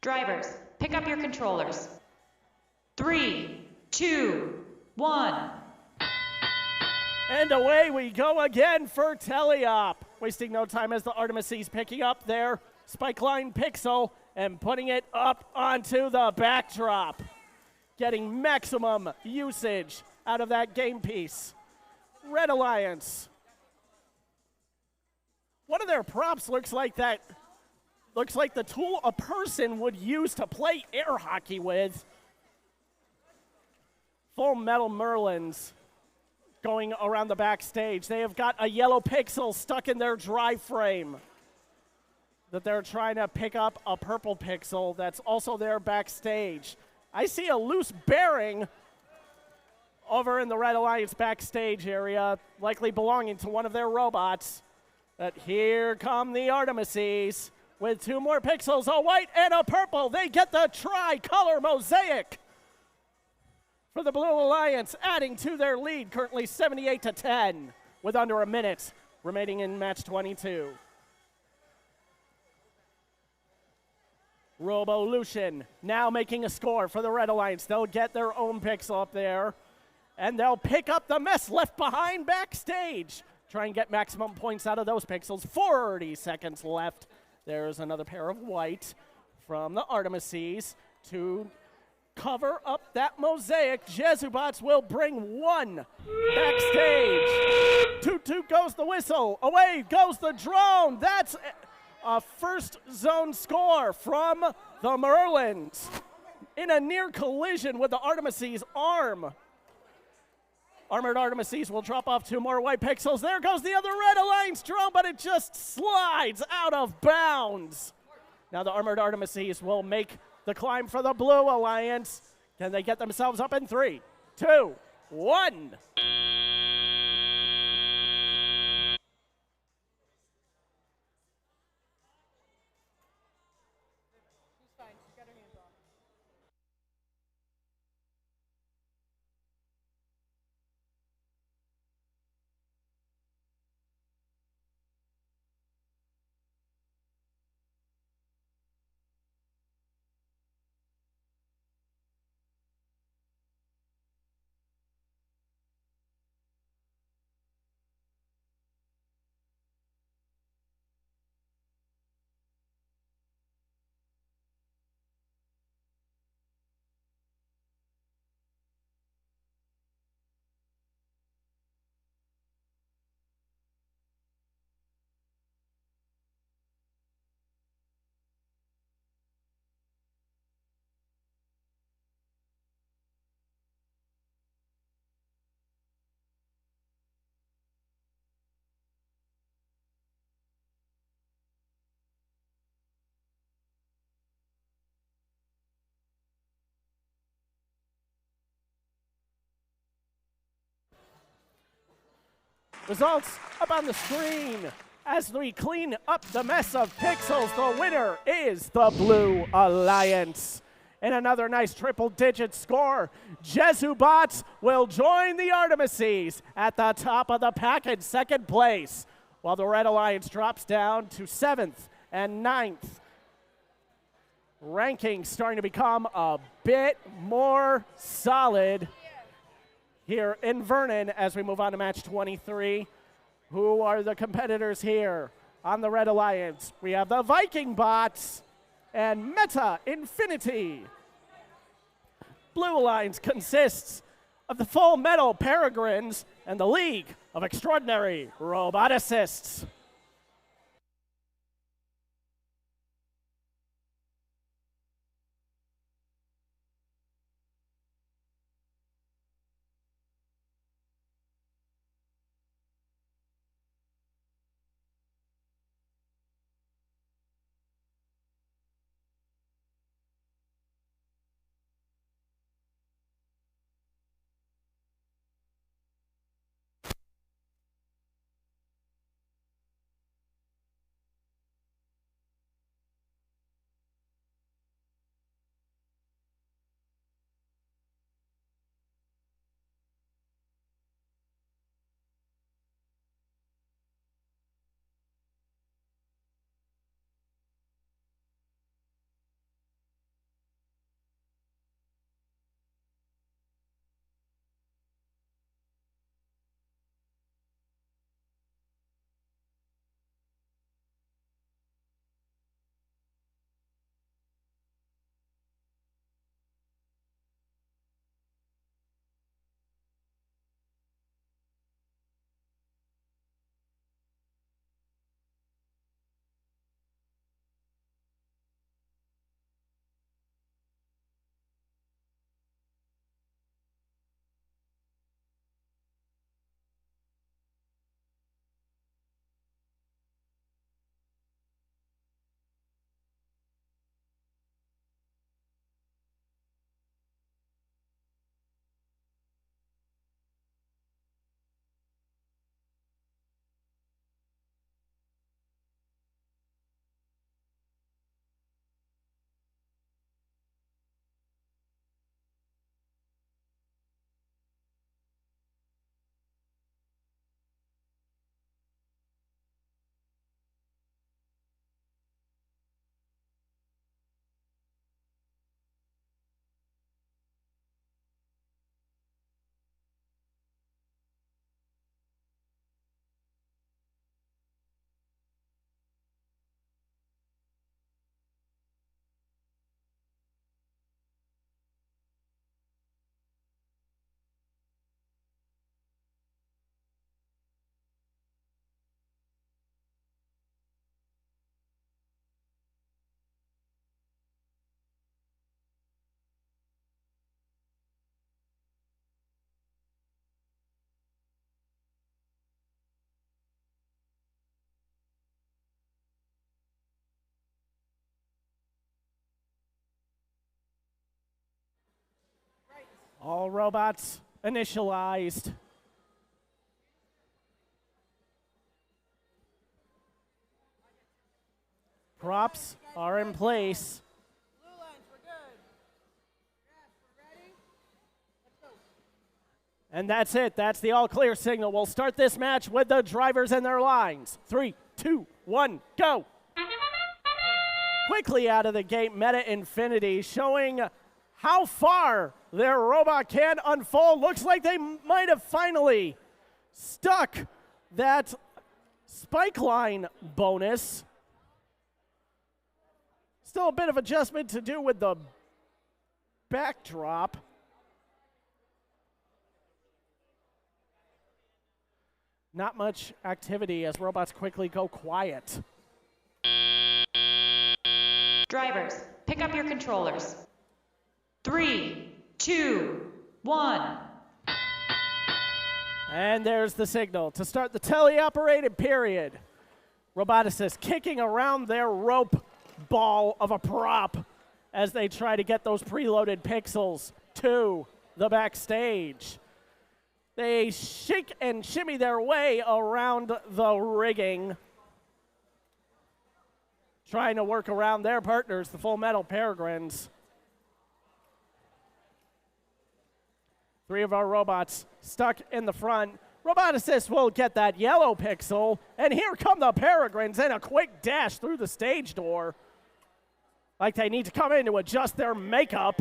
Drivers, pick up your controllers. 3, 2, 1. And away we go again for Teleop. Wasting no time as the Artemises picking up their spike line pixel and putting it up onto the backdrop. Getting maximum usage out of that game piece. Red Alliance. One of their props looks like the tool a person would use to play air hockey with. Full Metal Merlins going around the backstage. They have got a yellow pixel stuck in their drive frame that they're trying to pick up a purple pixel that's also there backstage. I see a loose bearing over in the Red Alliance backstage area, likely belonging to one of their robots. But here come the Artemises with 2 more pixels, a white and a purple. They get the tri-color mosaic for the Blue Alliance, adding to their lead, currently 78-10, with under a minute remaining in match 22. Robolution now making a score for the Red Alliance. They'll get their own pixel up there, and they'll pick up the mess left behind backstage. Try and get maximum points out of those pixels. 40 seconds left. There's another pair of white from the Artemises to cover up that mosaic. Jesubots will bring 1 backstage. Toot goes the whistle. Away goes the drone. That's a first zone score from the Merlins in a near collision with the Artemises arm. Armored Artemises will drop off 2 more white pixels. There goes the other Red Alliance drone, but it just slides out of bounds. Now the Armored Artemises will make the climb for the Blue Alliance. Can they get themselves up in 3, 2, 1? Results up on the screen. As we clean up the mess of pixels, the winner is the Blue Alliance. In another nice triple-digit score, Jesubots will join the Artemises at the top of the pack in second place, while the Red Alliance drops down to 7th and 9th. Rankings starting to become a bit more solid here in Vernon as we move on to match 23. Who are the competitors here on the Red Alliance? We have the Viking Bots and Meta Infinity. Blue Alliance consists of the Full Metal Peregrines and the League of Extraordinary Roboticists. All robots initialized. Props are in place. Blue lines, we're good. Yes, we're ready. Let's go. And that's it. That's the all clear signal. We'll start this match with the drivers and their lines. 3, 2, 1, go. Quickly out of the gate, Meta Infinity showing how far their robot can unfold. Looks like they might have finally stuck that spike line bonus. Still a bit of adjustment to do with the backdrop. Not much activity as robots quickly go quiet. Drivers, pick up your controllers. 3, 2, 1. And there's the signal to start the teleoperated period. Roboticists kicking around their rope ball of a prop as they try to get those preloaded pixels to the backstage. They shake and shimmy their way around the rigging, trying to work around their partners, the Full Metal Peregrines. 3 of our robots stuck in the front. Robot Assist will get that yellow pixel, and here come the Peregrines in a quick dash through the stage door. Like they need to come in to adjust their makeup.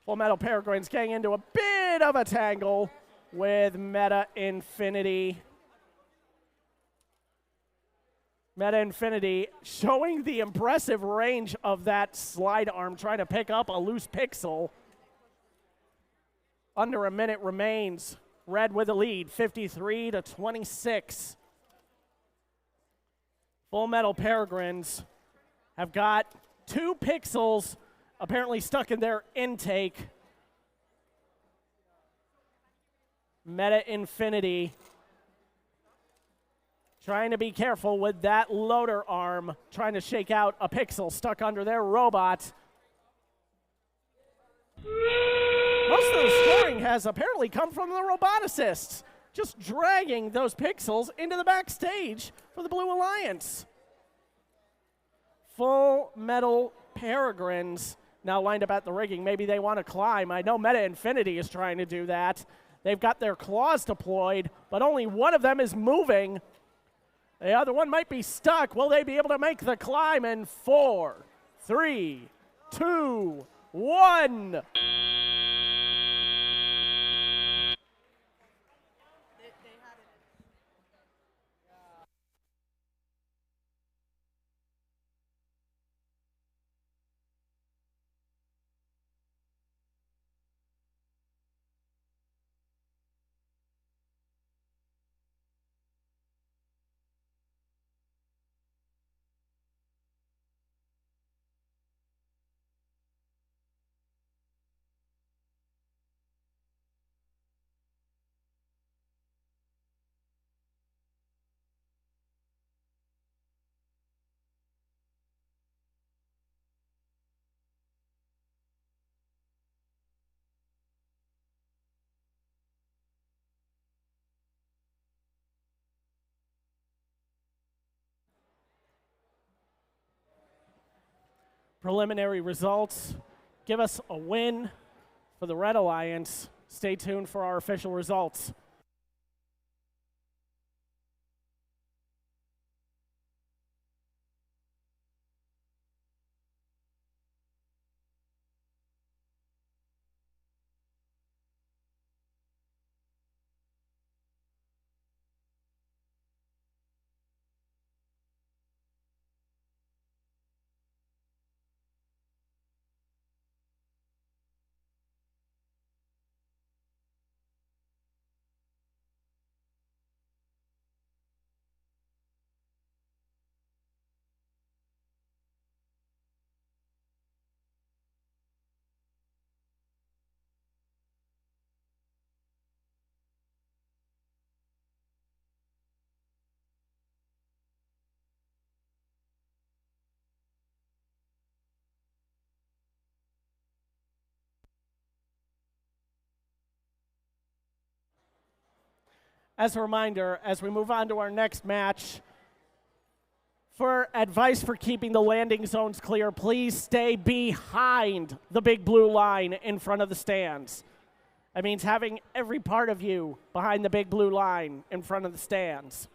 Full Metal Peregrines getting into a bit of a tangle with Meta Infinity. Meta Infinity showing the impressive range of that slide arm, trying to pick up a loose pixel. Under a minute remains. Red with the lead, 53-26. Full Metal Peregrines have got 2 pixels apparently stuck in their intake. Meta Infinity trying to be careful with that loader arm, trying to shake out a pixel stuck under their robot. Most of the scoring has apparently come from the robot assists, just dragging those pixels into the backstage for the Blue Alliance. Full Metal Peregrines now lined up at the rigging. Maybe they want to climb. I know Meta Infinity is trying to do that. They've got their claws deployed, but only one of them is moving. The other one might be stuck. Will they be able to make the climb in 4, 3, 2, 1? Preliminary results give us a win for the Red Alliance. Stay tuned for our official results. As a reminder, as we move on to our next match, for advice for keeping the landing zones clear, please stay behind the big blue line in front of the stands. That means having every part of you behind the big blue line in front of the stands.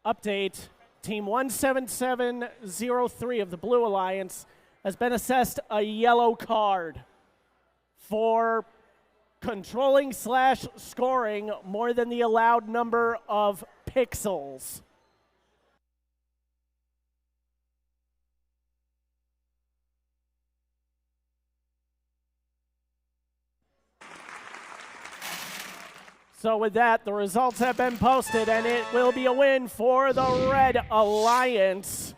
Update, Team 17703 of the Blue Alliance has been assessed a yellow card for controlling/scoring more than the allowed number of pixels. So with that, the results have been posted, and it will be a win for the Red Alliance.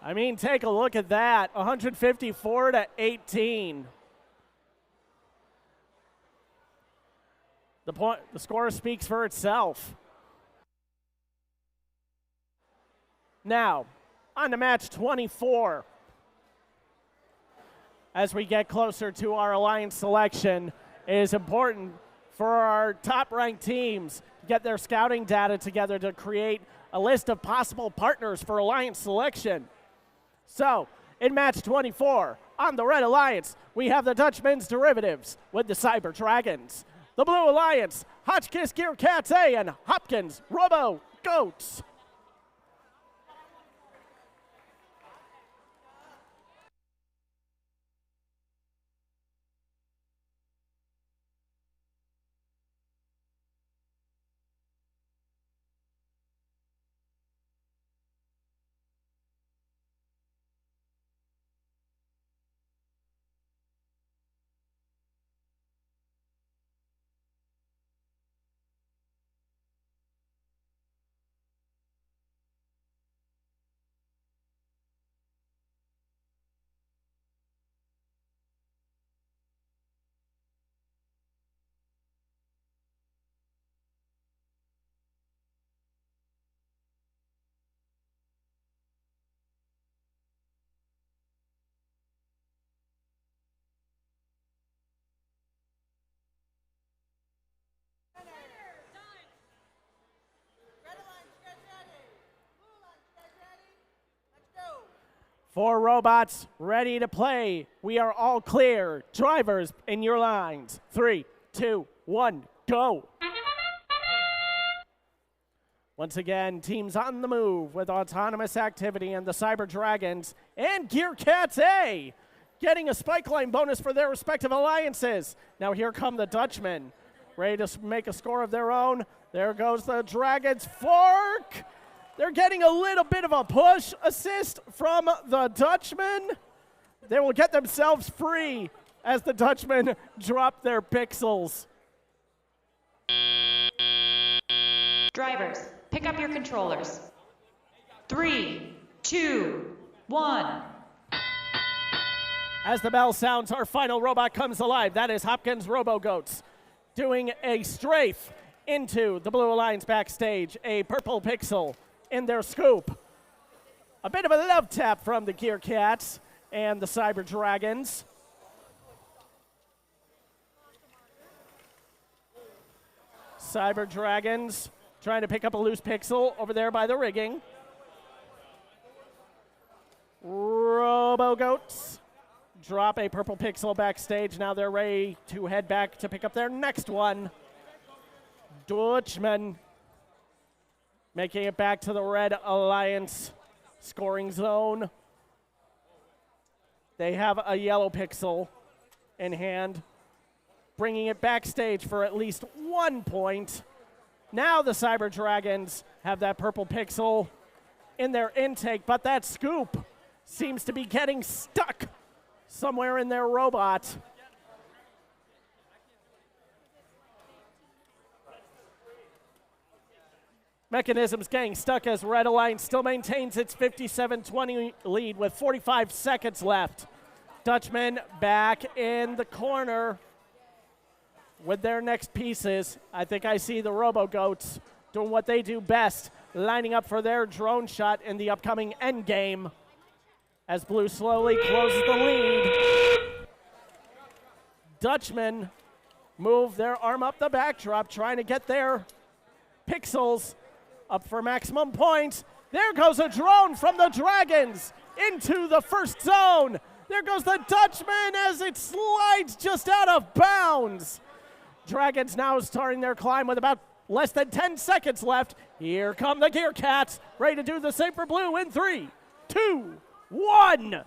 I mean, take a look at that, 154-18. The score speaks for itself. Now, on to match 24. As we get closer to our alliance selection, it is important for our top-ranked teams to get their scouting data together to create a list of possible partners for alliance selection. So, in match 24, on the Red Alliance, we have the Dutchman's Derivatives with the Cyber Dragons. The Blue Alliance, Hotchkiss Gear Cats A and Hopkins Robo Goats. Red Alliance, you guys ready? Blue Alliance, you guys ready? Let's go. 4 robots ready to play. We are all clear. Drivers in your lines. 3, 2, 1, go. Once again, teams on the move with autonomous activity and the Cyber Dragons and Gear Cats A getting a spike line bonus for their respective alliances. Now here come the Dutchmen, ready to make a score of their own. There goes the Dragons. Fork! They're getting a little bit of a push assist from the Dutchmen. They will get themselves free as the Dutchmen drop their pixels. Drivers, pick up your controllers. 3, 2, 1. As the bell sounds, our final robot comes alive. That is Hopkins Robo Goats doing a strafe into the Blue Alliance backstage. A purple pixel in their scoop. A bit of a love tap from the Gear Cats and the Cyber Dragons. Cyber Dragons trying to pick up a loose pixel over there by the rigging. Robo Goats drop a purple pixel backstage. Now they're ready to head back to pick up their next one. Dutchman making it back to the Red Alliance scoring zone. They have a yellow pixel in hand, bringing it backstage for at least 1 point. Now the Cyber Dragons have that purple pixel in their intake, but that scoop seems to be getting stuck somewhere in their robot. Mechanisms getting stuck as Red Alliance still maintains its 57-20 lead with 45 seconds left. Dutchmen back in the corner with their next pieces. I think I see the Robo Goats doing what they do best, lining up for their drone shot in the upcoming end game as Blue slowly closes the lead. Dutchmen move their arm up the backdrop, trying to get their pixels up for maximum points. There goes a drone from the Dragons into the first zone. There goes the Dutchman as it slides just out of bounds. Dragons now starting their climb with about less than 10 seconds left. Here come the Gear Cats, ready to do the same for blue in 3, 2, 1.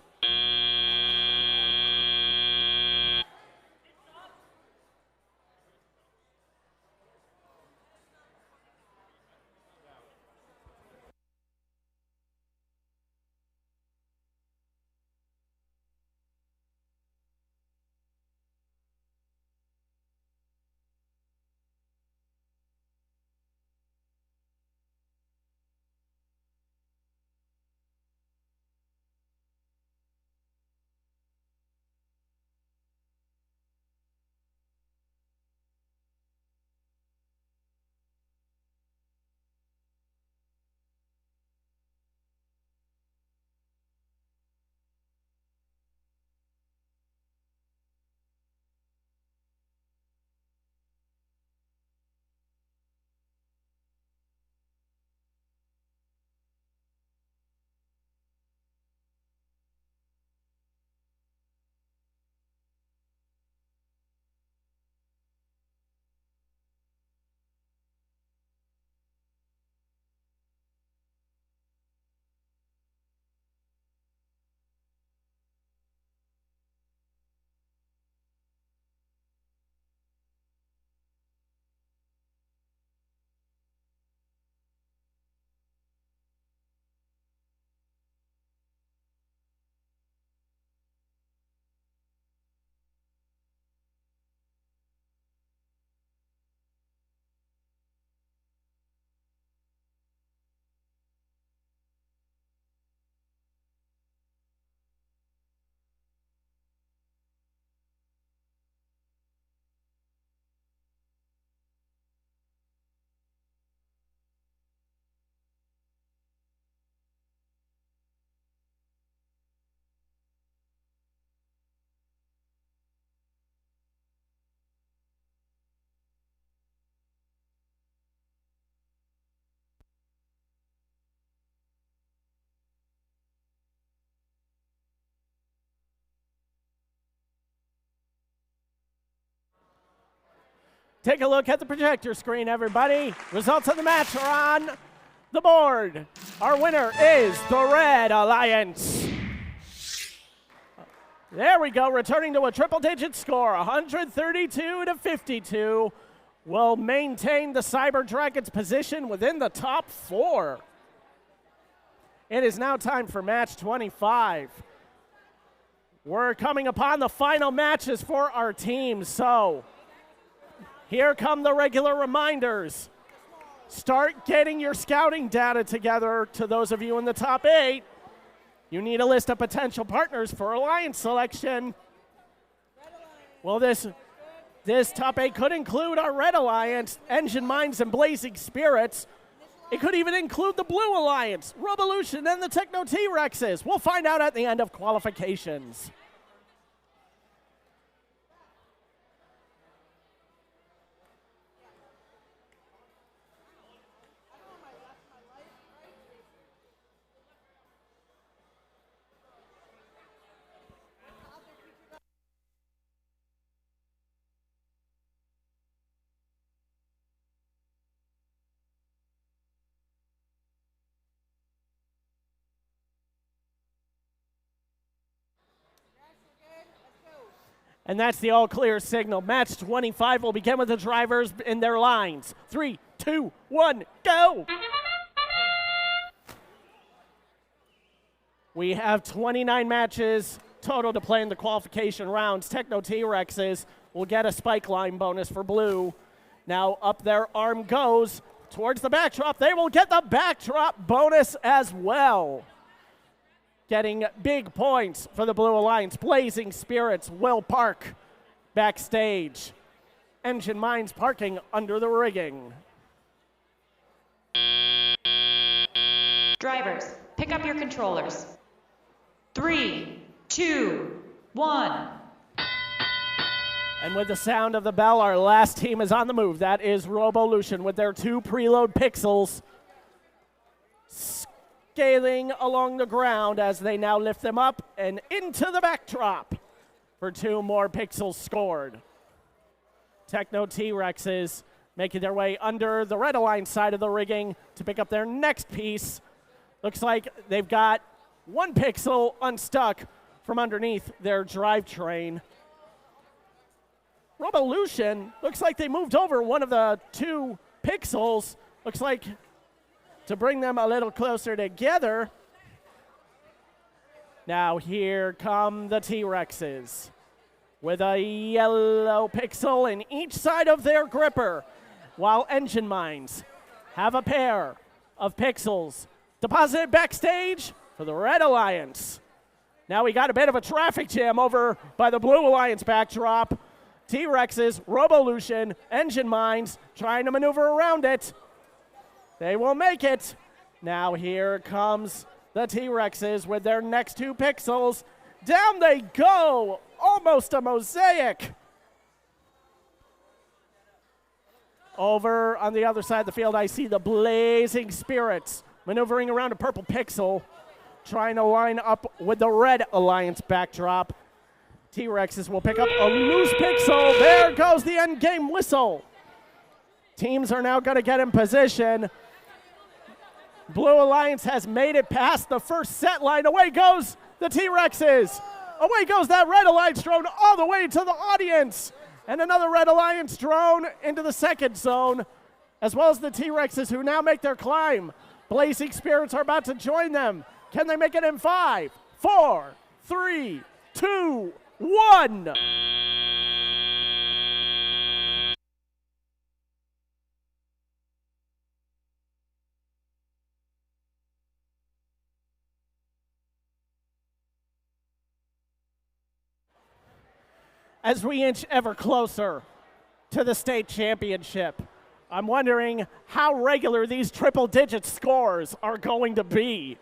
Take a look at the projector screen, everybody. Results of the match are on the board. Our winner is the Red Alliance. There we go, returning to a triple-digit score, 132-52. Will maintain the Cyber Dragon's position within the top 4. It is now time for match 25. We're coming upon the final matches for our teams, so here come the regular reminders. Start getting your scouting data together to those of you in the top 8. You need a list of potential partners for alliance selection. Well, this top 8 could include our Red Alliance, Engine Minds, and Blazing Spirits. It could even include the Blue Alliance, Revolution, and the Techno T-Rexes. We'll find out at the end of qualifications. And that's the all-clear signal. Match 25 will begin with the drivers in their lines. 3, 2, 1, go! We have 29 matches total to play in the qualification rounds. Techno T-Rexes will get a spike line bonus for blue. Now up their arm goes towards the backdrop. They will get the backdrop bonus as well. Getting big points for the Blue Alliance. Blazing Spirits will park backstage. Engine Minds parking under the rigging. Drivers, pick up your controllers. 3, 2, 1. And with the sound of the bell, our last team is on the move. That is Robolution with their 2 preload pixels. Scaling along the ground as they now lift them up and into the backdrop for 2 more pixels scored. Techno T-Rexes making their way under the Red Alliance side of the rigging to pick up their next piece. Looks like they've got one pixel unstuck from underneath their drivetrain. Revolution looks like they moved over one of the two pixels. Looks like to bring them a little closer together. Now here come the T-Rexes with a yellow pixel in each side of their gripper, while Engine Mines have a pair of pixels deposited backstage for the Red Alliance. Now we got a bit of a traffic jam over by the Blue Alliance backdrop. T-Rexes, Revolution, Engine Mines trying to maneuver around it. They will make it. Now here comes the T-Rexes with their next two pixels. Down they go, almost a mosaic. Over on the other side of the field, I see the Blazing Spirits maneuvering around a purple pixel, trying to line up with the Red Alliance backdrop. T-Rexes will pick up a loose pixel. There goes the end game whistle. Teams are now going to get in position. Blue Alliance has made it past the first set line. Away goes the T-Rexes. Away goes that Red Alliance drone all the way to the audience. And another Red Alliance drone into the second zone, as well as the T-Rexes who now make their climb. Blazing Spirits are about to join them. Can they make it in 5, 4, 3, 2, 1? As we inch ever closer to the state championship, I'm wondering how regular these triple-digit scores are going to be.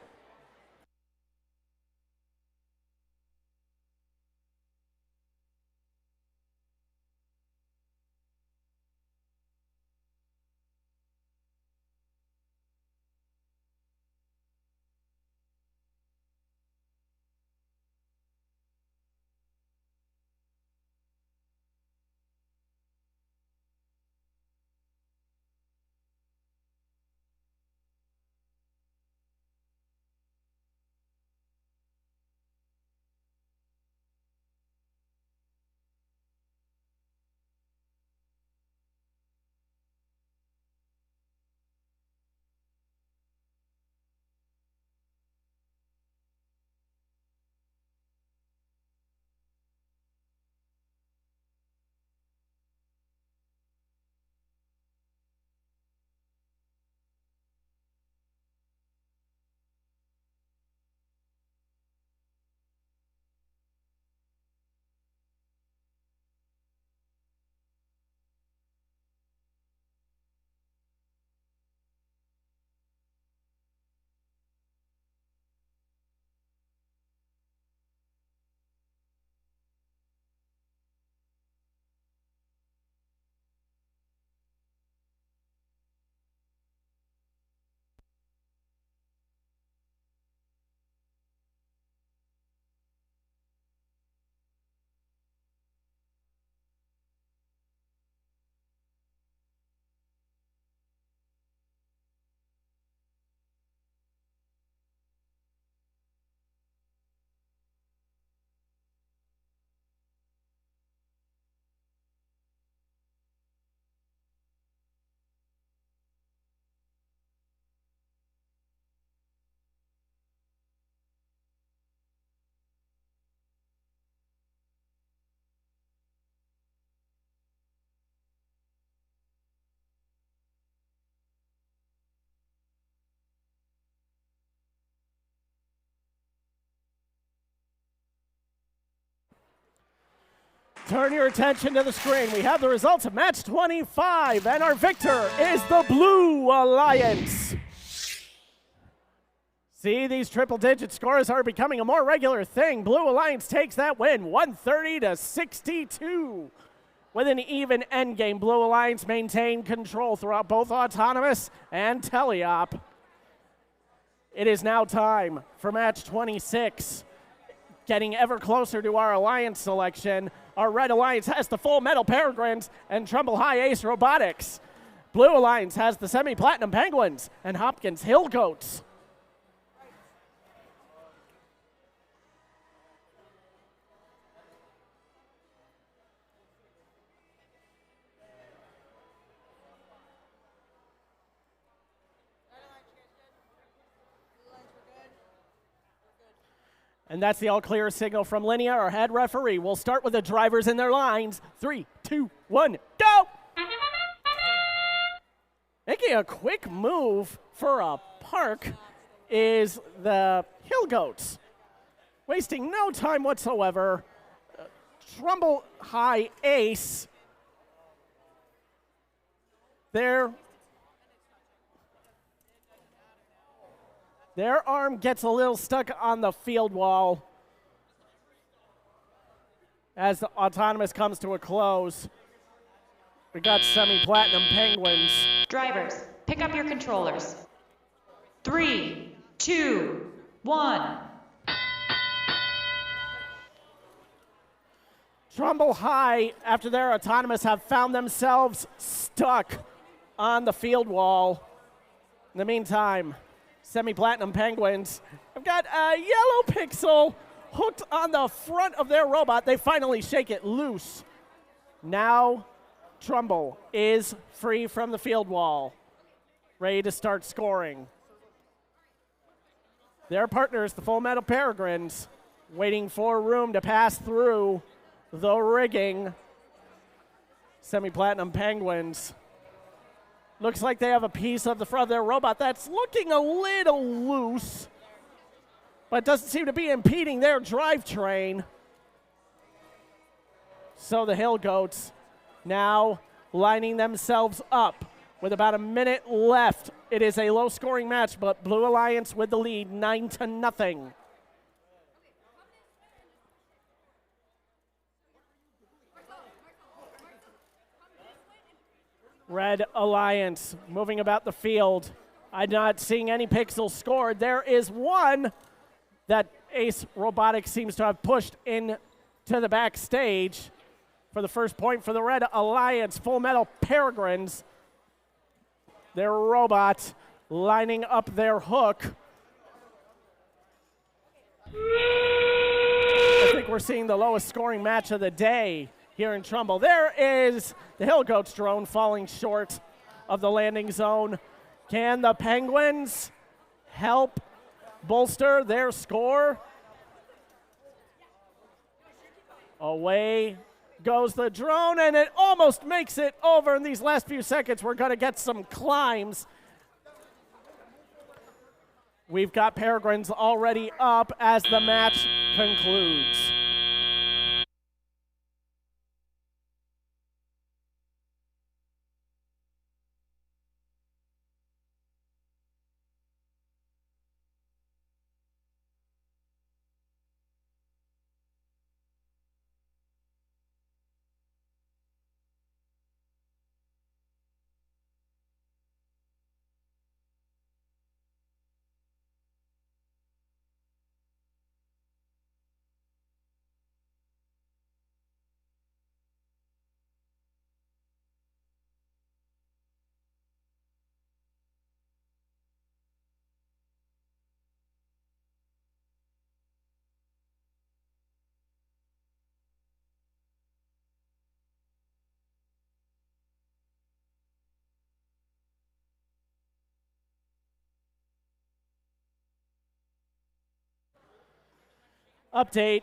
Turn your attention to the screen. We have the results of match 25, and our victor is the Blue Alliance. See, these triple-digit scores are becoming a more regular thing. Blue Alliance takes that win, 130-62. With an even endgame, Blue Alliance maintained control throughout both autonomous and teleop. It is now time for match 26. Getting ever closer to our Alliance selection, our Red Alliance has the Full Metal Peregrines and Trumbull High Ace Robotics. Blue Alliance has the semi-platinum Penguins and Hopkins Hill Goats. And that's the all-clear signal from Linnea, our head referee. We'll start with the drivers in their lines. 3, 2, 1, go! Making a quick move for a park is the Hill Goats. Wasting no time whatsoever. Trumbull High Ace. Their arm gets a little stuck on the field wall as the autonomous comes to a close. We got semi-platinum Penguins. Drivers, pick up your controllers. 3, 2, 1. Trumbull High, after their autonomous, have found themselves stuck on the field wall. In the meantime, semi-platinum Penguins have got a yellow pixel hooked on the front of their robot. They finally shake it loose. Now, Trumbull is free from the field wall, ready to start scoring. Their partners, the Full Metal Peregrines, waiting for room to pass through the rigging. Semi-platinum Penguins. Looks like they have a piece of the front of their robot that's looking a little loose, but doesn't seem to be impeding their drivetrain. So the Hill Goats now lining themselves up with about a minute left. It is a low-scoring match, but Blue Alliance with the lead, 9-0. Red Alliance moving about the field. I'm not seeing any pixels scored. There is one that Ace Robotics seems to have pushed in to the backstage for the first point for the Red Alliance. Full Metal Peregrines, their robot lining up their hook. I think we're seeing the lowest scoring match of the day here in Trumbull. There is the Hill Goats drone falling short of the landing zone. Can the Penguins help bolster their score? Away goes the drone, and it almost makes it over in these last few seconds. We're going to get some climbs. We've got Peregrines already up as the match concludes. Update,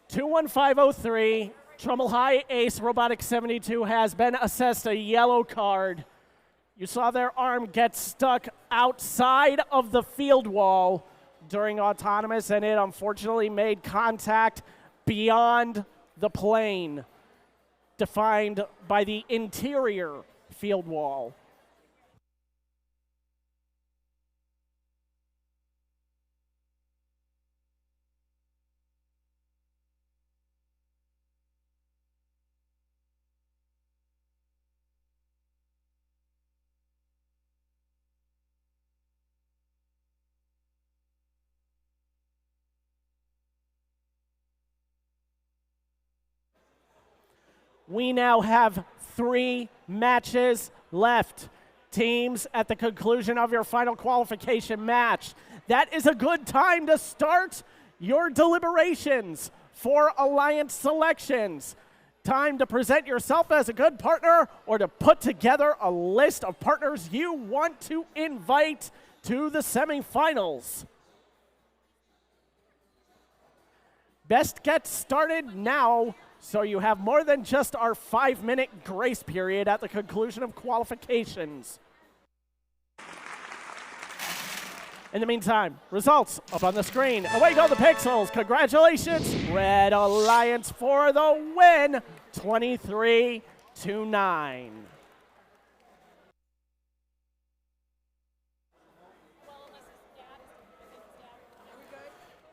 21503, Trumbull High Ace Robotics 72 has been assessed a yellow card. You saw their arm get stuck outside of the field wall during autonomous, and it unfortunately made contact beyond the plane, defined by the interior field wall. We now have 3 matches left. Teams, at the conclusion of your final qualification match, that is a good time to start your deliberations for alliance selections. Time to present yourself as a good partner or to put together a list of partners you want to invite to the semifinals. Best get started now, so you have more than just our 5-minute grace period at the conclusion of qualifications. In the meantime, results up on the screen. Away go the Pixels. Congratulations, Red Alliance for the win, 23-9.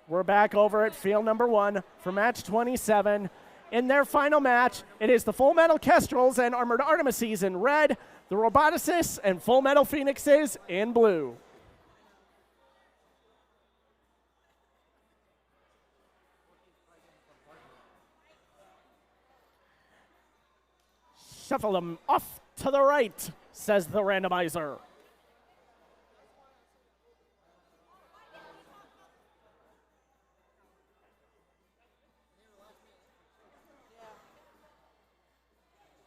We're back over at field number 1 for match 27. In their final match, it is the Full Metal Kestrels and Armored Artemises in red, the Roboticists and Full Metal Phoenixes in blue. Shuffle them off to the right, says the randomizer.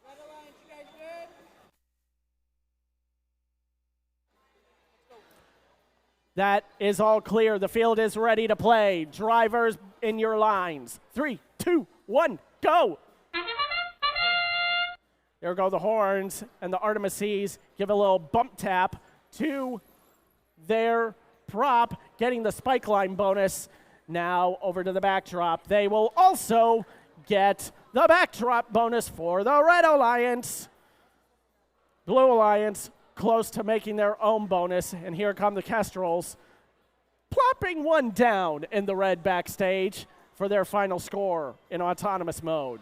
Red Alliance, you guys good? That is all clear. The field is ready to play. Drivers in your lines. 3, 2, 1, go! There go the horns, and the Artemises give a little bump tap to their prop, getting the spike line bonus. Now over to the backdrop. They will also get the backdrop bonus for the Red Alliance. Blue Alliance close to making their own bonus, and here come the Kestrels, plopping one down in the red backstage for their final score in autonomous mode.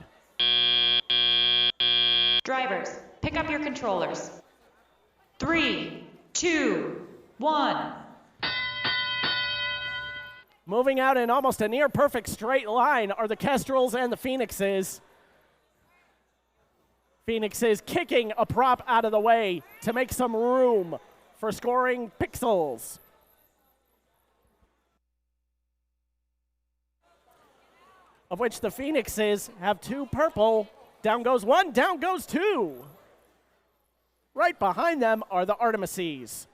Drivers, pick up your controllers. 3, 2, 1. Moving out in almost a near perfect straight line are the Kestrels and the Phoenixes. Phoenixes kicking a prop out of the way to make some room for scoring pixels. Of which the Phoenixes have 2 purple. Down goes 1, down goes 2. Right behind them are the Artemises.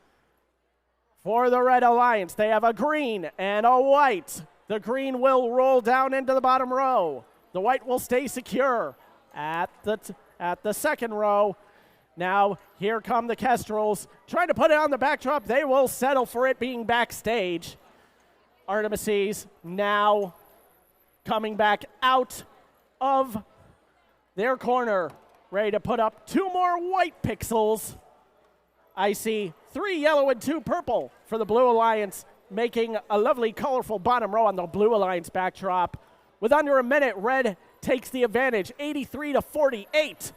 For the Red Alliance, they have a green and a white. The green will roll down into the bottom row. The white will stay secure at the second row. Now, here come the Kestrels. Trying to put it on the backdrop. They will settle for it being backstage. Artemises now coming back out of their corner, ready to put up 2 more white pixels. I see 3 yellow and 2 purple for the Blue Alliance, making a lovely, colorful bottom row on the Blue Alliance backdrop. With under a minute, Red takes the advantage, 83-48.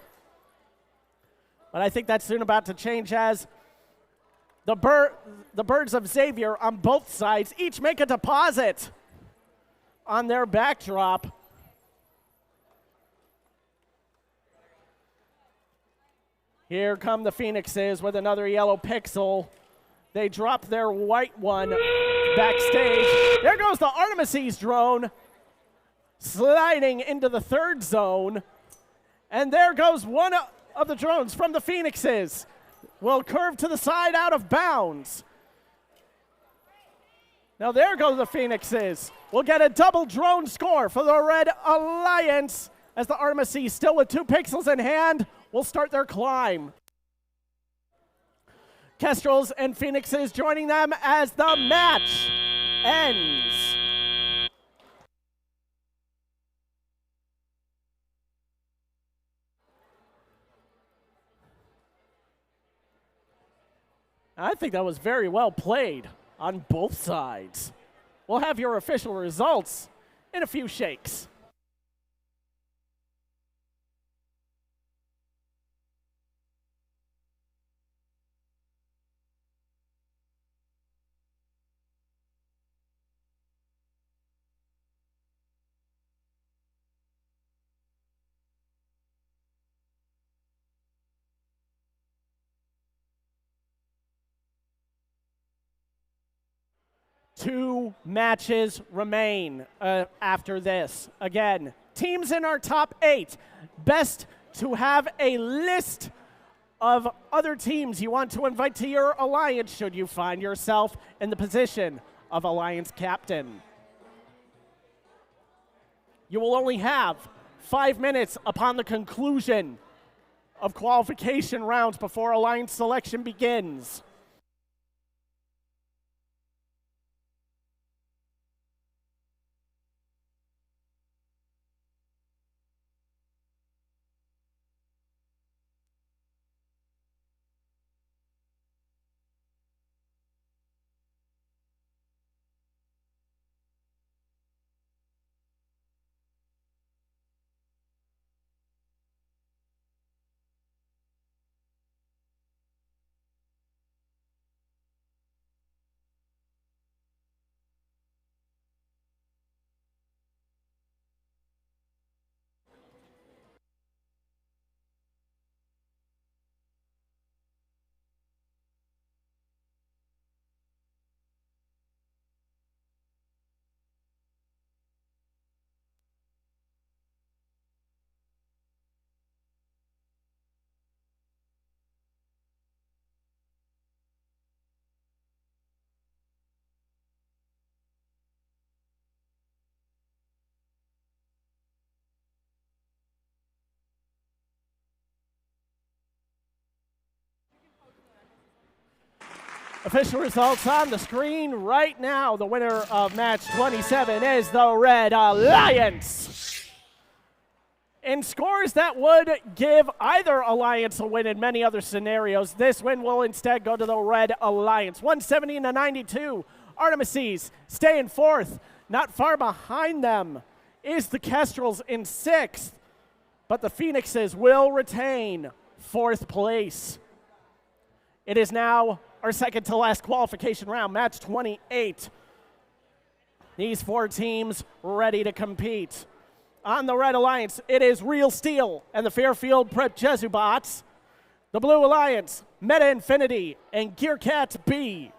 But I think that's soon about to change as the Birds of Xavier on both sides each make a deposit on their backdrop. Here come the Phoenixes with another yellow pixel. They drop their white one backstage. There goes the Artemises drone sliding into the 3rd zone. And there goes one of the drones from the Phoenixes. Will curve to the side out of bounds. Now there go the Phoenixes. We'll get a double drone score for the Red Alliance as the Artemises, still with 2 pixels in hand, will start their climb. Kestrels and Phoenixes joining them as the match ends. I think that was very well played on both sides. We'll have your official results in a few shakes. 2 matches remain after this. Again, teams in our top 8. Best to have a list of other teams you want to invite to your alliance should you find yourself in the position of alliance captain. You will only have 5 minutes upon the conclusion of qualification rounds before alliance selection begins. Official results on the screen right now. The winner of match 27 is the Red Alliance. In scores that would give either alliance a win in many other scenarios, this win will instead go to the Red Alliance. 170-92. Artemises stay in 4th. Not far behind them is the Kestrels in 6th. But the Phoenixes will retain 4th place. It is now our second to last qualification round, match 28. These 4 teams ready to compete. On the Red Alliance, it is Real Steel and the Fairfield Prep Jesubots. The Blue Alliance, Meta Infinity, and Gearcat B.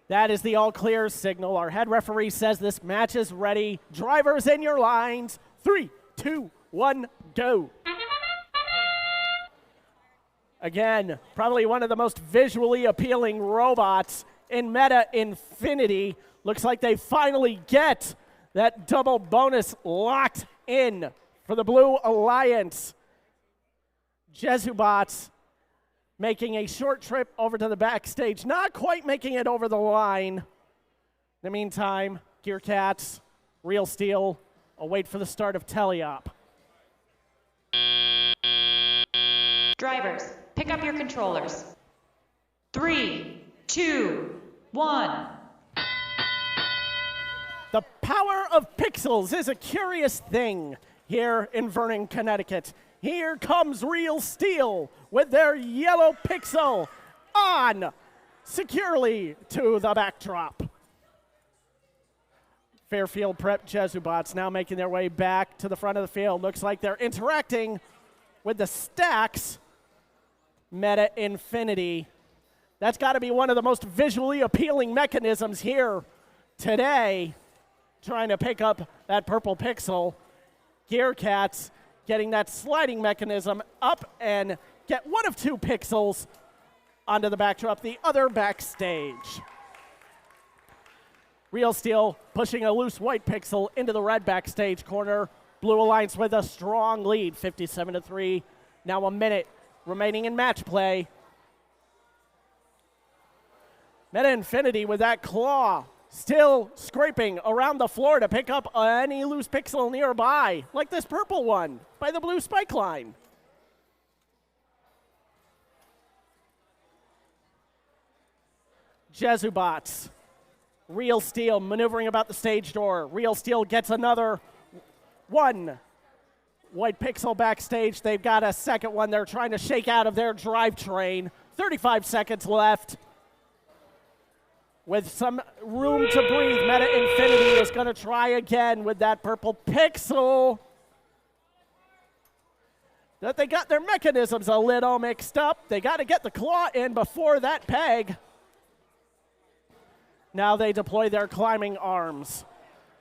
That is the all clear signal. Our head referee says this match is ready. Drivers in your lines. 3, 2, 1, go. Again, probably one of the most visually appealing robots in Meta Infinity. Looks like they finally get that double bonus locked in for the Blue Alliance. Jesubots making a short trip over to the backstage, not quite making it over the line. In the meantime, Gearcats, Real Steel, await for the start of Teleop. Drivers, pick up your controllers. 3, 2, 1. The power of pixels is a curious thing here in Vernon, Connecticut. Here comes Real Steel with their yellow pixel on securely to the backdrop. Fairfield Prep Jesubots now making their way back to the front of the field. Looks like they're interacting with the stacks. Meta Infinity. That's got to be one of the most visually appealing mechanisms here today. Trying to pick up that purple pixel. Gearcats getting that sliding mechanism up and get one of 2 pixels onto the backdrop, the other backstage. Real Steel pushing a loose white pixel into the red backstage corner. Blue Alliance with a strong lead, 57-3. Now a minute remaining in match play. Meta Infinity with that claw still scraping around the floor to pick up any loose pixel nearby, like this purple one by the blue spike line. Jesubots, Real Steel maneuvering about the stage door. Real Steel gets another one. White Pixel backstage. They've got a second one they're trying to shake out of their drivetrain. 35 seconds left. With some room to breathe, Meta Infinity is going to try again with that purple pixel. That they got their mechanisms a little mixed up. They got to get the claw in before that peg. Now they deploy their climbing arms.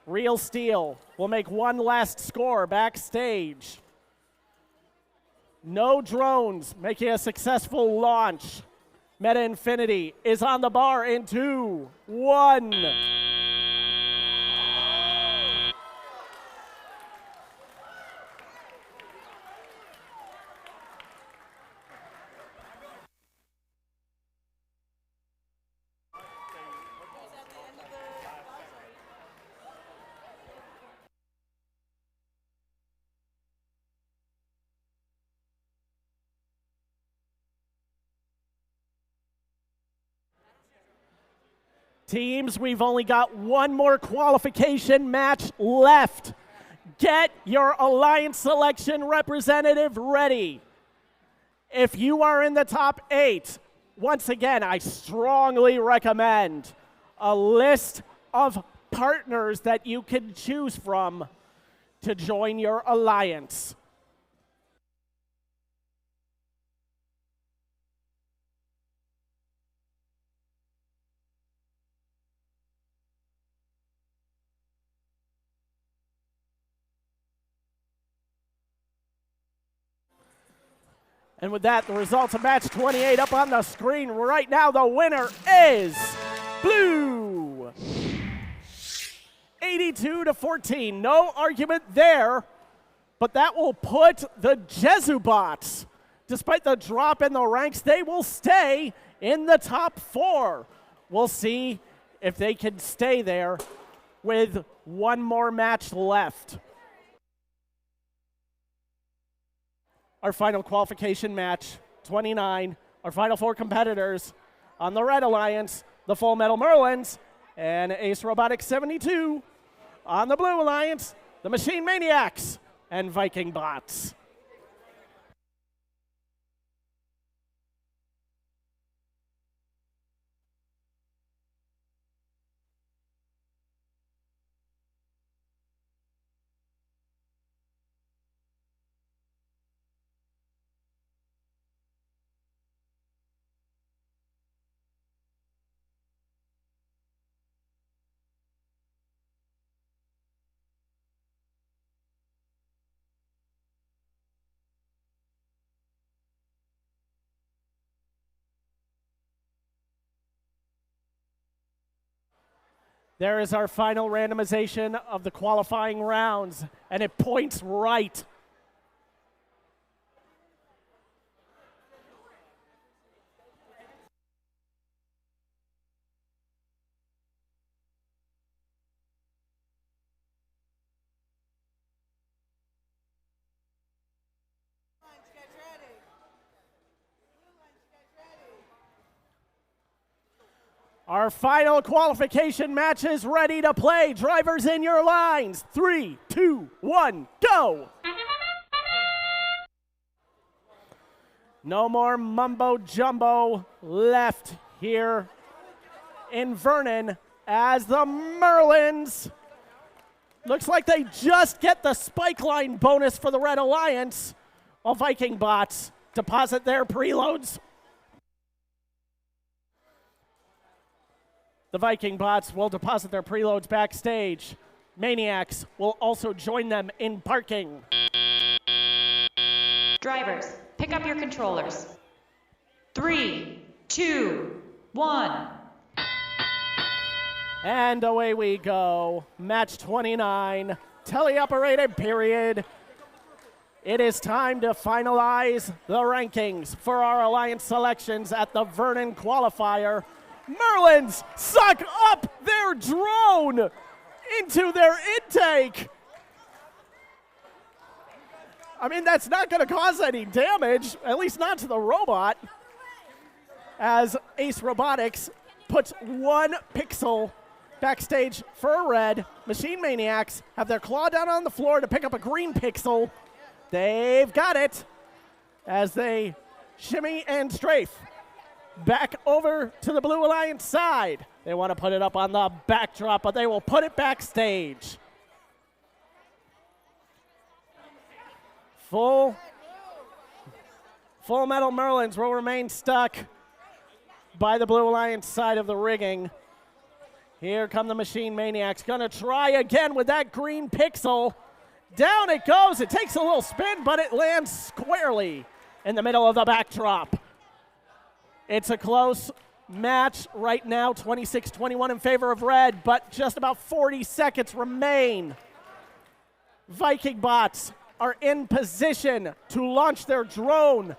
Real Steel will make one last score backstage. No drones making a successful launch. Meta Infinity is on the bar in 2, 1. Teams, we've only got one more qualification match left. Get your Alliance Selection representative ready. If you are in the top 8, once again, I strongly recommend a list of partners that you can choose from to join your alliance. And with that, the results of match 28 up on the screen right now. The winner is blue. 82-14. No argument there, but that will put the Jesubots, despite the drop in the ranks, they will stay in the top 4. We'll see if they can stay there with one more match left. Our final qualification match, 29. Our final 4 competitors on the Red Alliance, the Full Metal Merlins, and Ace Robotics 72. On the Blue Alliance, the Machine Maniacs and Viking Bots. There is our final randomization of the qualifying rounds, and it points right. Our final qualification match is ready to play. Drivers in your lines. 3, 2, 1, go! No more mumbo jumbo left here in Vernon as the Merlins. Looks like they just get the spike line bonus for the Red Alliance, while Viking Bots deposit their preloads. The Viking Bots will deposit their preloads backstage. Maniacs will also join them in parking. Drivers, pick up your controllers. 3, 2, 1. And away we go. Match 29, teleoperated period. It is time to finalize the rankings for our alliance selections at the Vernon Qualifier. Merlins suck up their drone into their intake. I mean, that's not going to cause any damage, at least not to the robot, as Ace Robotics puts 1 pixel backstage for a red. Machine Maniacs have their claw down on the floor to pick up a green pixel. They've got it as they shimmy and strafe back over to the Blue Alliance side. They want to put it up on the backdrop, but they will put it backstage. Full Metal Merlins will remain stuck by the Blue Alliance side of the rigging. Here come the Machine Maniacs. Gonna try again with that green pixel. Down it goes. It takes a little spin, but it lands squarely in the middle of the backdrop. It's a close match right now, 26-21 in favor of red, but just about 40 seconds remain. Viking bots are in position to launch their drone.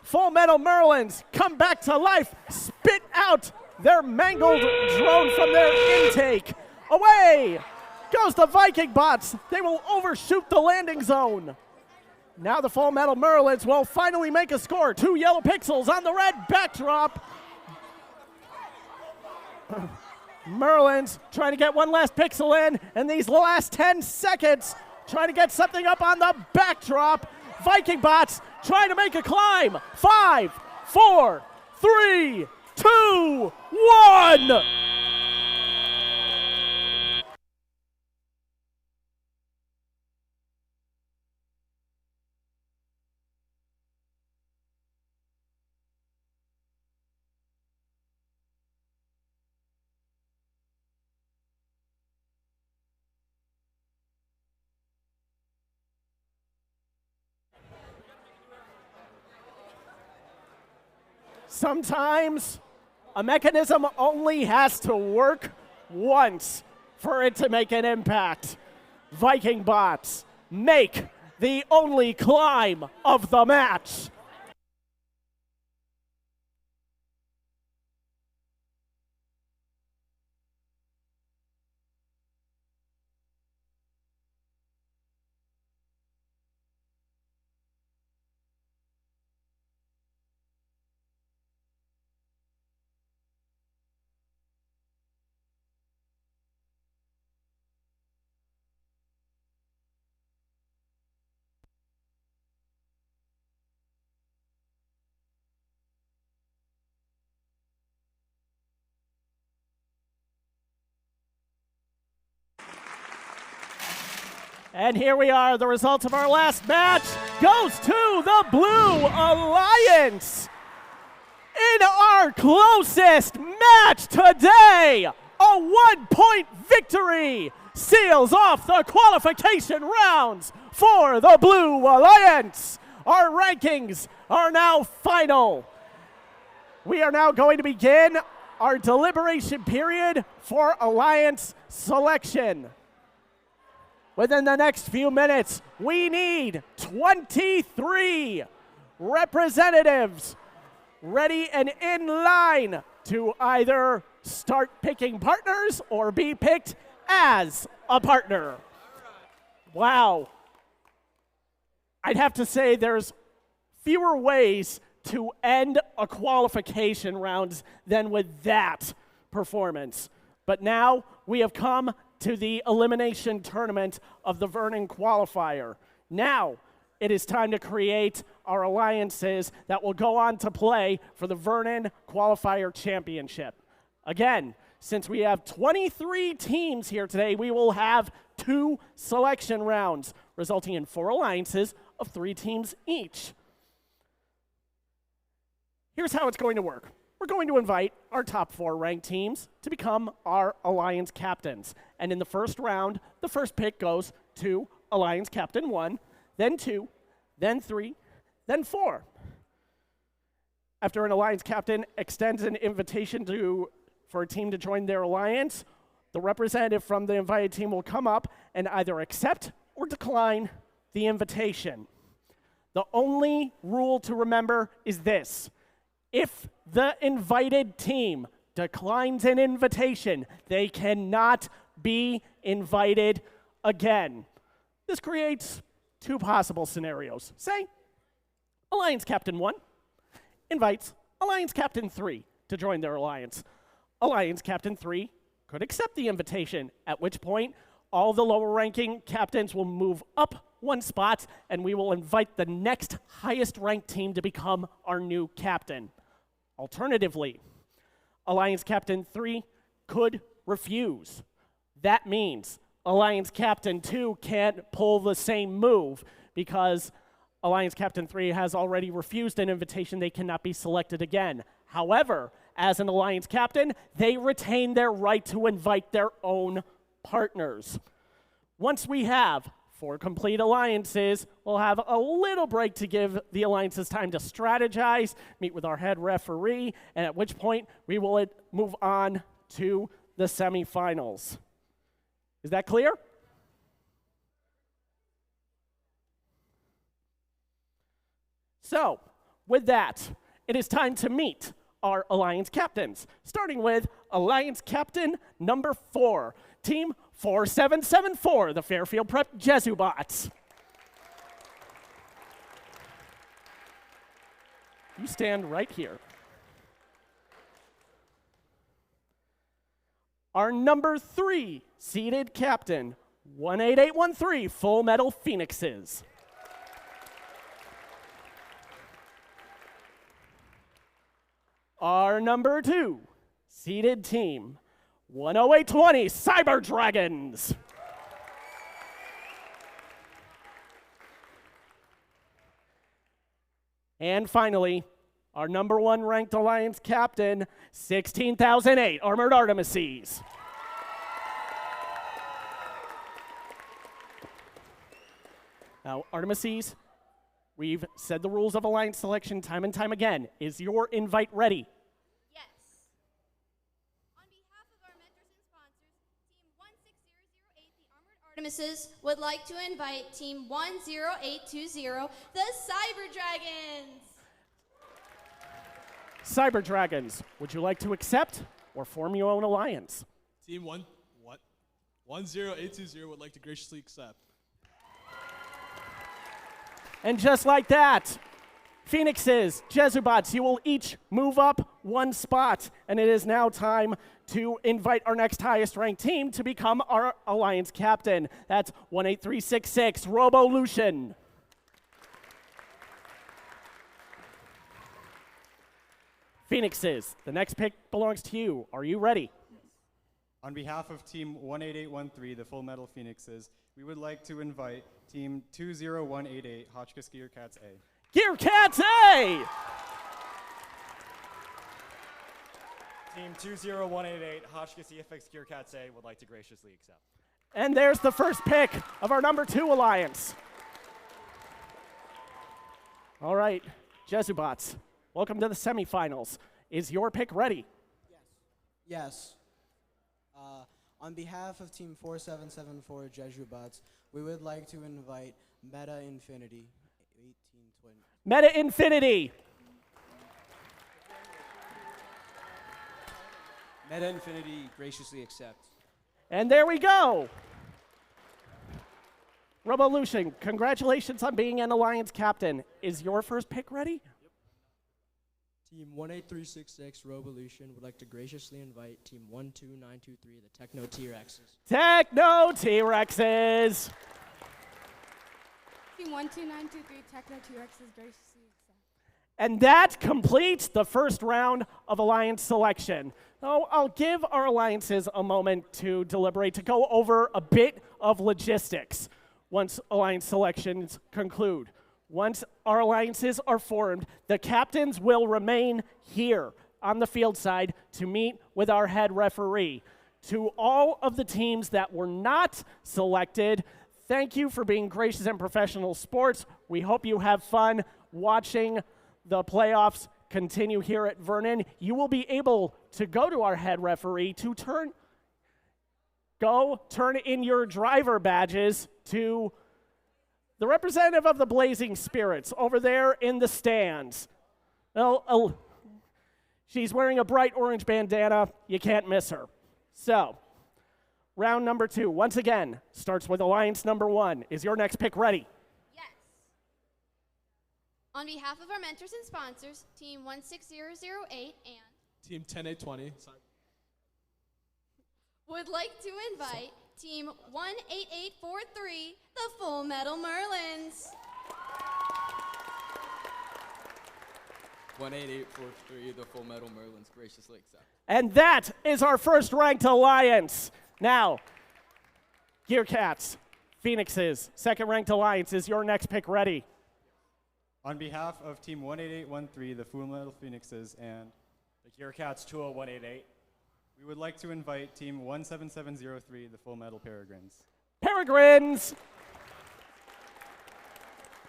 Full Metal Merlins come back to life, spit out their mangled drone from their intake. Away goes the Viking bots. They will overshoot the landing zone. Now the Full Metal Merlins will finally make a score. 2 yellow pixels on the red backdrop. Merlins trying to get one last pixel in these last 10 seconds, trying to get something up on the backdrop. Viking bots trying to make a climb. 5, 4, 3, 2, 1. Sometimes a mechanism only has to work once for it to make an impact. Viking bots make the only climb of the match. And here we are. The result of our last match goes to the Blue Alliance. In our closest match today, a 1-point victory seals off the qualification rounds for the Blue Alliance. Our rankings are now final. We are now going to begin our deliberation period for Alliance selection. Within the next few minutes, we need 23 representatives ready and in line to either start picking partners or be picked as a partner. Wow. I'd have to say there's fewer ways to end a qualification round than with that performance. But now we have come to the elimination tournament of the Vernon Qualifier. Now it is time to create our alliances that will go on to play for the Vernon Qualifier Championship. Again, since we have 23 teams here today, we will have 2 selection rounds, resulting in 4 alliances of 3 teams each. Here's how it's going to work. We're going to invite our top 4 ranked teams to become our alliance captains. And in the first round, the first pick goes to Alliance Captain 1, then 2, then 3, then 4. After an alliance captain extends an invitation for a team to join their alliance, the representative from the invited team will come up and either accept or decline the invitation. The only rule to remember is this. If the invited team declines an invitation, they cannot be invited again. This creates 2 possible scenarios. Say, Alliance Captain 1 invites Alliance Captain 3 to join their alliance. Alliance Captain 3 could accept the invitation, at which point all the lower ranking captains will move up one spot, and we will invite the next highest ranked team to become our new captain. Alternatively, Alliance Captain 3 could refuse. That means Alliance Captain 2 can't pull the same move because Alliance Captain 3 has already refused an invitation. They cannot be selected again. However, as an Alliance Captain, they retain their right to invite their own partners. Once we have 4 complete alliances, we'll have a little break to give the alliances time to strategize, meet with our head referee, and at which point we will move on to the semifinals. Is that clear? So, with that, it is time to meet our Alliance Captains, starting with Alliance Captain number 4, Team 4774, the Fairfield Prep Jesubots. You stand right here. Our number 3 seeded captain, 18813 Full Metal Phoenixes. Our number 2 seeded team, 10820 Cyber Dragons. And finally, our number 1 ranked Alliance captain, 16008 Armored Artemises. Now, Artemises, we've said the rules of Alliance selection time and time again. Is your invite ready? Yes. On behalf of our mentors and sponsors, Team 16008, the Armored Artemises, would like to invite Team 10820, the Cyber Dragons. Cyber Dragons, would you like to accept or form your own alliance? Team 10820 would like to graciously accept. And just like that, Phoenixes, Jesubots, you will each move up 1 spot. And it is now time to invite our next highest ranked team to become our Alliance captain. That's 18366, Robolution. Phoenixes, the next pick belongs to you. Are you ready? On behalf of Team 18813, the Full Metal Phoenixes, we would like to invite Team 20188, Hotchkiss Gear Cats A. Gear Cats A! Team 20188, Hotchkiss EFX Gear Cats A would like to graciously accept. And there's the first pick of our number 2 alliance. All right, Jesubots, welcome to the semifinals. Is your pick ready? Yes. On behalf of Team 4774 Jesubots, we would like to invite Meta Infinity 1820. Meta Infinity. Meta Infinity graciously accept. And there we go. Robolution, congratulations on being an alliance captain. Is your first pick ready? Team 18366 Robolution would like to graciously invite Team 12923, the Techno T-Rexes. Techno T-Rexes. Team 12923, Techno T-Rexes, graciously accept. And that completes the first round of alliance selection. So I'll give our alliances a moment to deliberate, to go over a bit of logistics once alliance selections conclude. Once our alliances are formed, the captains will remain here on the field side to meet with our head referee. To all of the teams that were not selected, thank you for being gracious and professional sports. We hope you have fun watching the playoffs continue here at Vernon. You will be able to go to our head referee to turn in your driver badges to the representative of the Blazing Spirits over there in the stands. Well, she's wearing a bright orange bandana. You can't miss her. So, round number 2, once again, starts with alliance number 1. Is your next pick ready? Yes. On behalf of our mentors and sponsors, Team 16008 and Team 10820. would like to invite Team 18843, the Full Metal Merlins. 18843, the Full Metal Merlins graciously accept. And that is our first ranked alliance. Now, Gear Cats, Phoenixes, second ranked alliance, is your next pick ready? On behalf of Team 18813, the Full Metal Phoenixes, and The Gear Cats 20188. we would like to invite Team 17703, the Full Metal Peregrines. Peregrines!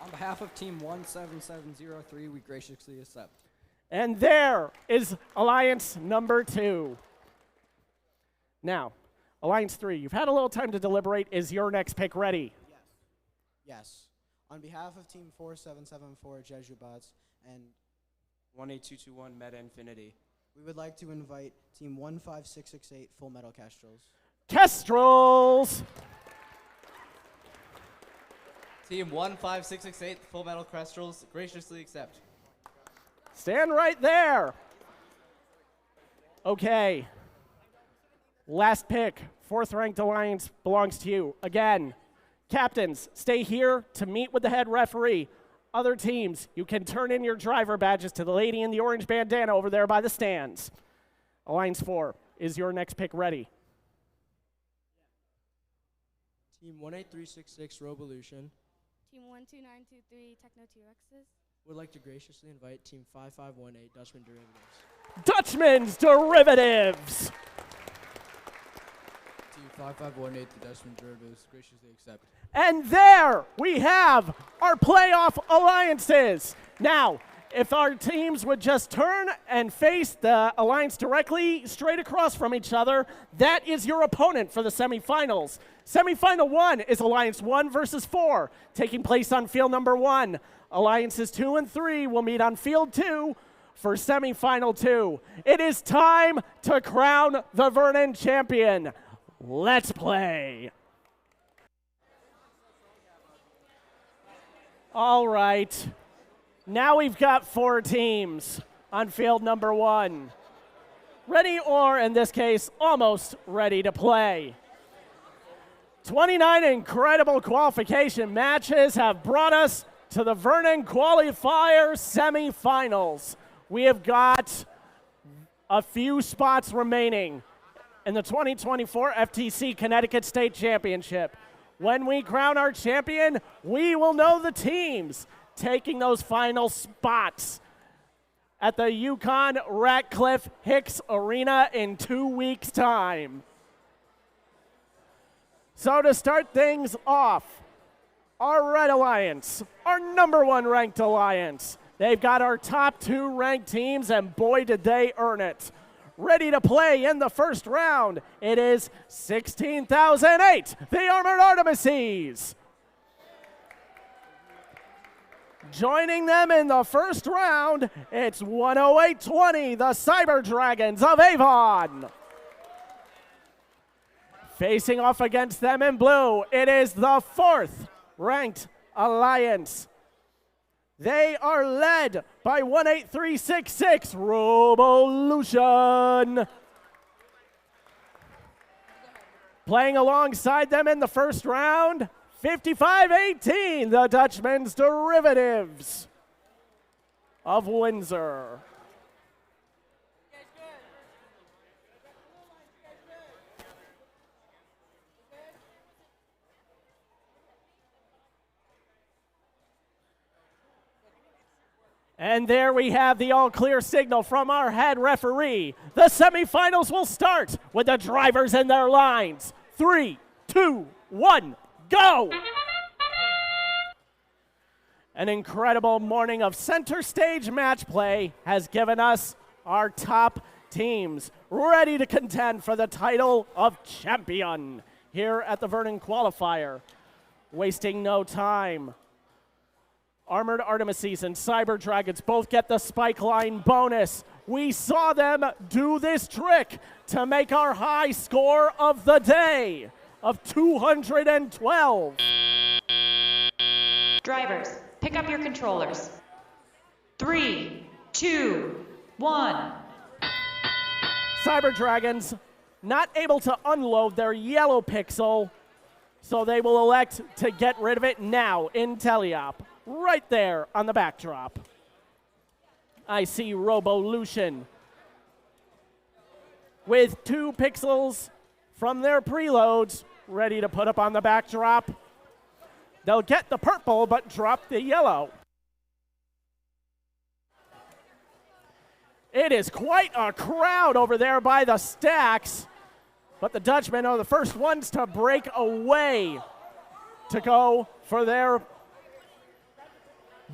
On behalf of Team 17703, we graciously accept. And there is alliance number 2. Now, alliance 3, you've had a little time to deliberate. Is your next pick ready? Yes. On behalf of Team 4774 Jejubats and 18221 Meta Infinity. we would like to invite Team 15668 Full Metal Castrals. Kestrels! Team 15668, the Full Metal Kestrels graciously accept. Stand right there. Okay. Last pick, fourth ranked alliance belongs to you. Again, captains, stay here to meet with the head referee. Other teams, you can turn in your driver badges to the lady in the orange bandana over there by the stands. Alliance 4, is your next pick ready? Team 18366 Revolution Team 12923 Techno T-Rexes. would like to graciously invite Team 5518 Dutchman Derivatives. Dutchman's Derivatives! Team 5518, the Dutchman Derivatives graciously accept. And there we have our playoff alliances. Now, if our teams would just turn and face the alliance directly straight across from each other, that is your opponent for the semifinals. Semifinal 1 is Alliance 1 versus 4, taking place on field number 1. Alliances 2 and 3 will meet on field 2 for semifinal 2. It is time to crown the Vernon champion. Let's play. All right. Now we've got 4 teams on field number 1. Ready, or in this case, almost ready to play. 29 incredible qualification matches have brought us to the Vernon Qualifier semifinals. We have got a few spots remaining in the 2024 FTC Connecticut State Championship. When we crown our champion, we will know the teams taking those final spots at the Yukon Ratcliffe Hicks Arena in 2 weeks' time. So to start things off, our Red Alliance, our number 1 ranked alliance. They've got our top 2 ranked teams, and boy did they earn it. Ready to play in the first round, it is 16,008, the Armored Artemises. Joining them in the first round, it's 10820, the Cyber Dragons of Avon. Facing off against them in blue, it is the 4th ranked alliance. They are led by 18366 Revolution. Playing alongside them in the first round, 5518, the Dutchman's Derivatives of Windsor. And there we have the all-clear signal from our head referee. The semifinals will start with the drivers in their lines. 3, 2, 1, go! An incredible morning of center stage match play has given us our top teams ready to contend for the title of champion here at the Vernon Qualifier. Wasting no time. Armored Artemises and Cyber Dragons both get the spike line bonus. We saw them do this trick to make our high score of the day of 212. Drivers, pick up your controllers. 3, 2, 1. Cyber Dragons not able to unload their yellow pixel, so they will elect to get rid of it now in teleop, right there on the backdrop. I see Robolution with 2 pixels from their preloads ready to put up on the backdrop. They'll get the purple but drop the yellow. It is quite a crowd over there by the stacks, but the Dutchmen are the first ones to break away to go for their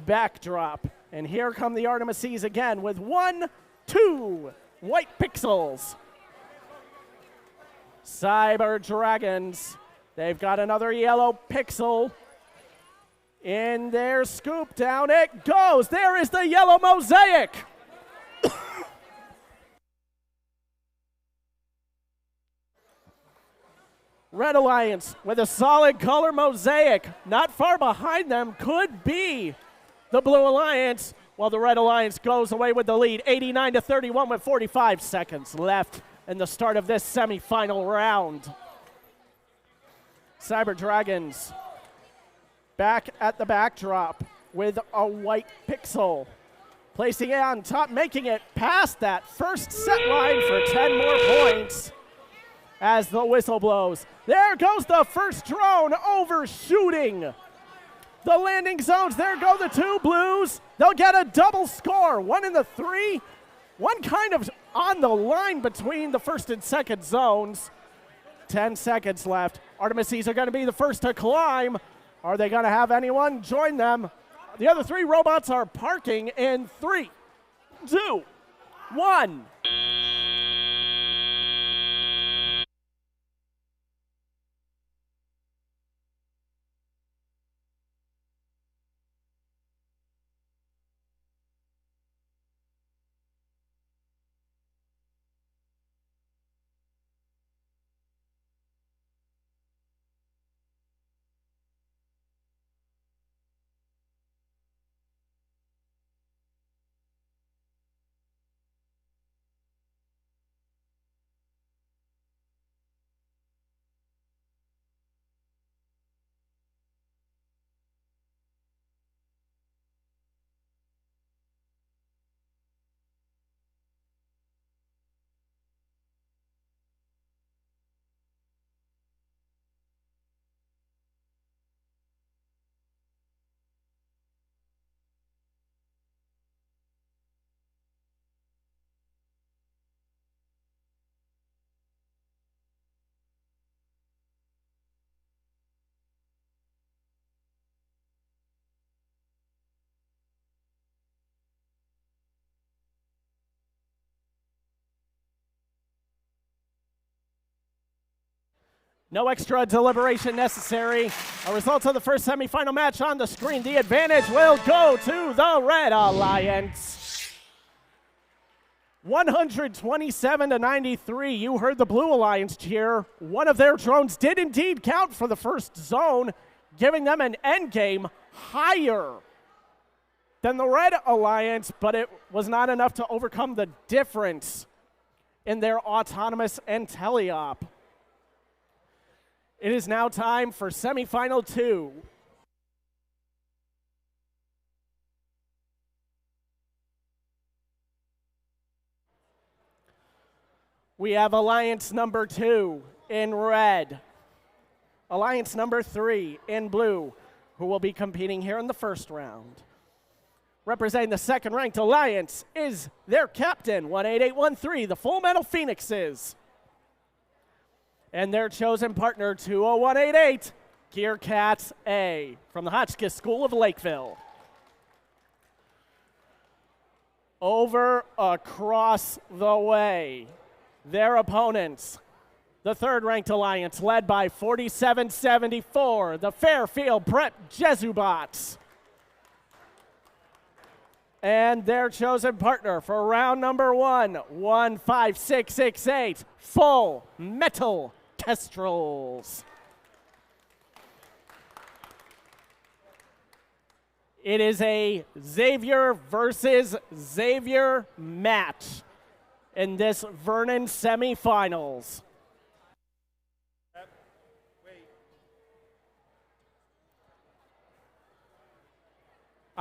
backdrop. And here come the Artemises again with 1, 2 white pixels. Cyber Dragons, they've got another yellow pixel in their scoop. Down it goes. There is the yellow mosaic. Red Alliance with a solid color mosaic. Not far behind them could be the Blue Alliance, while the Red Alliance goes away with the lead, 89-31 with 45 seconds left in the start of this semifinal round. Cyber Dragons back at the backdrop with a white pixel. Placing it on top, making it past that first set line for 10 more points as the whistle blows. There goes the first drone overshooting the landing zones. There go the 2 blues. They'll get a double score. 1 in the 3. One kind of on the line between the first and second zones. 10 seconds left. Artemises are going to be the first to climb. Are they going to have anyone join them? The other 3 robots are parking in 3, 2, 1. No extra deliberation necessary. A result of the first semifinal match on the screen. The advantage will go to the Red Alliance. 127-93. You heard the Blue Alliance cheer. One of their drones did indeed count for the first zone, giving them an end game higher than the Red Alliance, but it was not enough to overcome the difference in their autonomous and teleop. It is now time for semifinal 2. We have Alliance number 2 in red, Alliance number 3 in blue, who will be competing here in the first round. Representing the second-ranked Alliance is their captain, 18813, the Full Metal Phoenixes. And their chosen partner, 20188, Gear Cats A, from the Hotchkiss School of Lakeville. Over across the way, their opponents, the third-ranked Alliance, led by 4774, the Fairfield Prep Jesubots. And their chosen partner for round number 1, 15668, Full Metal Kestrels. It is a Xavier versus Xavier match in this Vernon semifinals.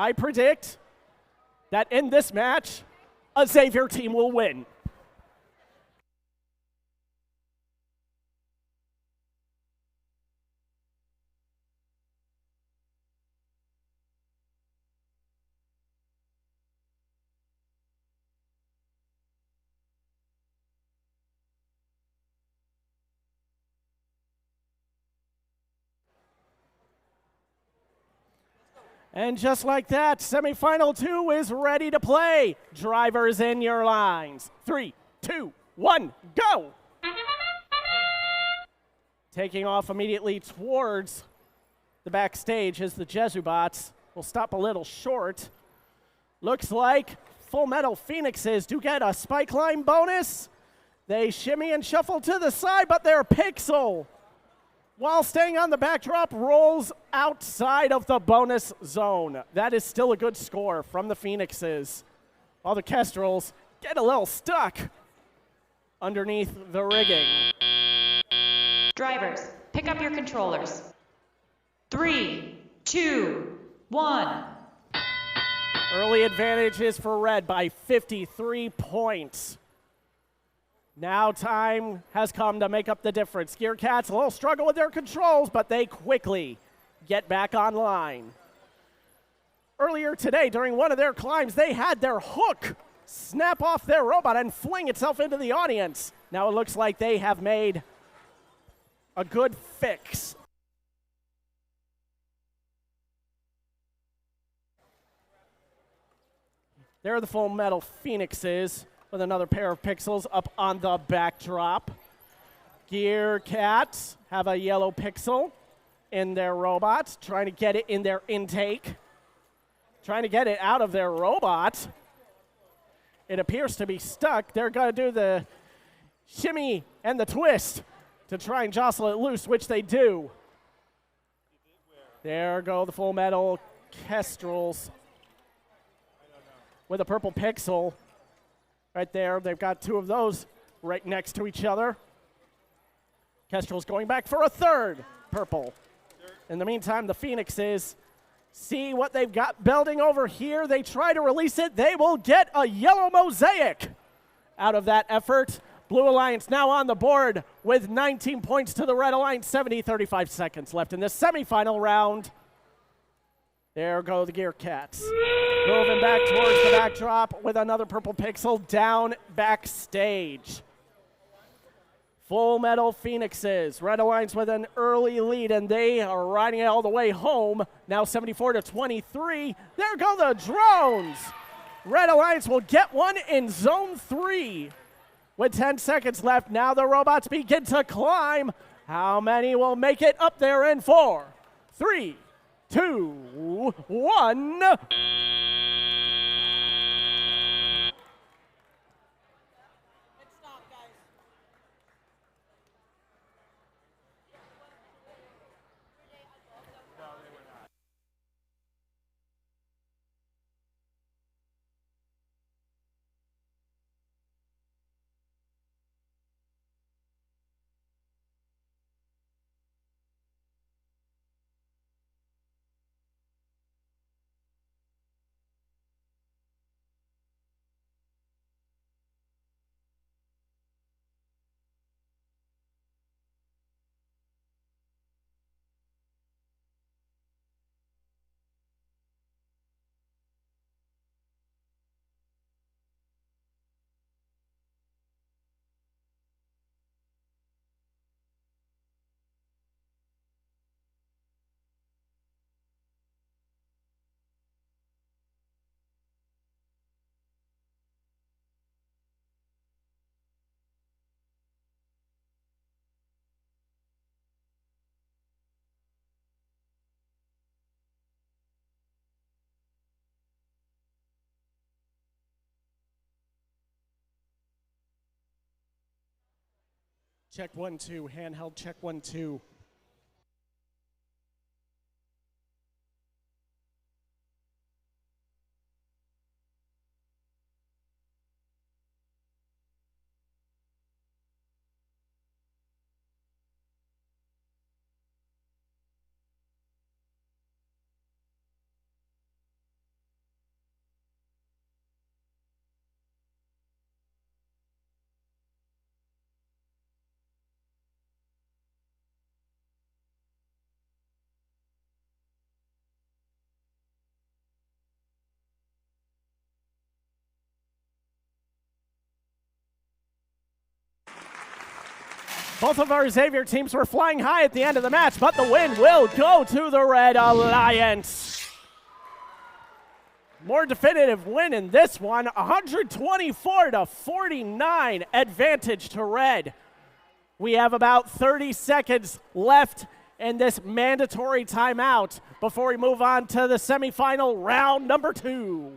I predict that in this match, a Xavier team will win. And just like that, semifinal 2 is ready to play. Drivers in your lines. 3, 2, 1, go! Taking off immediately towards the backstage as the Jesubots will stop a little short. Looks like Full Metal Phoenixes do get a spike line bonus. They shimmy and shuffle to the side, but their Pixel, while staying on the backdrop, rolls outside of the bonus zone. That is still a good score from the Phoenixes, while the Kestrels get a little stuck underneath the rigging. Drivers, pick up your controllers. 3, 2, 1. Early advantage is for Red by 53 points. Now time has come to make up the difference. Gear Cats a little struggle with their controls, but they quickly get back online. Earlier today, during one of their climbs, they had their hook snap off their robot and fling itself into the audience. Now it looks like they have made a good fix. There are the Full Metal Phoenixes with another pair of pixels up on the backdrop. Gear Cats have a yellow pixel in their robots, trying to get it in their intake, trying to get it out of their robot. It appears to be stuck. They're going to do the shimmy and the twist to try and jostle it loose, which they do. There go the Full Metal Kestrels with a purple pixel. Right there, they've got two of those right next to each other. Kestrel's going back for a third purple. In the meantime, the Phoenixes see what they've got building over here. They try to release it. They will get a yellow mosaic out of that effort. Blue Alliance now on the board with 19 points to the Red Alliance, 35 seconds left in this semifinal round. There go the Gear Cats. Moving back towards the backdrop with another purple pixel down backstage. Full Metal Phoenixes. Red Alliance with an early lead, and they are riding it all the way home. Now 74-23. There go the drones. Red Alliance will get one in zone 3. With 10 seconds left, now the robots begin to climb. How many will make it up there in 4, 3, 2, 1. Check 1, 2, handheld, check 1, 2. Both of our Xavier teams were flying high at the end of the match, but the win will go to the Red Alliance. More definitive win in this one, 124-49 advantage to Red. We have about 30 seconds left in this mandatory timeout before we move on to the semifinal round number 2.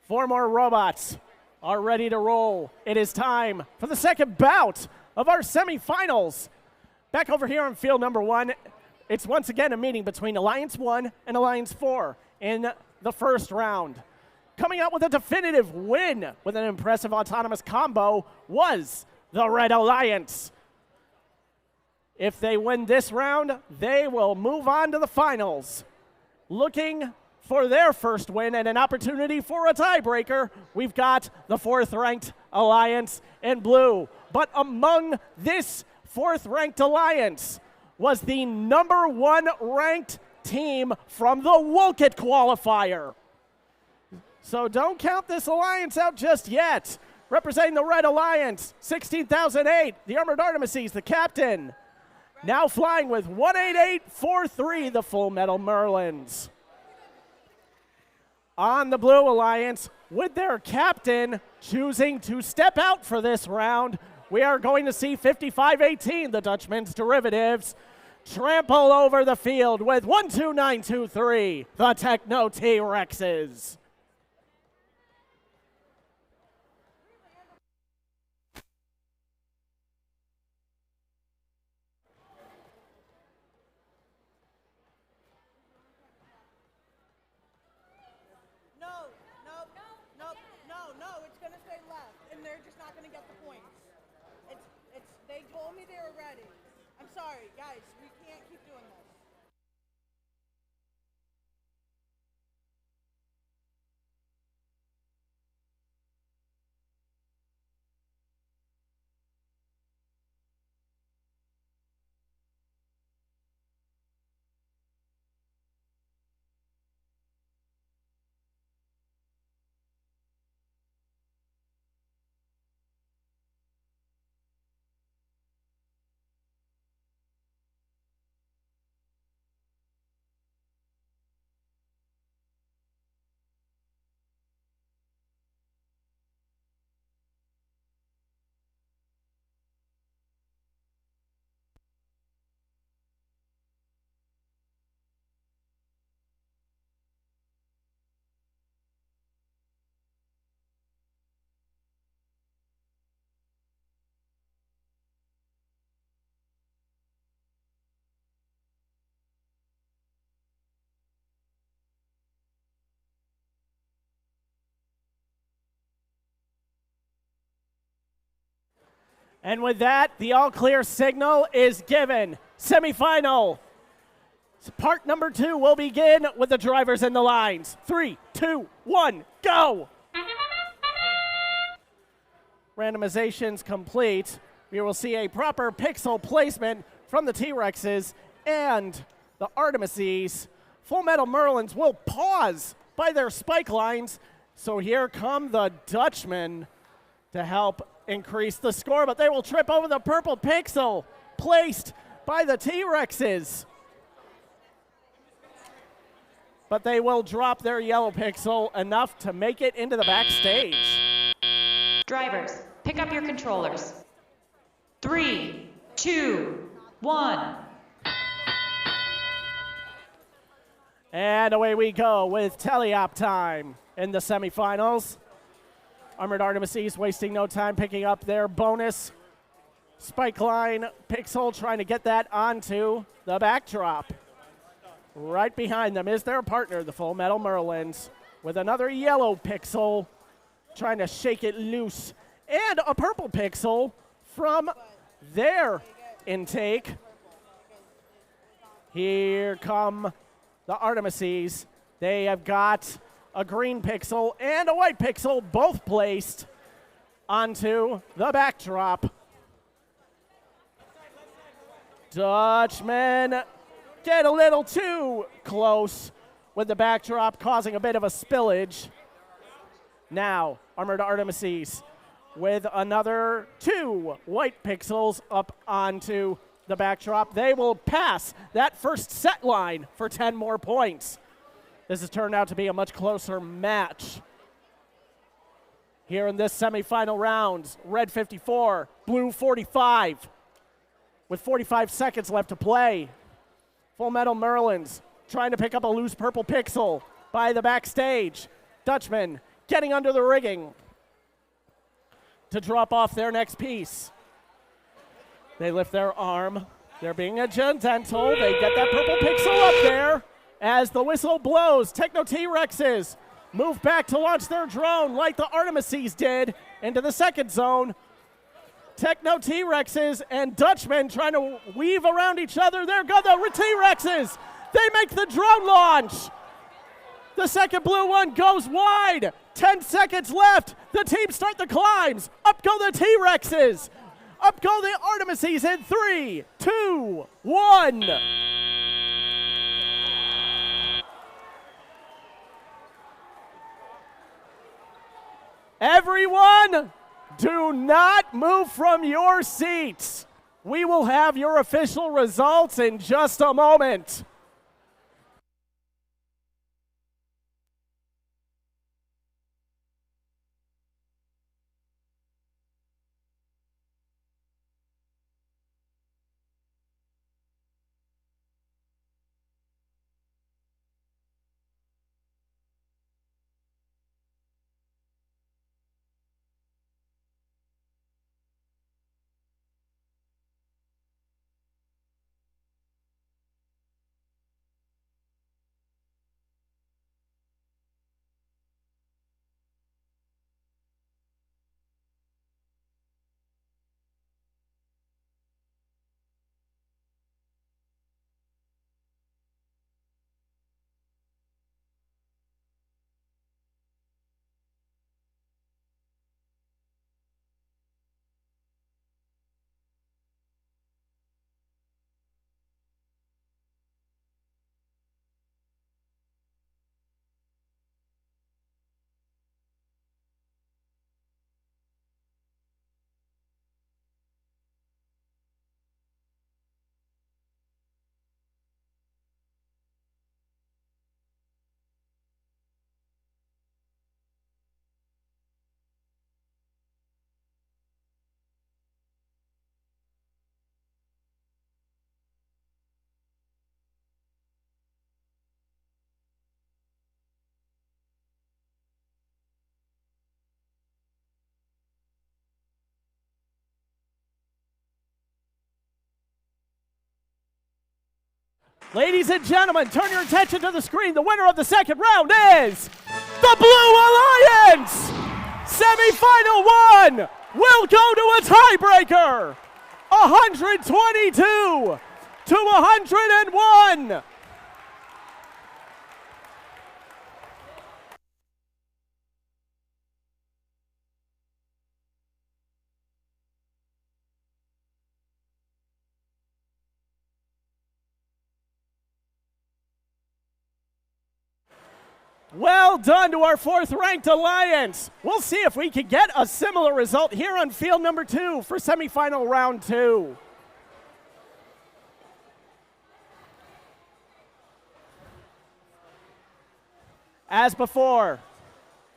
Four more robots are ready to roll. It is time for the second bout of our semifinals. Back over here on field number 1, it's once again a meeting between Alliance 1 and Alliance 4 in the first round. Coming out with a definitive win with an impressive autonomous combo was the Red Alliance. If they win this round, they will move on to the finals. Looking for their first win and an opportunity for a tiebreaker, we've got the 4th-ranked Alliance in blue. But among this 4th-ranked Alliance was the number 1 ranked team from the Wolcott Qualifier. So don't count this Alliance out just yet. Representing the Red Alliance, 16,008, the Armored Artemises, the captain. Now flying with 18843, the Full Metal Merlins. On the Blue Alliance, with their captain choosing to step out for this round, we are going to see 5518, the Dutchman's Derivatives, trample over the field with 12923, the Techno T-Rexes. They told me they were ready. I'm sorry, guys, we can't keep doing this. And with that, the all clear signal is given. Semifinal. Part number 2 will begin with the drivers in the lines. 3, 2, 1, go! Randomization's complete. We will see a proper pixel placement from the T-Rexes and the Artemises. Full Metal Merlins will pause by their spike lines. So here come the Dutchmen to help increase the score, but they will trip over the purple pixel placed by the T-Rexes. But they will drop their yellow pixel enough to make it into the backstage. Drivers, pick up your controllers. 3, 2, 1. And away we go with teleop time in the semifinals. Armored Artemises wasting no time picking up their bonus spike line pixel, trying to get that onto the backdrop. Right behind them is their partner, the Full Metal Merlins, with another yellow pixel, trying to shake it loose, and a purple pixel from their intake. Here come the Artemises. They have got a green pixel and a white pixel, both placed onto the backdrop. Dutchmen get a little too close with the backdrop, causing a bit of a spillage. Now, Armored Artemises with another 2 white pixels up onto the backdrop. They will pass that first set line for 10 more points. This has turned out to be a much closer match. Here in this semifinal round, red 54, blue 45, with 45 seconds left to play. Full Metal Merlins trying to pick up a loose purple pixel by the backstage. Dutchmen getting under the rigging to drop off their next piece. They lift their arm. They're being gentle. They get that purple pixel up there. As the whistle blows, Techno T-Rexes move back to launch their drone like the Artemises did into the second zone. Techno T-Rexes and Dutchmen trying to weave around each other. There go the T-Rexes. They make the drone launch. The second blue one goes wide. 10 seconds left. The teams start the climbs. Up go the T-Rexes. Up go the Artemises in 3, 2, 1. Everyone, do not move from your seats. We will have your official results in just a moment. Ladies and gentlemen, turn your attention to the screen. The winner of the second round is the Blue Alliance! Semi-final 1, will go to a tiebreaker. 122 to 101. Well done to our fourth-ranked alliance. We'll see if we can get a similar result here on field number 2 for semifinal round 2. As before,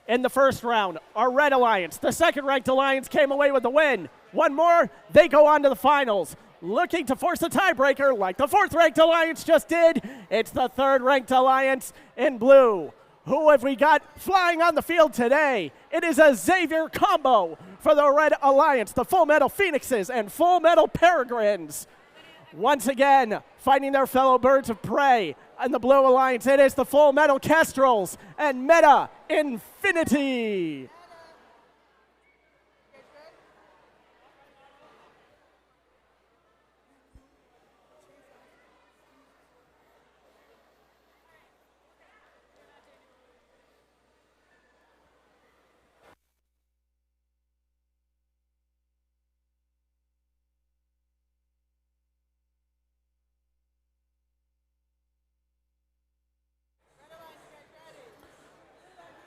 in the first round, our red alliance, the second-ranked alliance, came away with the win. One more, they go on to the finals. Looking to force a tiebreaker like the fourth-ranked alliance just did, it's the third-ranked alliance in blue. Who have we got flying on the field today? It is a Xavier combo for the Red Alliance, the Full Metal Phoenixes and Full Metal Peregrines. Once again, fighting their fellow birds of prey. In the Blue Alliance, it is the Full Metal Kestrels and Meta Infinity.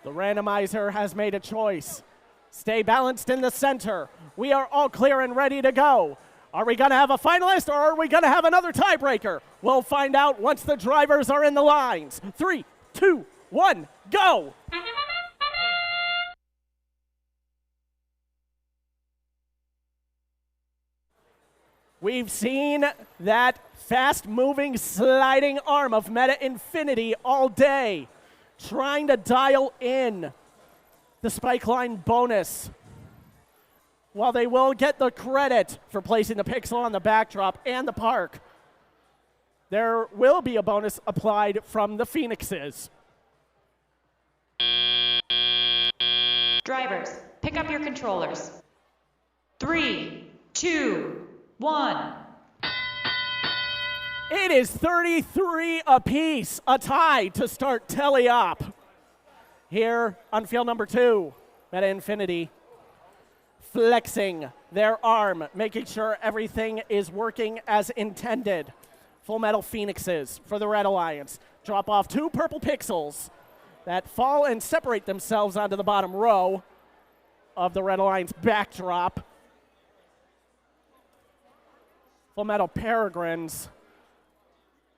The randomizer has made a choice. Stay balanced in the center. We are all clear and ready to go. Are we going to have a finalist or are we going to have another tiebreaker? We'll find out once the drivers are in the lines. 3, 2, 1, go! We've seen that fast-moving, sliding arm of Meta Infinity all day, trying to dial in the spike line bonus. While they will get the credit for placing the pixel on the backdrop and the park, there will be a bonus applied from the Phoenixes. Drivers, pick up your controllers. 3, 2, 1. It is 33 apiece, a tie to start tally-up. Here on field number 2, Meta Infinity flexing their arm, making sure everything is working as intended. Full Metal Phoenixes for the Red Alliance drop off 2 purple pixels that fall and separate themselves onto the bottom row of the Red Alliance backdrop. Full Metal Peregrines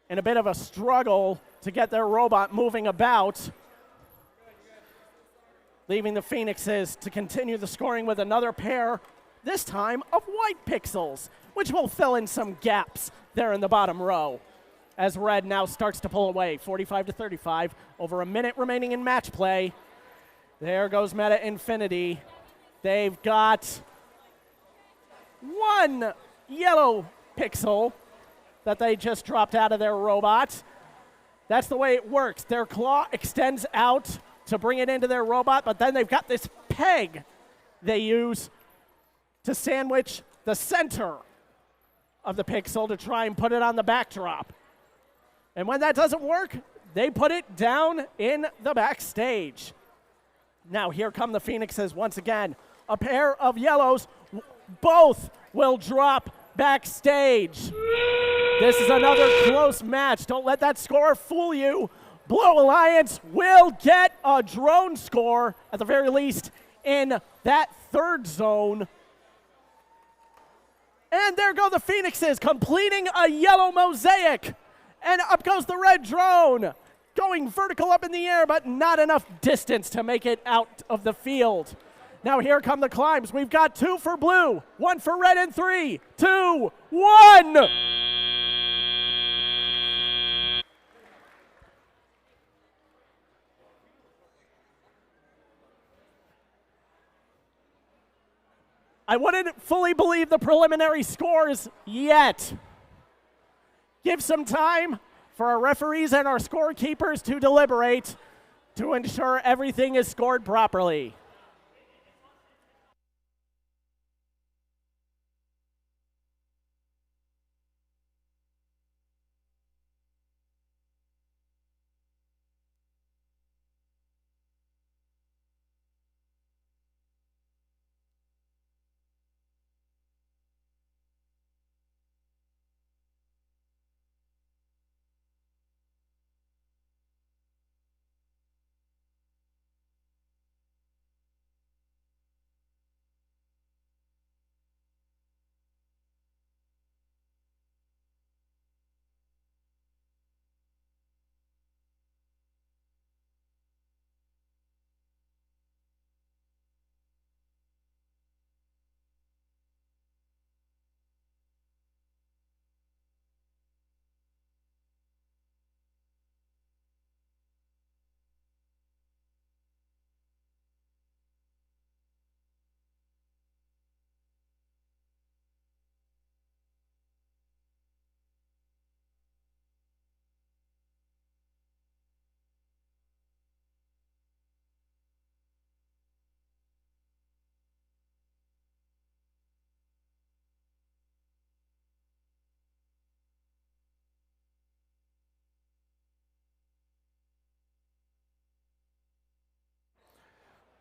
in a bit of a struggle to get their robot moving about, leaving the Phoenixes to continue the scoring with another pair, this time of white pixels, which will fill in some gaps there in the bottom row. As Red now starts to pull away, 45 to 35, over a minute remaining in match play. There goes Meta Infinity. They've got 1 yellow pixel that they just dropped out of their robot. That's the way it works. Their claw extends out to bring it into their robot, but then they've got this peg they use to sandwich the center of the pixel to try and put it on the backdrop. And when that doesn't work, they put it down in the backstage. Now here come the Phoenixes once again. A pair of yellows, both will drop backstage. This is another close match. Don't let that score fool you. Blue Alliance will get a drone score, at the very least, in that third zone. And there go the Phoenixes, completing a yellow mosaic. And up goes the red drone, going vertical up in the air, but not enough distance to make it out of the field. Now here come the climbs. We've got 2 for blue, 1 for red, and 3, 2, 1. I wouldn't fully believe the preliminary scores yet. Give some time for our referees and our scorekeepers to deliberate to ensure everything is scored properly.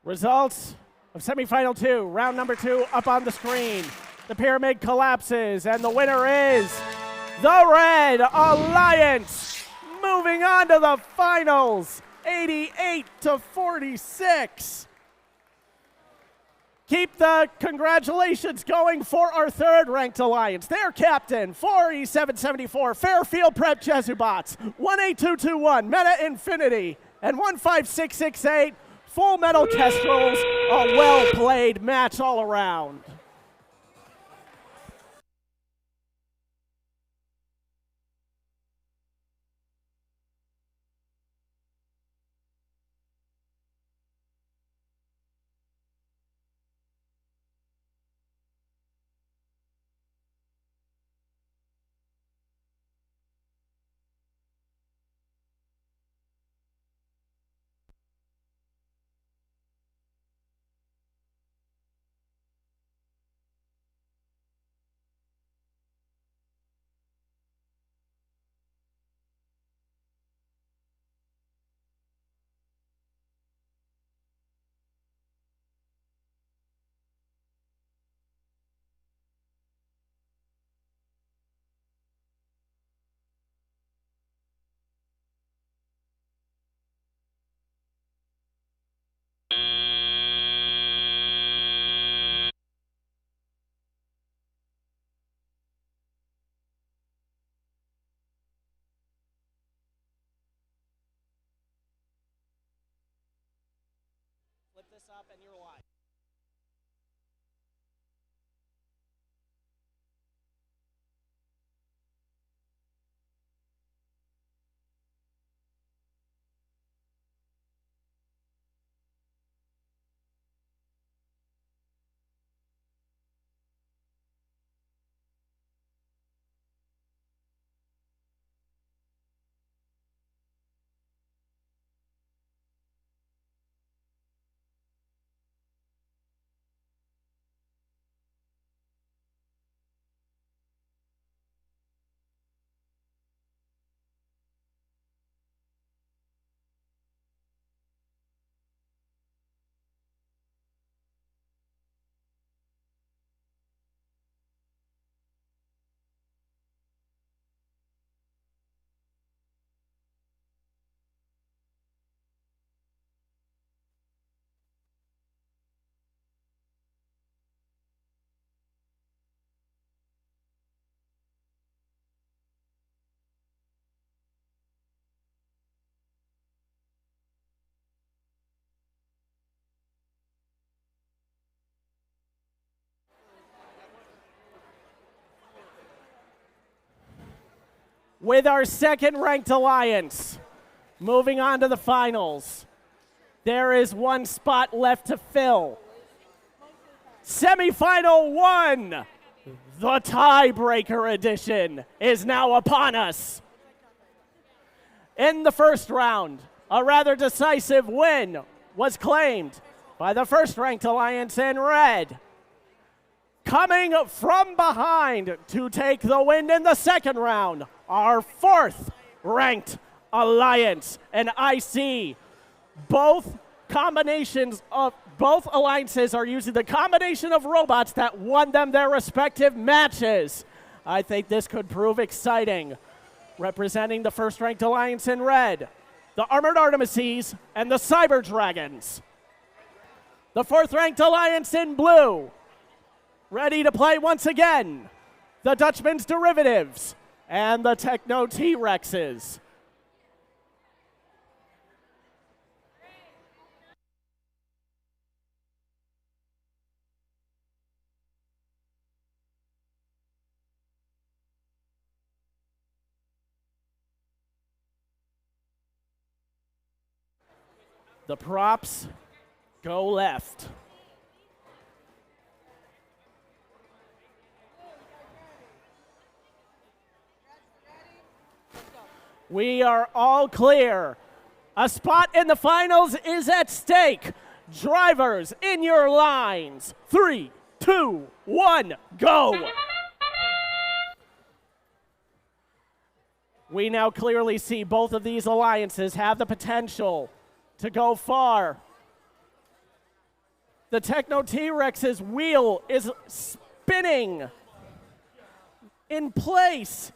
Results of semifinal 2, round number 2 up on the screen. The pyramid collapses, and the winner is the Red Alliance, moving on to the finals, 88-46. Keep the congratulations going for our third-ranked alliance. Their captain, 48774, Fairfield Prep Jesubots, 18221, Meta Infinity, and 15668, Full Metal Kestrels. A well-played match all around. Flip this up and you're live. With our second-ranked alliance moving on to the finals, there is one spot left to fill. Semifinal 1, the tiebreaker edition, is now upon us. In the first round, a rather decisive win was claimed by the first-ranked alliance in red. Coming from behind to take the win in the second round, our fourth-ranked alliance. And I see both alliances are using the combination of robots that won them their respective matches. I think this could prove exciting. Representing the first-ranked alliance in red, the Armored Artemises and the Cyber Dragons. The fourth-ranked alliance in blue, ready to play once again, the Dutchman's Derivatives and the Techno T-Rexes. The props go left. We are all clear. A spot in the finals is at stake. Drivers in your lines. 3, 2, 1, go. We now clearly see both of these alliances have the potential to go far. The Techno T-Rex's wheel is spinning in place,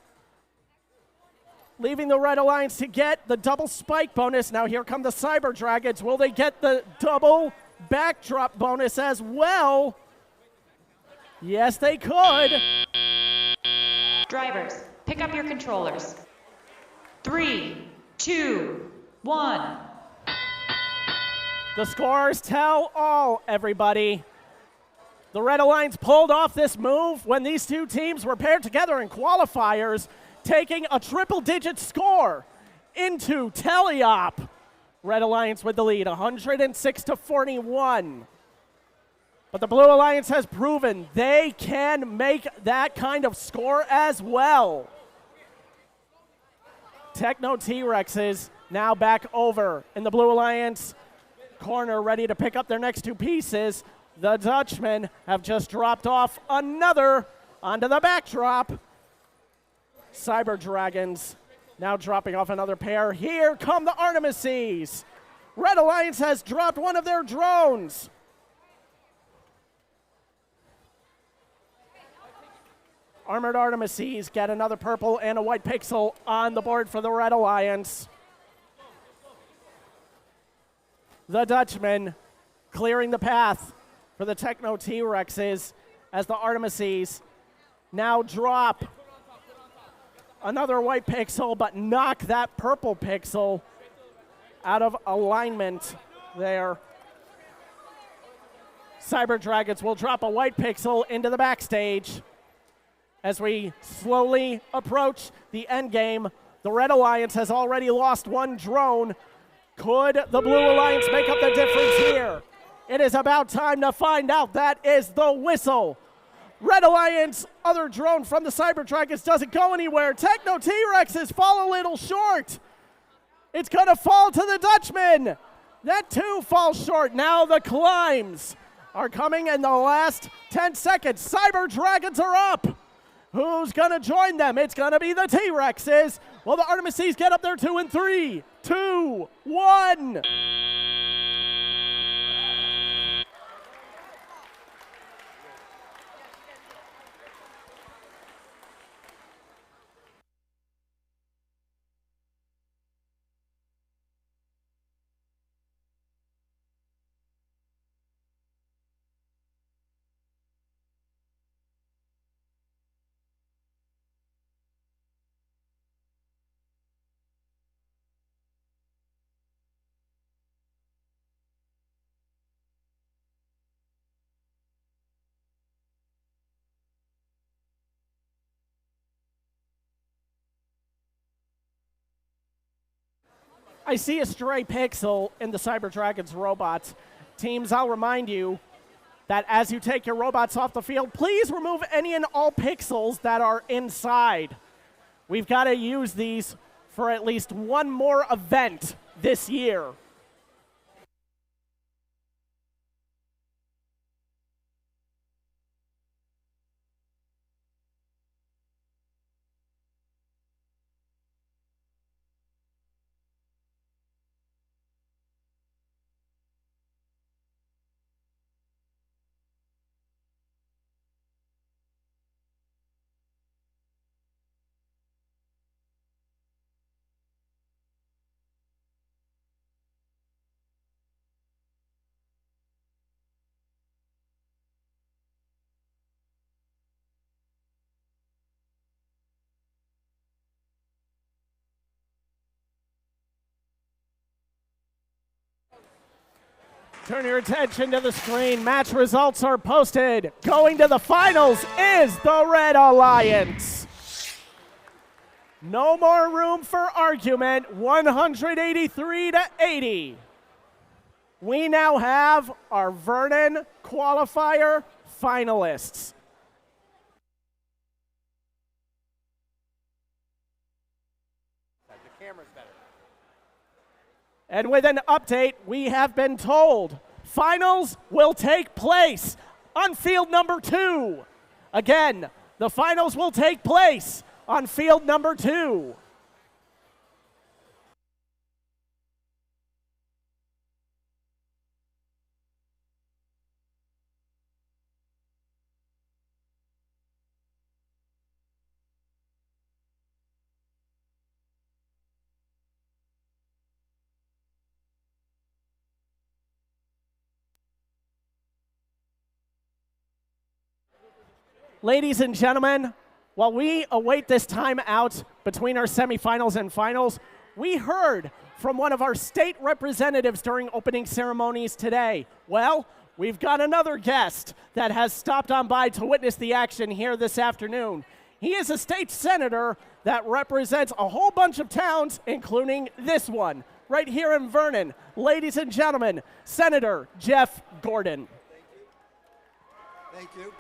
leaving the Red Alliance to get the double spike bonus. Now here come the Cyber Dragons. Will they get the double backdrop bonus as well? Yes, they could. Drivers, pick up your controllers. 3, 2, 1. The scores tell all, everybody. The Red Alliance pulled off this move when these two teams were paired together in qualifiers, taking a triple-digit score into Teleop. Red Alliance with the lead, 106-41. But the Blue Alliance has proven they can make that kind of score as well. Techno T-Rexes now back over in the Blue Alliance corner, ready to pick up their next two pieces. The Dutchmen have just dropped off another onto the backdrop. Cyber Dragons now dropping off another pair. Here come the Artemises. Red Alliance has dropped one of their drones. Armored Artemises get another purple and a white pixel on the board for the Red Alliance. The Dutchmen clearing the path for the Techno T-Rexes as the Artemises now drop another white pixel, but knock that purple pixel out of alignment there. Cyber Dragons will drop a white pixel into the backstage. As we slowly approach the end game, the Red Alliance has already lost one drone. Could the Blue Alliance make up the difference here? It is about time to find out. That is the whistle. Red Alliance, other drone from the Cyber Dragons doesn't go anywhere. Techno T-Rexes fall a little short. It's gonna fall to the Dutchman. That too falls short. Now the climbs are coming in the last 10 seconds. Cyber Dragons are up. Who's gonna join them? It's gonna be the T-Rexes. Will the Artemises get up there 2 and 3? 2, 1. I see a stray pixel in the Cyber Dragons robots. Teams, I'll remind you that as you take your robots off the field, please remove any and all pixels that are inside. We've got to use these for at least one more event this year. Turn your attention to the screen. Match results are posted. Going to the finals is the Red Alliance. No more room for argument. 183-80. We now have our Vernon Qualifier finalists. The camera's better. And with an update, we have been told finals will take place on field number 2. Again, the finals will take place on field number 2. Ladies and gentlemen, while we await this time out between our semifinals and finals, we heard from one of our state representatives during opening ceremonies today. Well, we've got another guest that has stopped on by to witness the action here this afternoon. He is a state senator that represents a whole bunch of towns, including this one, right here in Vernon. Ladies and gentlemen, Senator Jeff Gordon. Thank you.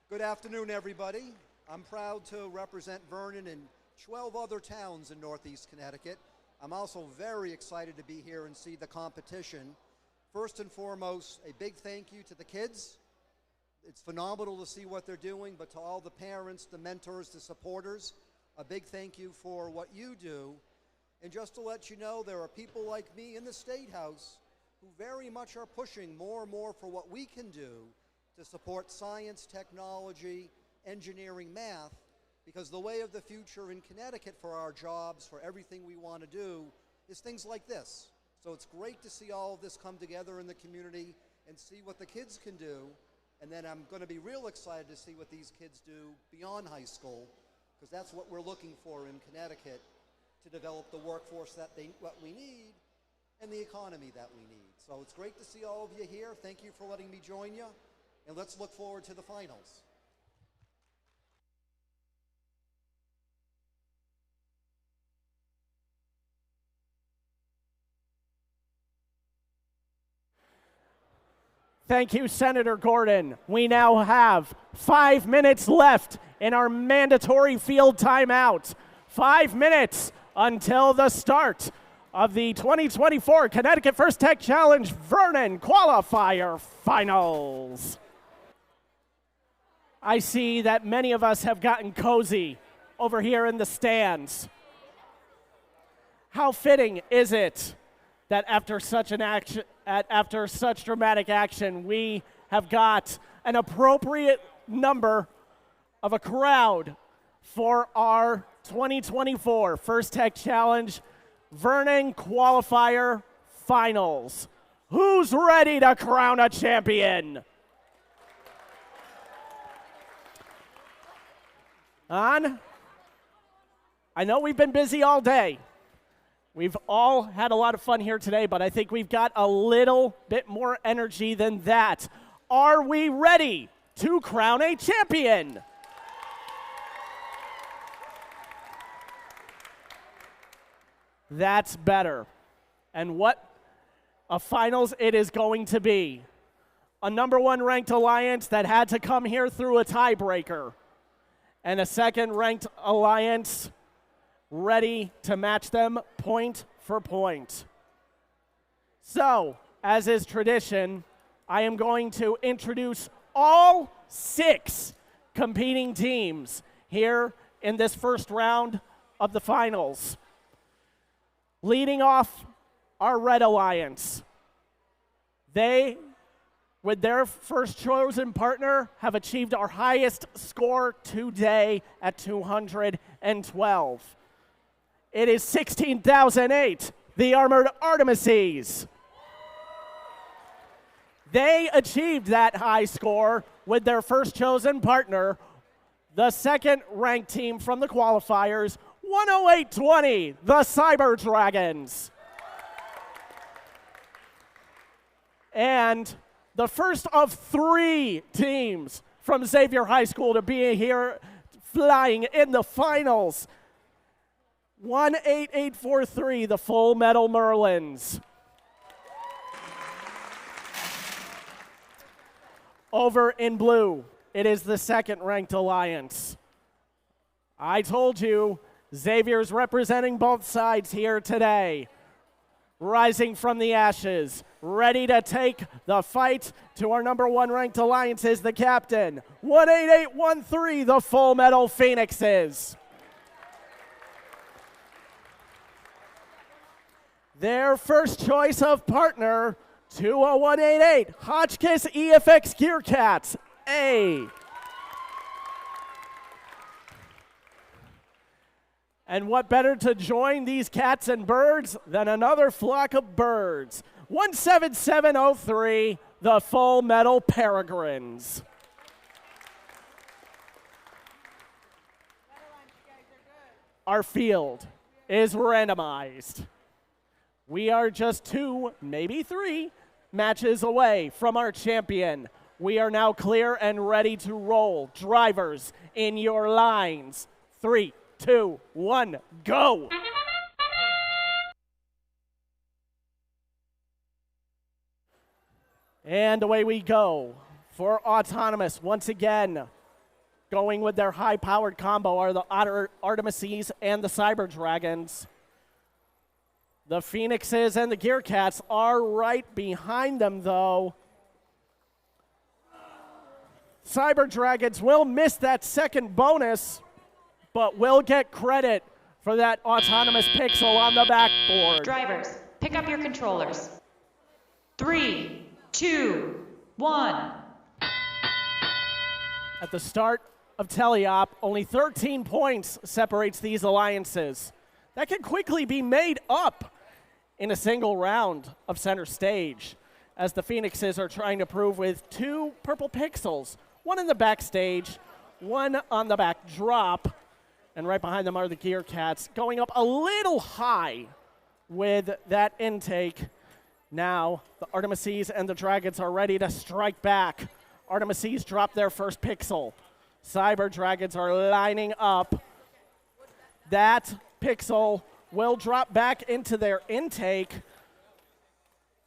Good afternoon, everybody. I'm proud to represent Vernon and 12 other towns in Northeast Connecticut. I'm also very excited to be here and see the competition. First and foremost, a big thank you to the kids. It's phenomenal to see what they're doing, but to all the parents, the mentors, the supporters, a big thank you for what you do. And just to let you know, there are people like me in the State House who very much are pushing more and more for what we can do to support science, technology, engineering, math, because the way of the future in Connecticut for our jobs, for everything we want to do, is things like this. So it's great to see all of this come together in the community and see what the kids can do. And then I'm going to be real excited to see what these kids do beyond high school, because that's what we're looking for in Connecticut to develop the workforce what we need and the economy that we need. So it's great to see all of you here. Thank you for letting me join you. And let's look forward to the finals. Thank you, Senator Gordon. We now have 5 minutes left in our mandatory field timeout. 5 minutes until the start of the 2024 Connecticut First Tech Challenge Vernon Qualifier Finals. I see that many of us have gotten cozy over here in the stands. How fitting is it that after such dramatic action, we have got an appropriate number of a crowd for our 2024 First Tech Challenge Vernon Qualifier Finals. Who's ready to crown a champion? I know we've been busy all day. We've all had a lot of fun here today, but I think we've got a little bit more energy than that. Are we ready to crown a champion? That's better. And what a finals it is going to be. A number one ranked alliance that had to come here through a tiebreaker, and a second ranked alliance ready to match them point for point. So, as is tradition, I am going to introduce all 6 competing teams here in this first round of the finals. Leading off our Red Alliance. They, with their first chosen partner, have achieved our highest score today at 212. It is 16,008, the Armored Artemises. They achieved that high score with their first chosen partner, the second ranked team from the qualifiers, 10820, the Cyber Dragons. And the first of 3 teams from Xavier High School to be here flying in the finals, 18843, the Full Metal Merlins. Over in blue, it is the second ranked alliance. I told you, Xavier's representing both sides here today. Rising from the ashes, ready to take the fight to our number one ranked alliance is the captain, 18813, the Full Metal Phoenixes. Their first choice of partner, 20188, Hotchkiss EFX Gear Cats, A. And what better to join these cats and birds than another flock of birds? 17703, the Full Metal Peregrines. our field is randomized. We are just 2, maybe 3 matches away from our champion. We are now clear and ready to roll. Drivers, in your lines. 3, 2, 1, go! And away we go. For Autonomous, once again, going with their high-powered combo are the Artemises and the Cyber Dragons. The Phoenixes and the Gear Cats are right behind them, though. Cyber Dragons will miss that second bonus, but will get credit for that autonomous pixel on the backboard. Drivers, pick up your controllers. 3, 2, 1. At the start of teleop, only 13 points separates these alliances. That can quickly be made up in a single round of center stage, as the Phoenixes are trying to prove with 2 purple pixels, one in the backstage, one on the back drop, and right behind them are the Gear Cats, going up a little high with that intake. Now, the Artemises and the Dragons are ready to strike back. Artemises drop their first pixel. Cyber Dragons are lining up. That pixel will drop back into their intake.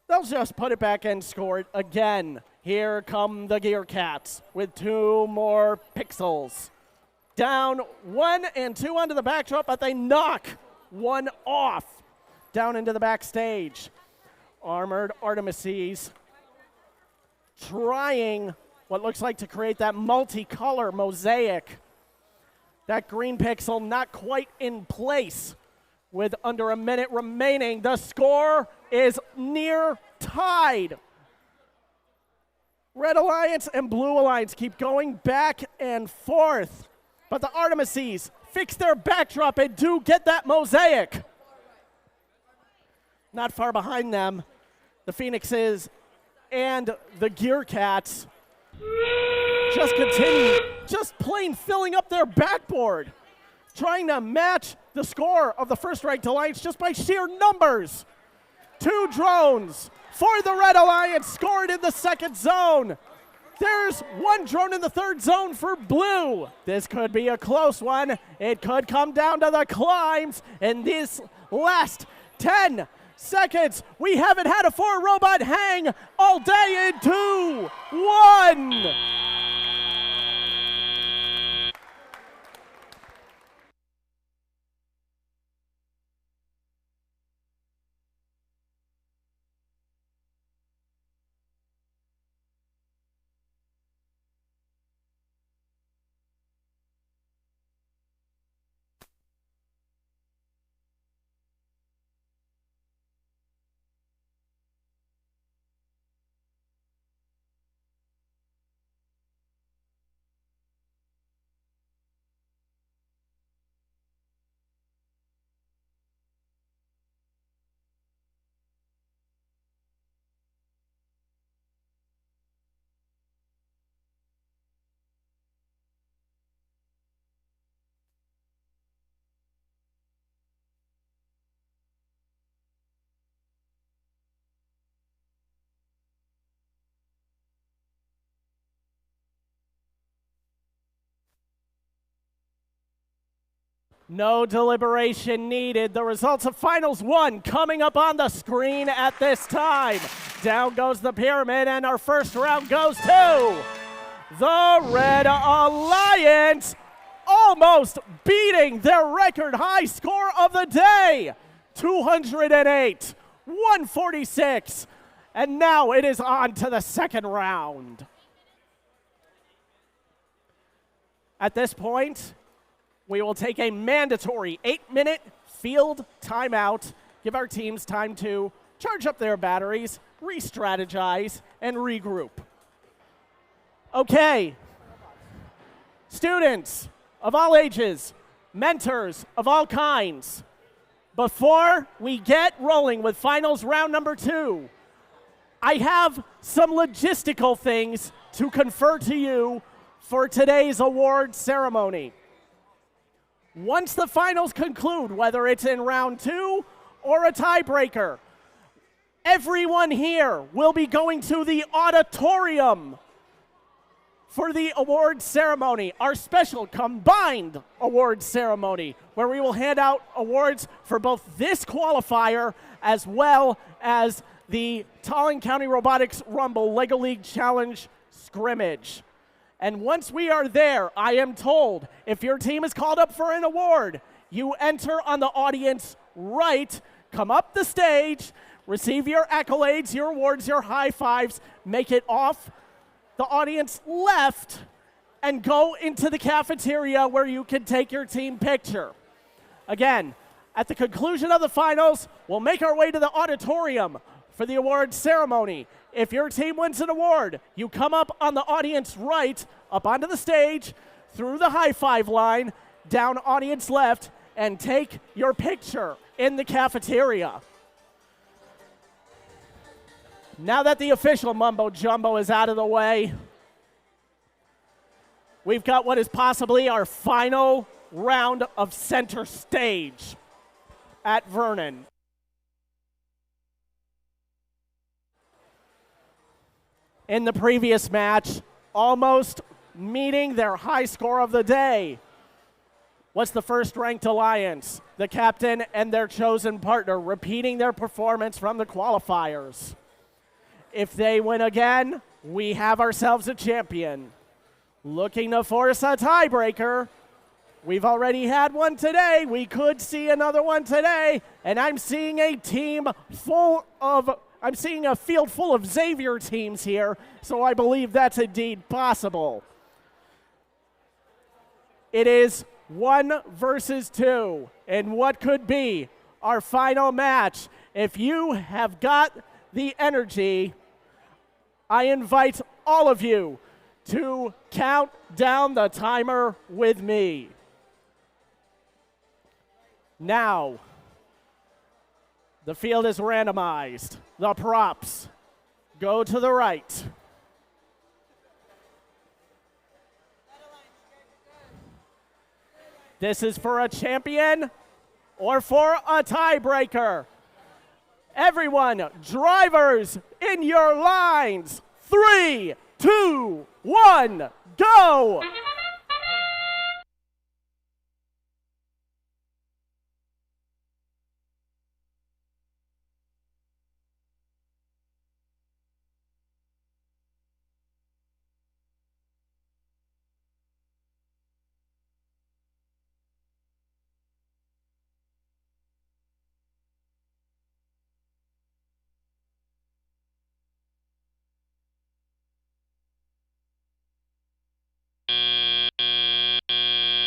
They'll just put it back and score it again. Here come the Gear Cats with 2 more pixels. Down 1 and 2 onto the backdrop, but they knock 1 off down into the backstage. Armored Artemises trying what looks like to create that multicolor mosaic. That green pixel not quite in place with under a minute remaining. The score is near tied. Red Alliance and Blue Alliance keep going back and forth, but the Artemises fix their backdrop and do get that mosaic. Not far behind them, the Phoenixes and the Gear Cats just continue, just plain filling up their backboard, trying to match the score of the first-ranked alliance just by sheer numbers. 2 drones for the Red Alliance scored in the second zone. There's 1 drone in the third zone for Blue. This could be a close one. It could come down to the climbs in this last 10 seconds. We haven't had a 4-robot hang all day in 2, 1. No deliberation needed. The results of Finals 1 coming up on the screen at this time. Down goes the pyramid, and our first round goes to the Red Alliance, almost beating their record high score of the day, 208, 146. And now it is on to the second round. At this point, we will take a mandatory 8-minute field timeout, give our teams time to charge up their batteries, re-strategize, and regroup. Okay, students of all ages, mentors of all kinds, before we get rolling with finals round number 2, I have some logistical things to confer to you for today's award ceremony. once the finals conclude, whether it's in round 2 or a tiebreaker, everyone here will be going to the auditorium for the award ceremony, our special combined award ceremony, where we will hand out awards for both this qualifier as well as the Tallinn County Robotics Rumble LEGO League Challenge scrimmage. And once we are there, I am told if your team is called up for an award, you enter on the audience right, come up the stage, receive your accolades, your awards, your high fives, make it off the audience left, and go into the cafeteria where you can take your team picture. Again, at the conclusion of the finals, we'll make our way to the auditorium for the award ceremony. If your team wins an award, you come up on the audience right, up onto the stage, through the high five line, down audience left, and take your picture in the cafeteria. Now that the official mumbo jumbo is out of the way, we've got what is possibly our final round of center stage at Vernon. In the previous match, almost meeting their high score of the day was the first-ranked alliance, the captain and their chosen partner, repeating their performance from the qualifiers. If they win again, we have ourselves a champion. Looking to force a tiebreaker. We've already had one today. We could see another one today. And I'm seeing a field full of Xavier teams here, so I believe that's indeed possible. It is 1 versus 2 in what could be our final match. If you have got the energy, I invite all of you to count down the timer with me. Now, the field is randomized. The props go to the right. This is for a champion or for a tiebreaker. Everyone, drivers in your lines. 3, 2, 1, go!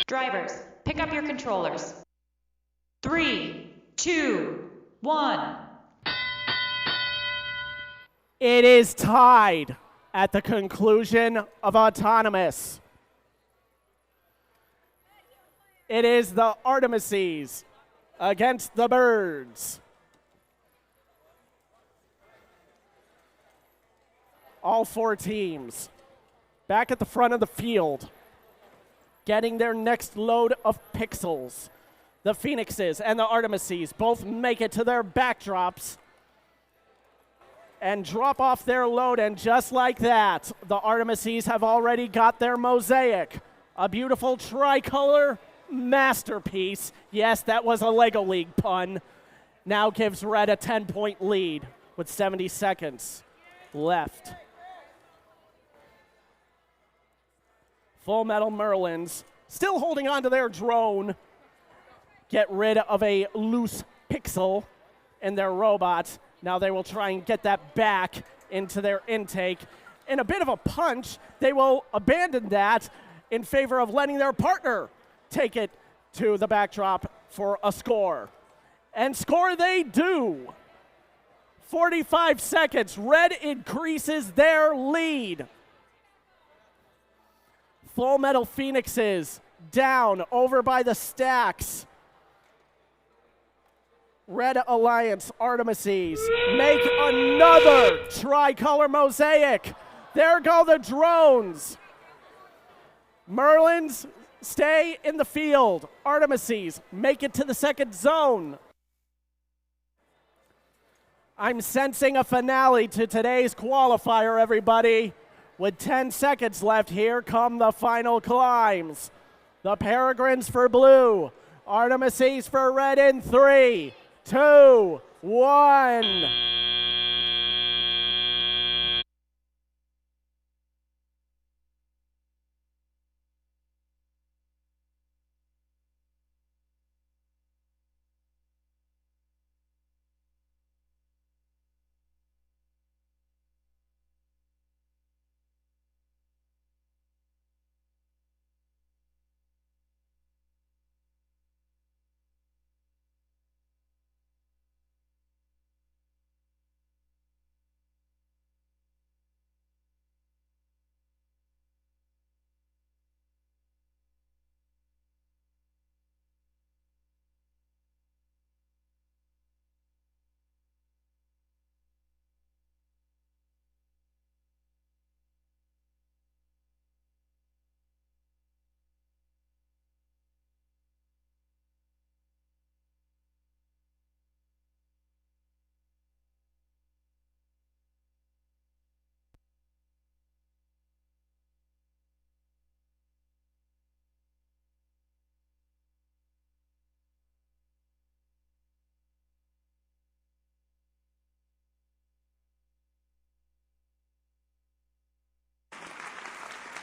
Drivers, pick up your controllers. 3, 2, 1. It is tied at the conclusion of autonomous. It is the Artemises against the Birds. All 4 teams back at the front of the field, getting their next load of pixels. The Phoenixes and the Artemises both make it to their backdrops and drop off their load, and just like that, the Artemises have already got their mosaic, a beautiful tricolor masterpiece. Yes, that was a LEGO League pun. Now gives Red a 10-point lead with 70 seconds left. Full Metal Merlins, still holding on to their drone, get rid of a loose pixel in their robots. Now they will try and get that back into their intake. In a bit of a punch, they will abandon that in favor of letting their partner take it to the backdrop for a score. And score they do. 45 seconds. Red increases their lead. Full Metal Phoenixes down over by the stacks. Red Alliance Artemises make another tricolor mosaic. There go the drones. Merlins stay in the field. Artemises make it to the second zone. I'm sensing a finale to today's qualifier, everybody. With 10 seconds left, here come the final climbs. The Peregrines for blue, Artemises for red in 3, 2, 1.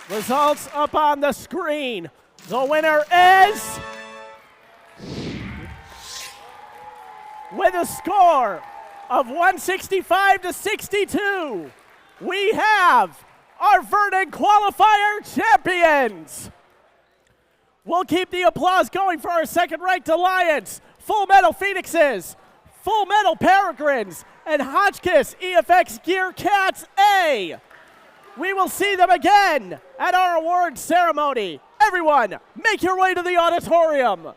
Results up on the screen. The winner is, with a score of 165 to 62, we have our Vernon Qualifier champions. We'll keep the applause going for our second-ranked alliance, Full Metal Phoenixes, Full Metal Peregrines, and Hotchkiss EFX Gear Cats A. We will see them again at our awards ceremony. Everyone, make your way to the auditorium.